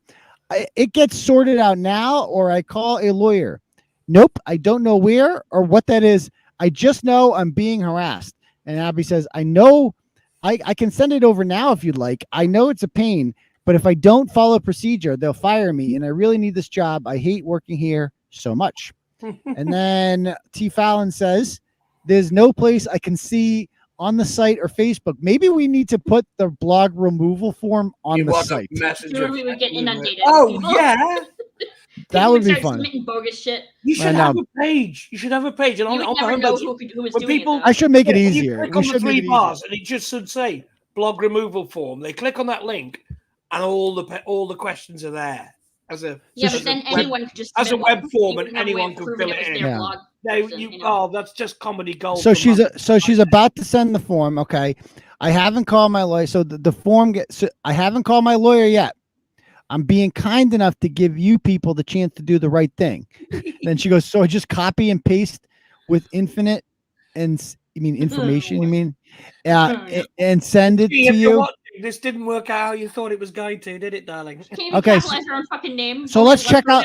It gets sorted out now, or I call a lawyer. Nope. I don't know where or what that is. I just know I'm being harassed. And Abby says, I know I can send it over now if you'd like. I know it's a pain, but if I don't follow procedure, they'll fire me. And I really need this job. I hate working here so much. And then T. Fallon says, there's no place I can see on the site or Facebook. Maybe we need to put the blog removal form on the site. Sure, we would get inundated. Yeah. That would be fun. Submitting bogus shit. You should have a page. You should have a page. And you would never know who was doing it. I should make it easier. You click on the 3 bars, and it just should say blog removal form. They click on that link, and all the questions are there. But then anyone could just as a web form, and anyone can fill it in. That's just comedy gold. So she's about to send the form. Okay, I haven't called my lawyer. So the form I haven't called my lawyer yet. I'm being kind enough to give you people the chance to do the right thing. Then she goes, so I just copy and paste with infinite and information. And send it to you. This didn't work out how you thought it was going to, did it, darling? Can't even capitalize her own fucking name. So let's check out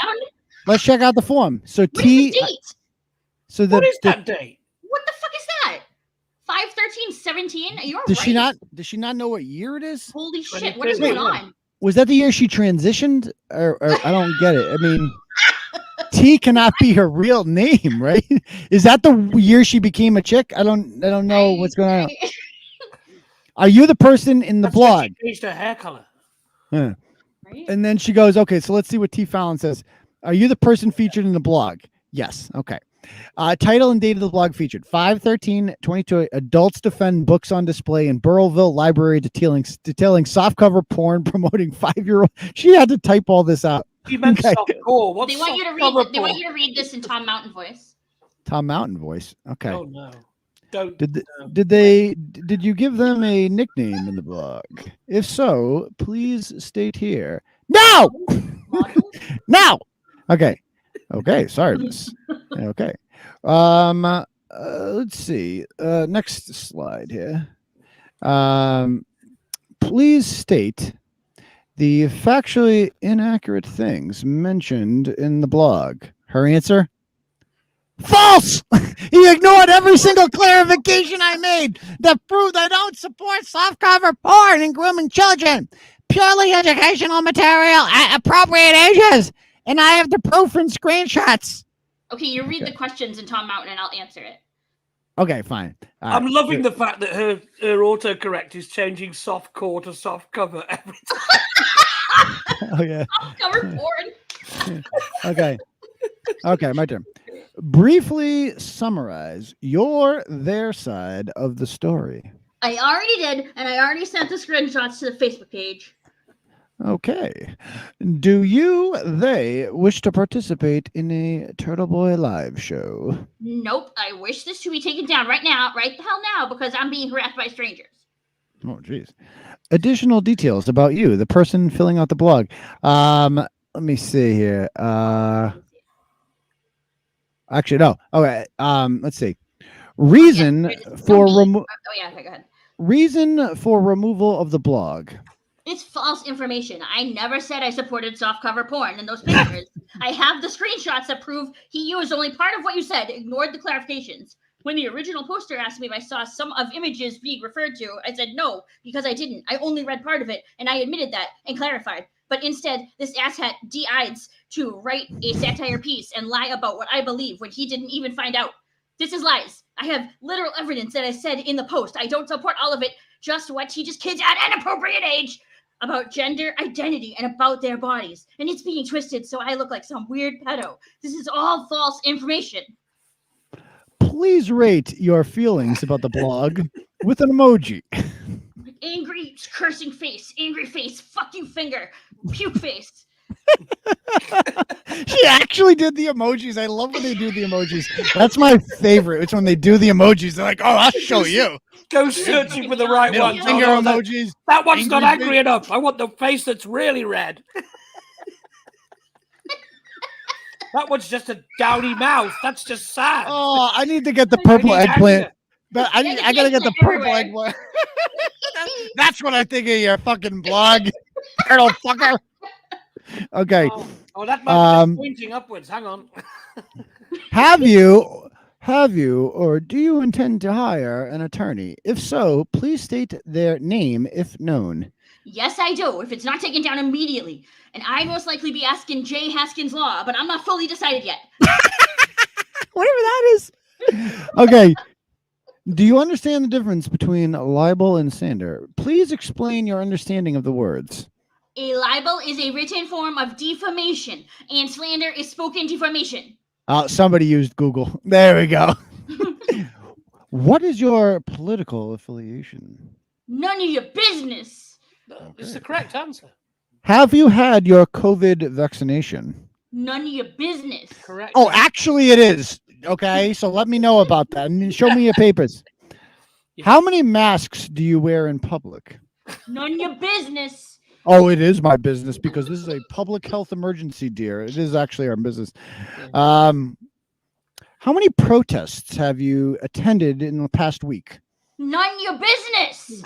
the form. So what is the date? So what is that date? What the fuck is that? 5/13/17? You're right. Does she not know what year it is? Holy shit! What is going on? Was that the year she transitioned, or I don't get it? I mean, T cannot be her real name, right? Is that the year she became a chick? I don't know what's going on. Are you the person in the blog? She changed her hair color. Right? And then she goes, okay, so let's see what T. Fallon says. Are you the person featured in the blog? Yes. Okay. Title and date of the blog featured 5/13/22. Adults defend books on display in Burrillville Library detailing softcover porn promoting 5-year-old. She had to type all this out. She meant softcore. They want you to read this in Tom Mountain voice. Tom Mountain voice. Okay. Oh no. Did you give them a nickname in the blog? If so, please state here. No. No. Okay. Okay, sorry, miss. Okay. Let's see. Next slide here. Please state the factually inaccurate things mentioned in the blog. Her answer? False! He ignored every single clarification I made that proved I don't support softcover porn and grooming children. Purely educational material at appropriate ages. And I have the proof and screenshots. Okay, you read the questions in Tom Mountain and I'll answer it. Okay, fine. All I'm right. loving the fact that her autocorrect is changing softcore to softcover every time. Oh, yeah. Softcover porn. Okay. Okay, my turn. Briefly summarize their side of the story. I already did, and I already sent the screenshots to the Facebook page. Okay. Do they wish to participate in a Turtleboy live show? Nope, I wish this to be taken down right the hell now, because I'm being harassed by strangers. Oh, geez. Additional details about you, the person filling out the blog. Let me see here. Actually, no. Okay. Let's see. Reason for Oh yeah, okay, go ahead. Reason for removal of the blog. It's false information. I never said I supported softcover porn in those pictures. I have the screenshots that prove he used only part of what you said, ignored the clarifications. When the original poster asked me if I saw some of images being referred to, I said no, because I didn't. I only read part of it, and I admitted that and clarified. But instead, this asshat decides to write a satire piece and lie about what I believe when he didn't even find out. This is lies. I have literal evidence that I said in the post. I don't support all of it, just what teaches kids at an appropriate age about gender identity and about their bodies. And it's being twisted so I look like some weird pedo. This is all false information. Please rate your feelings about the blog with an emoji. Angry cursing face, angry face, fuck you finger, puke face. She actually did the emojis. I love when they do the emojis. That's my favorite. It's when they do the emojis. They're like, oh, I'll show you. Go searching for the right one. Finger emojis. That one's not angry enough. I want the face that's really red. That one's just a downy mouth. That's just sad. Oh, I need to get the purple eggplant. But I gotta get the purple eggplant. That's what I think of your fucking blog, turtle fucker. Okay. Oh, that mouth is pointing upwards. Hang on. Have you, or do you intend to hire an attorney? If so, please state their name if known. Yes, I do, if it's not taken down immediately. And I'd most likely be asking Jay Haskins Law, but I'm not fully decided yet. Whatever that is. Okay. Do you understand the difference between libel and slander? Please explain your understanding of the words. A libel is a written form of defamation, and slander is spoken defamation. Somebody used Google. There we go. What is your political affiliation? None of your business. It's the correct answer. Have you had your COVID vaccination? None of your business. Correct. Oh, actually it is. Okay, so let me know about that and show me your papers. How many masks do you wear in public? None of your business. Oh, it is my business because this is a public health emergency, dear. It is actually our business. How many protests have you attended in the past week? None of your business.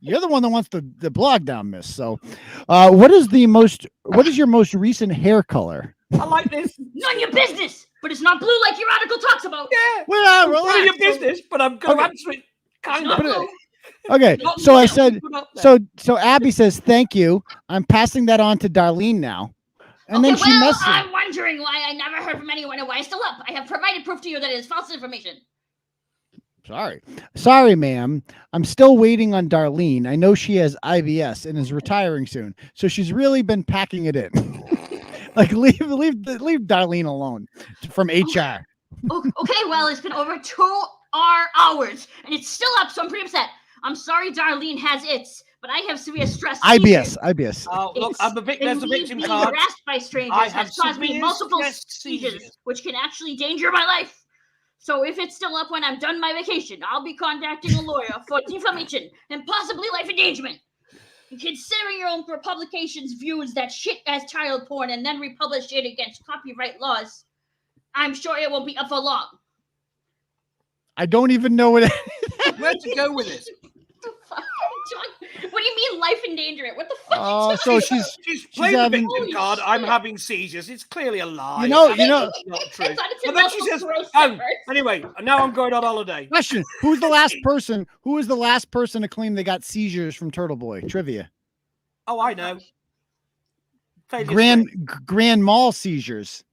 You're the one that wants the blog down, miss. So, what is your most recent hair color? I like this. None of your business. But it's not blue like your article talks about. Yeah. Well, none of your business, but I'm going to answer it kind of. Okay, so I said, so Abby says, thank you. I'm passing that on to Darlene now. And then she messaged. I'm wondering why I never heard from anyone and why it's still up. I have provided proof to you that it is false information. Sorry, ma'am. I'm still waiting on Darlene. I know she has IBS and is retiring soon. So she's really been packing it in. Like, leave Darlene alone from HR. Okay, well, it's been over 2 hours and it's still up, so I'm pretty upset. I'm sorry Darlene has it, but I have severe stress. IBS. Oh, look, I'm a victim. There's a victim being card. harassed by strangers has caused me multiple seizures, which can actually endanger my life. So if it's still up when I'm done my vacation, I'll be contacting a lawyer for defamation and possibly life endangerment. Considering your own publication's views that shit as child porn and then republish it against copyright laws, I'm sure it won't be up for long. I don't even know what. Where to go with this? What do you mean life endangerment? What the fuck? Oh, so she's playing the having, victim card. I'm having seizures. It's clearly a lie. You know. It's not true. But then she says, anyway, now I'm going on holiday. Question: Who's the last person? Who was the last person to claim they got seizures from Turtleboy? Trivia. Oh, I know. Grand Mall seizures.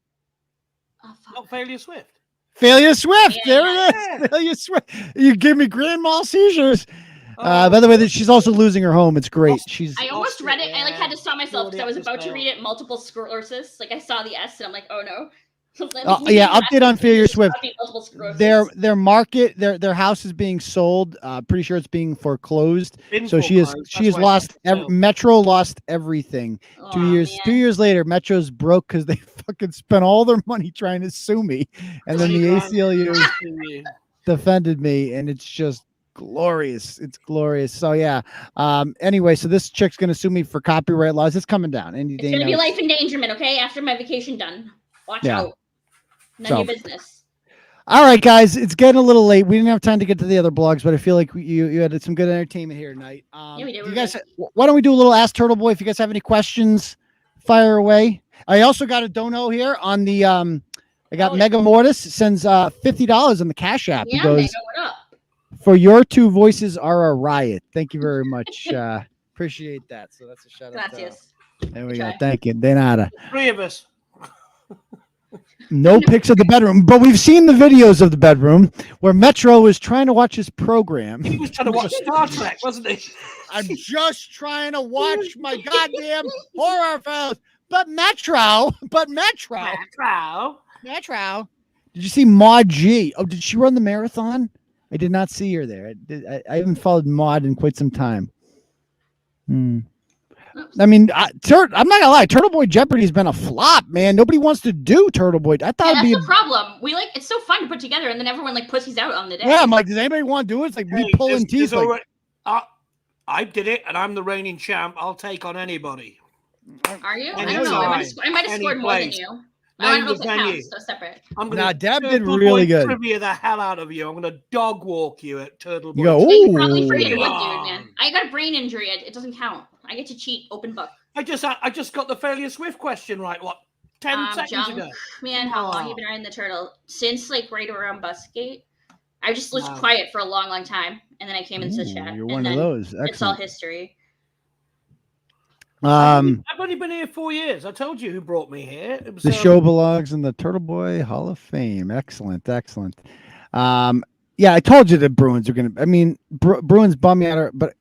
Not Failure Swift. Failure Swift. Yeah. There it is. Failure Swift. You give me Grand Mall seizures. By the way, she's also losing her home. It's great. I almost read it. I had to stop myself because I was about to read it multiple sclerosis. I saw the S and I'm like, oh no. Update on Failure Swift. Their market, their house is being sold. Pretty sure it's being foreclosed. So she has lost. Metro lost everything. 2 years later, Metro's broke because they fucking spent all their money trying to sue me, and then the ACLU defended me, and it's just glorious. It's glorious. So yeah. Anyway, so this chick's gonna sue me for copyright laws. It's coming down. It's gonna be life endangerment. Okay, after my vacation done. Watch out. None of your business. All right, guys, it's getting a little late. We didn't have time to get to the other blogs, but I feel like you had some good entertainment here tonight. Yeah, we did. You guys, why don't we do a little Ask Turtleboy? If you guys have any questions, fire away. I also got a dono here on the I got Mega Mortis sends $50 on the Cash App. Yeah, he goes, Mega, what up? For your two voices are a riot. Thank you very much. Appreciate that. So that's a shout out. Gracias. There we go. Thank you. De nada. 3 of us. No pics of the bedroom, but we've seen the videos of the bedroom where Metro was trying to watch his program. He was trying to watch Star Trek, wasn't he? I'm just trying to watch my goddamn horror films. But Metro. Did you see Maud G? Oh, did she run the marathon? I did not see her there. I haven't followed Maud in quite some time. I mean, I'm not gonna lie. Turtleboy Jeopardy has been a flop, man. Nobody wants to do Turtleboy. I thought that's the problem. It's so fun to put together, and then everyone pussies out on the day. Yeah, I'm like, does anybody want to do it? It's like me pulling teeth. I did it, and I'm the reigning champ. I'll take on anybody. Are you? I don't know. I might have scored more than you. I don't know if it counts, so separate. Deb did really good. Trivia the hell out of you. I'm gonna dog walk you at Turtleboy. You go, ooh. Probably forget it, dude, man. I got a brain injury. It doesn't count. I get to cheat. Open book. I just got the Failure Swift question right. What? 10 seconds ago. Man, how long have you been riding the turtle? Since right around Busgate. I just was quiet for a long, long time, and then I came into the chat. You're one of those. Excellent. It's all history. I've only been here 4 years. I told you who brought me here. It was, the show belongs in the Turtleboy Hall of Fame. Excellent. Yeah, I told you the Bruins are going to. I mean, Bruins bum me out, but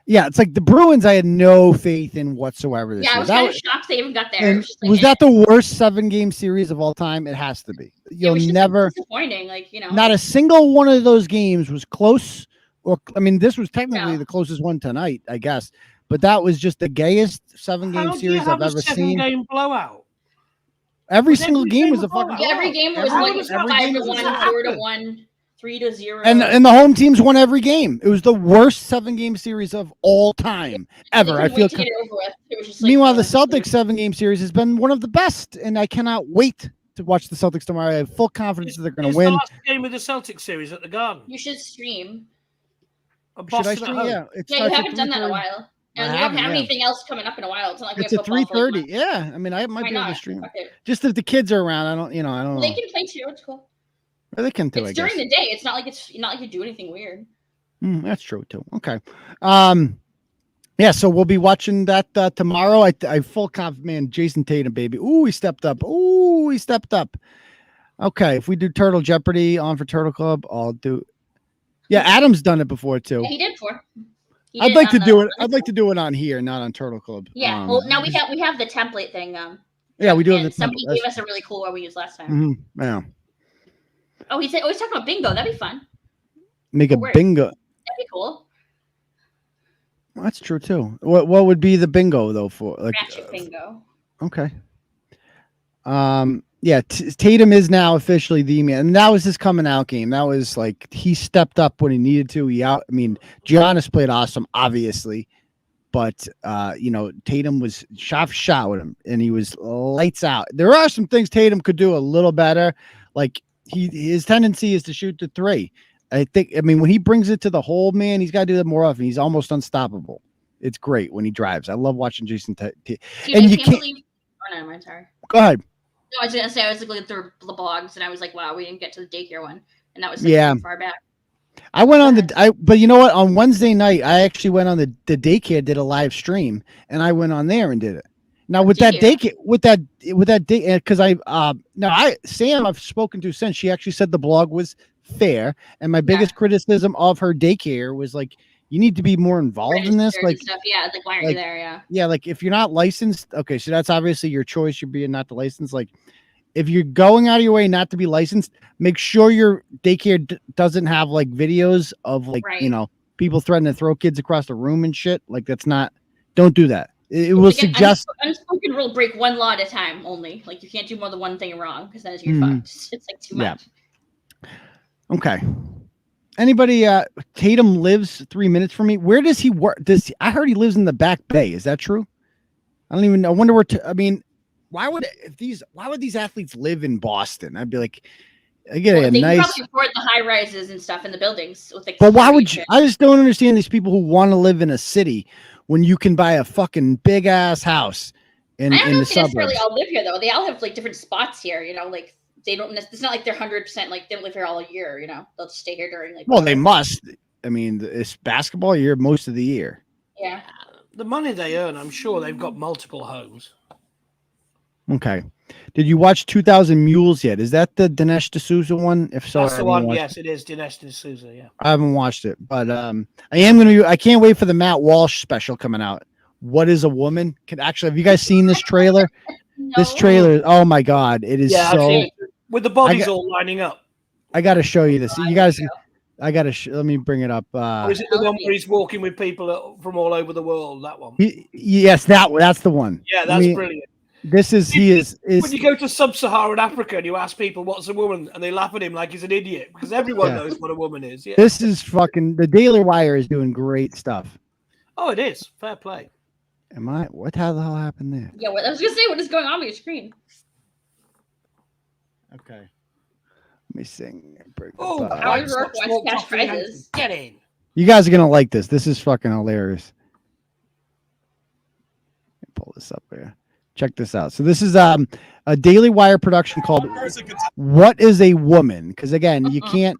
yeah, it's like the Bruins. I had no faith in whatsoever. This year. I was kind of shocked they even got there. Was that the worst 7-game series of all time? It has to be. You'll never. Disappointing, Not a single one of those games was close. Or I mean, this was technically the closest one tonight, I guess. But that was just the gayest 7-game series I've ever seen. 7-game blowout. Every single game was a fucking blowout. Every game was 5-1, 4-1, 3-0. And the home teams won every game. It was the worst 7-game series of all time ever. I feel. Meanwhile, the Celtics 7-game series has been one of the best, and I cannot wait to watch the Celtics tomorrow. I have full confidence that they're going to win. The last game of the Celtics series at the Garden. You should stream. Should I stream? Yeah, you haven't done that in a while. And you don't have anything else coming up in a while. It's not like it's at 3:30. Yeah, I mean, I might be able to stream. Just if the kids are around, I don't know. They can play too. It's cool. Or they can too. It's during the day. It's not like you do anything weird. That's true too. Okay. Yeah. So we'll be watching that tomorrow. I full confidence, man. Jason Tatum, baby. Ooh, he stepped up. Okay. If we do Turtle Jeopardy on for Turtle Club, I'll do. Yeah, Adam's done it before too. Yeah, he did before. I'd like to do it. I'd like to do it on here, not on Turtle Club. Yeah. Well, now we have the template thing. Yeah, we do have the template. Somebody gave us a really cool one we used last time. Yeah. Oh, he's talking about bingo. That'd be fun. Make a bingo. That'd be cool. Well, that's true too. What would be the bingo though for Ratchet bingo? Okay. Yeah, Tatum is now officially the man, and that was his coming out game. That was like he stepped up when he needed to. Giannis played awesome, obviously. But Tatum was shot with him, and he was lights out. There are some things Tatum could do a little better. Like his tendency is to shoot the three. I mean, when he brings it to the hole, man, he's got to do that more often. He's almost unstoppable. It's great when he drives. I love watching Jason. And you can't believe. Oh no, I'm sorry. Go ahead. No, I was gonna say I was looking through the blogs, and I was like, wow, we didn't get to the daycare one, and that was like far back. I went on but you know what? On Wednesday night, I actually went on the daycare, did a live stream, and I went on there and did it. Now with that daycare, because Sam I've spoken to since, she actually said the blog was fair, and my biggest criticism of her daycare was like, you need to be more involved in this, like stuff. Yeah, like why aren't you there? Yeah, like if you're not licensed, okay, so that's obviously your choice. You're being not the license. Like if you're going out of your way not to be licensed, make sure your daycare doesn't have like videos of like people threatening to throw kids across the room and shit. Like that's not. Don't do that. It will suggest unspoken rule: break one law at a time only. Like you can't do more than one thing wrong because then you're fucked. It's like too much. Okay. Anybody? Tatum lives 3 minutes from me. Where does he work? I heard he lives in the Back Bay? Is that true? I don't even know. I wonder where. I mean, why would these athletes live in Boston? I'd be like, I get a they nice. Probably afford the high rises and stuff in the buildings. With But why would you? I just don't understand these people who want to live in a city when you can buy a fucking big ass house in the suburbs. I don't know if they necessarily all live here though. They all have like different spots here. Like. They don't. It's not like they're 100%. Like they don't live here all year. They'll just stay here during like. Well, they must. I mean, it's basketball year most of the year. Yeah. The money they earn, I'm sure they've got multiple homes. Okay. Did you watch 2000 Mules yet? Is that the Dinesh D'Souza one? If so, that's the one. Yes, it is Dinesh D'Souza. Yeah. I haven't watched it, but I can't wait for the Matt Walsh special coming out. What is a woman? Have you guys seen this trailer? No. This trailer, oh my god, it is so. With the bodies all lining up. I got to show you this. You guys, I got to. Let me bring it up. Or is it the one where he's walking with people from all over the world? That one. Yes, that's the one. Yeah, that's brilliant. This is when you go to sub-Saharan Africa and you ask people what's a woman, and they laugh at him like he's an idiot because everyone knows what a woman is. Yeah. This is fucking. The Daily Wire is doing great stuff. Oh, it is. Fair play. What the hell happened there? Yeah, I was gonna say, what is going on with your screen? Okay. Let me sing. Cash prizes. Get in. You guys are gonna like this. This is fucking hilarious. Pull this up here. Check this out. So this is a Daily Wire production called "What Is a Woman?" Because again, you can't.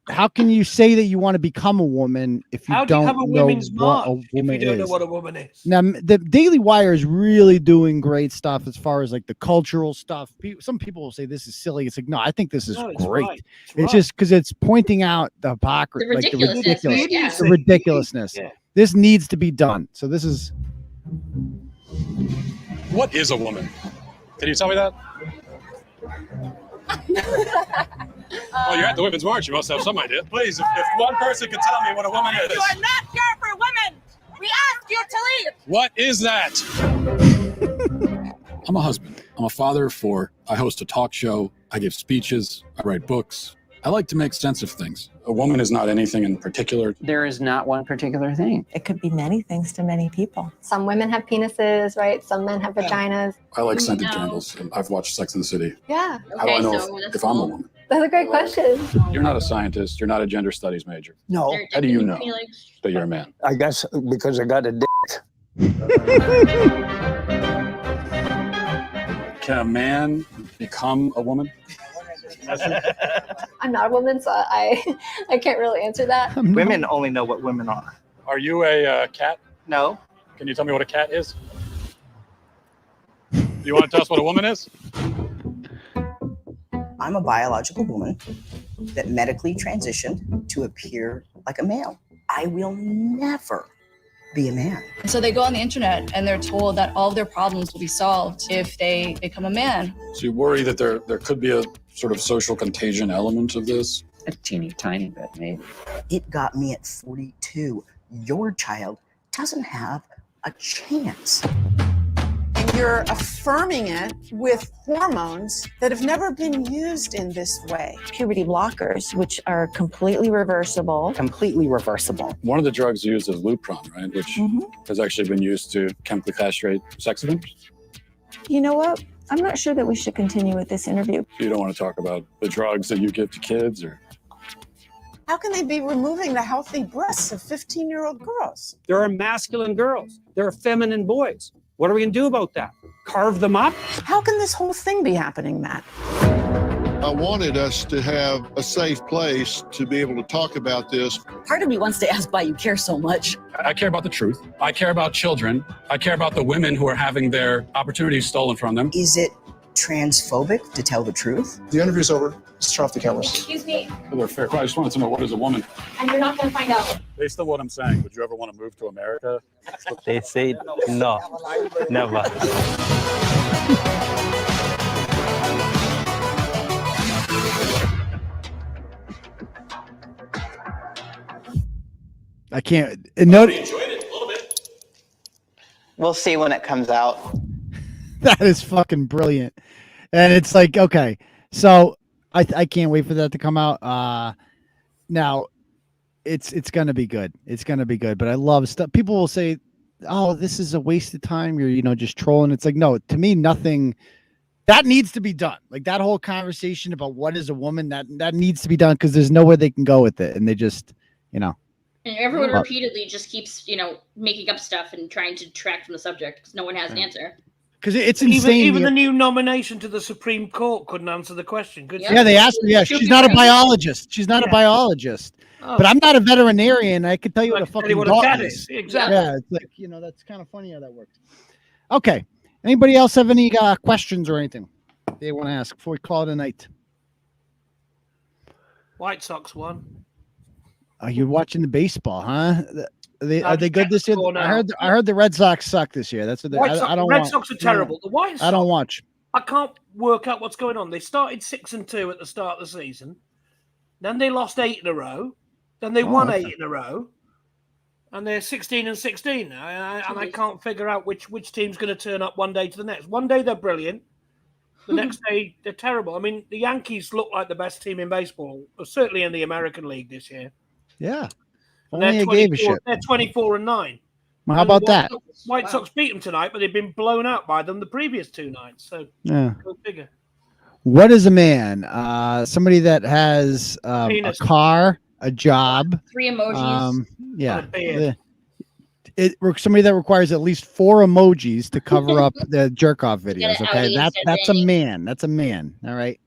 How can you say that you want to become a woman if you don't have a know women's what a march woman if you don't is? know what a woman is? Now, the Daily Wire is really doing great stuff as far as like the cultural stuff. Some people will say this is silly. It's like, no, I think this is great. Right. It's just because it's pointing out the hypocrisy, the ridiculousness. Yeah. This needs to be done. So this is. What is a woman? Can you tell me that? Well, you're at the Women's March. You must have some idea. Please, if one person could tell me what a woman is. You are not here for women. We ask you to leave. What is that? I'm a husband. I'm a father of 4. I host a talk show. I give speeches. I write books. I like to make sense of things. A woman is not anything in particular. There is not one particular thing. It could be many things to many people. Some women have penises, right? Some men have vaginas. I like scented candles. I've watched Sex and the City. Yeah. How do I know if I'm a woman? That's a great question. You're not a scientist. You're not a gender studies major. No. How do you know that you're a man? I guess because I got a dick. Can a man become a woman? I'm not a woman, so I can't really answer that. Women only know what women are. Are you a cat? No. Can you tell me what a cat is? Do you want to tell us what a woman is? I'm a biological woman that medically transitioned to appear like a male. I will never be a man. So they go on the internet and they're told that all of their problems will be solved if they become a man. So you worry that there could be a sort of social contagion element of this? A teeny tiny bit, maybe. It got me at 42. Your child doesn't have a chance. You're affirming it with hormones that have never been used in this way. Puberty blockers, which are completely reversible. Completely reversible. One of the drugs used is Lupron, right? Which has actually been used to chemically castrate sex offenders. You know what? I'm not sure that we should continue with this interview. You don't want to talk about the drugs that you give to kids, or? How can they be removing the healthy breasts of 15-year-old girls? There are masculine girls. There are feminine boys. What are we going to do about that? Carve them up? How can this whole thing be happening, Matt? I wanted us to have a safe place to be able to talk about this. Part of me wants to ask why you care so much. I care about the truth. I care about children. I care about the women who are having their opportunities stolen from them. Is it transphobic to tell the truth? The interview's over. Let's turn off the cameras. Excuse me, They're fair. I just wanted to know, what is a woman? and you're not going to find out. Based on what I'm saying, would you ever want to move to America? They say no, never. I can't. No, We'll see when it comes out. that is fucking brilliant, and it's like, okay, so I can't wait for that to come out. Now, it's gonna be good. It's gonna be good. But I love stuff. People will say, "Oh, this is a waste of time. You're just trolling." It's like, no, to me, nothing. That needs to be done. Like that whole conversation about what is a woman, that needs to be done, because there's nowhere they can go with it, and they just, And everyone repeatedly just keeps, making up stuff and trying to detract from the subject because no one has an answer. Because it's insane. Even the new nomination to the Supreme Court couldn't answer the question. Could Yeah, they asked her. Yeah, she's not a biologist. She's not a biologist. But I'm not a veterinarian. I can tell you what a fucking dog is. Exactly. Yeah, it's like, that's kind of funny how that works. Okay. Anybody else have any questions or anything they want to ask before we call it a night? White Sox won. Oh, you're watching the baseball, huh? Are they good this year? I heard the Red Sox suck this year. That's what I don't Red want. Sox are terrible. The White Sox, I don't watch. I can't work out what's going on. They started 6-2 at the start of the season. Then they lost 8 in a row. Then they won 8 in a row. And they're 16-16 now. And I can't figure out which team's going to turn up one day to the next. One day they're brilliant. The next day they're terrible. I mean, the Yankees look like the best team in baseball, certainly in the American League this year. Yeah. And Only I gave a shit. They're 24-9. Well, how about that? White Sox beat them tonight, but they've been blown out by them the previous 2 nights. So Yeah. go figure. What is a man? Somebody that has a car, a job. 3 emojis. Yeah. Somebody that requires at least 4 emojis to cover up the jerk off videos. Okay, that's a man. That's a man. All right.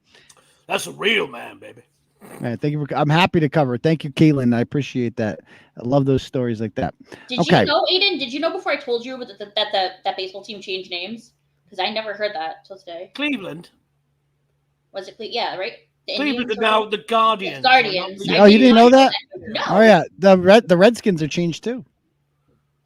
That's a real man, baby. All right, thank you I'm happy to cover it. Thank you, Caitlin. I appreciate that. I love those stories like that. Did you know, Aidan? Did you know before I told you that baseball team changed names? Because I never heard that till today. Cleveland. Was it Cleveland? Yeah, right. The Cleveland are now the Guardians. Guardians. Oh, you didn't know that? No. Oh yeah, the Redskins are changed too.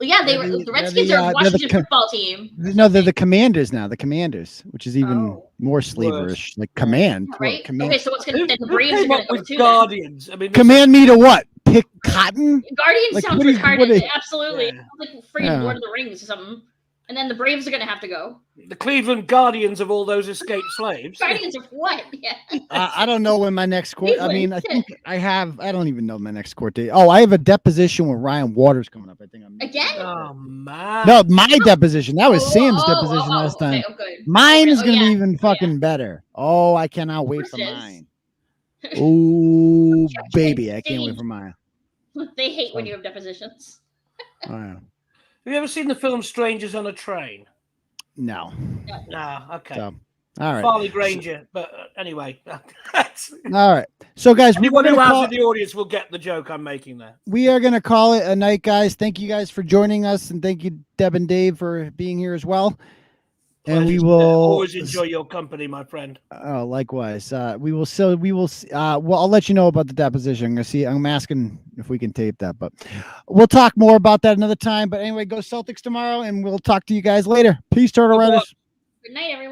Well, yeah, the Redskins are Washington football team. No, they're the Commanders now. The Commanders, which is even more slaverish. Like command. Right. Command. Okay, so what's going to the Braves are going to go to Guardians? I mean, command me to what? Pick cotton? Guardians Like, sounds what is- retarded. what is- Absolutely. It's like freaking Lord of the Rings or something. And then the Braves are going to have to go. The Cleveland Guardians of all those escaped slaves. Guardians of what? Yeah. I don't know when my next court. I mean, I think I have. I don't even know my next court date. Oh, I have a deposition with Ryan Waters coming up. I think I'm again. Oh man. No, my deposition. That was Sam's deposition last time. Okay. Mine is gonna be even fucking better. Oh, I cannot wait for mine. Oh, baby, I can't wait for mine. They hate when you have depositions. Oh, yeah. Have you ever seen the film Strangers on a Train? No. No. Okay. So, all right. Farley Granger, but anyway. All right. So, guys, anyone who has in the audience will get the joke I'm making there. We are going to call it a night, guys. Thank you guys for joining us, and thank you, Deb and Dave, for being here as well. And we will always enjoy your company, my friend. Oh, likewise. We will. Well, I'll let you know about the deposition. I'm asking if we can tape that, but we'll talk more about that another time. But anyway, go Celtics tomorrow, and we'll talk to you guys later. Peace, Turtle Riders. Good night, everyone.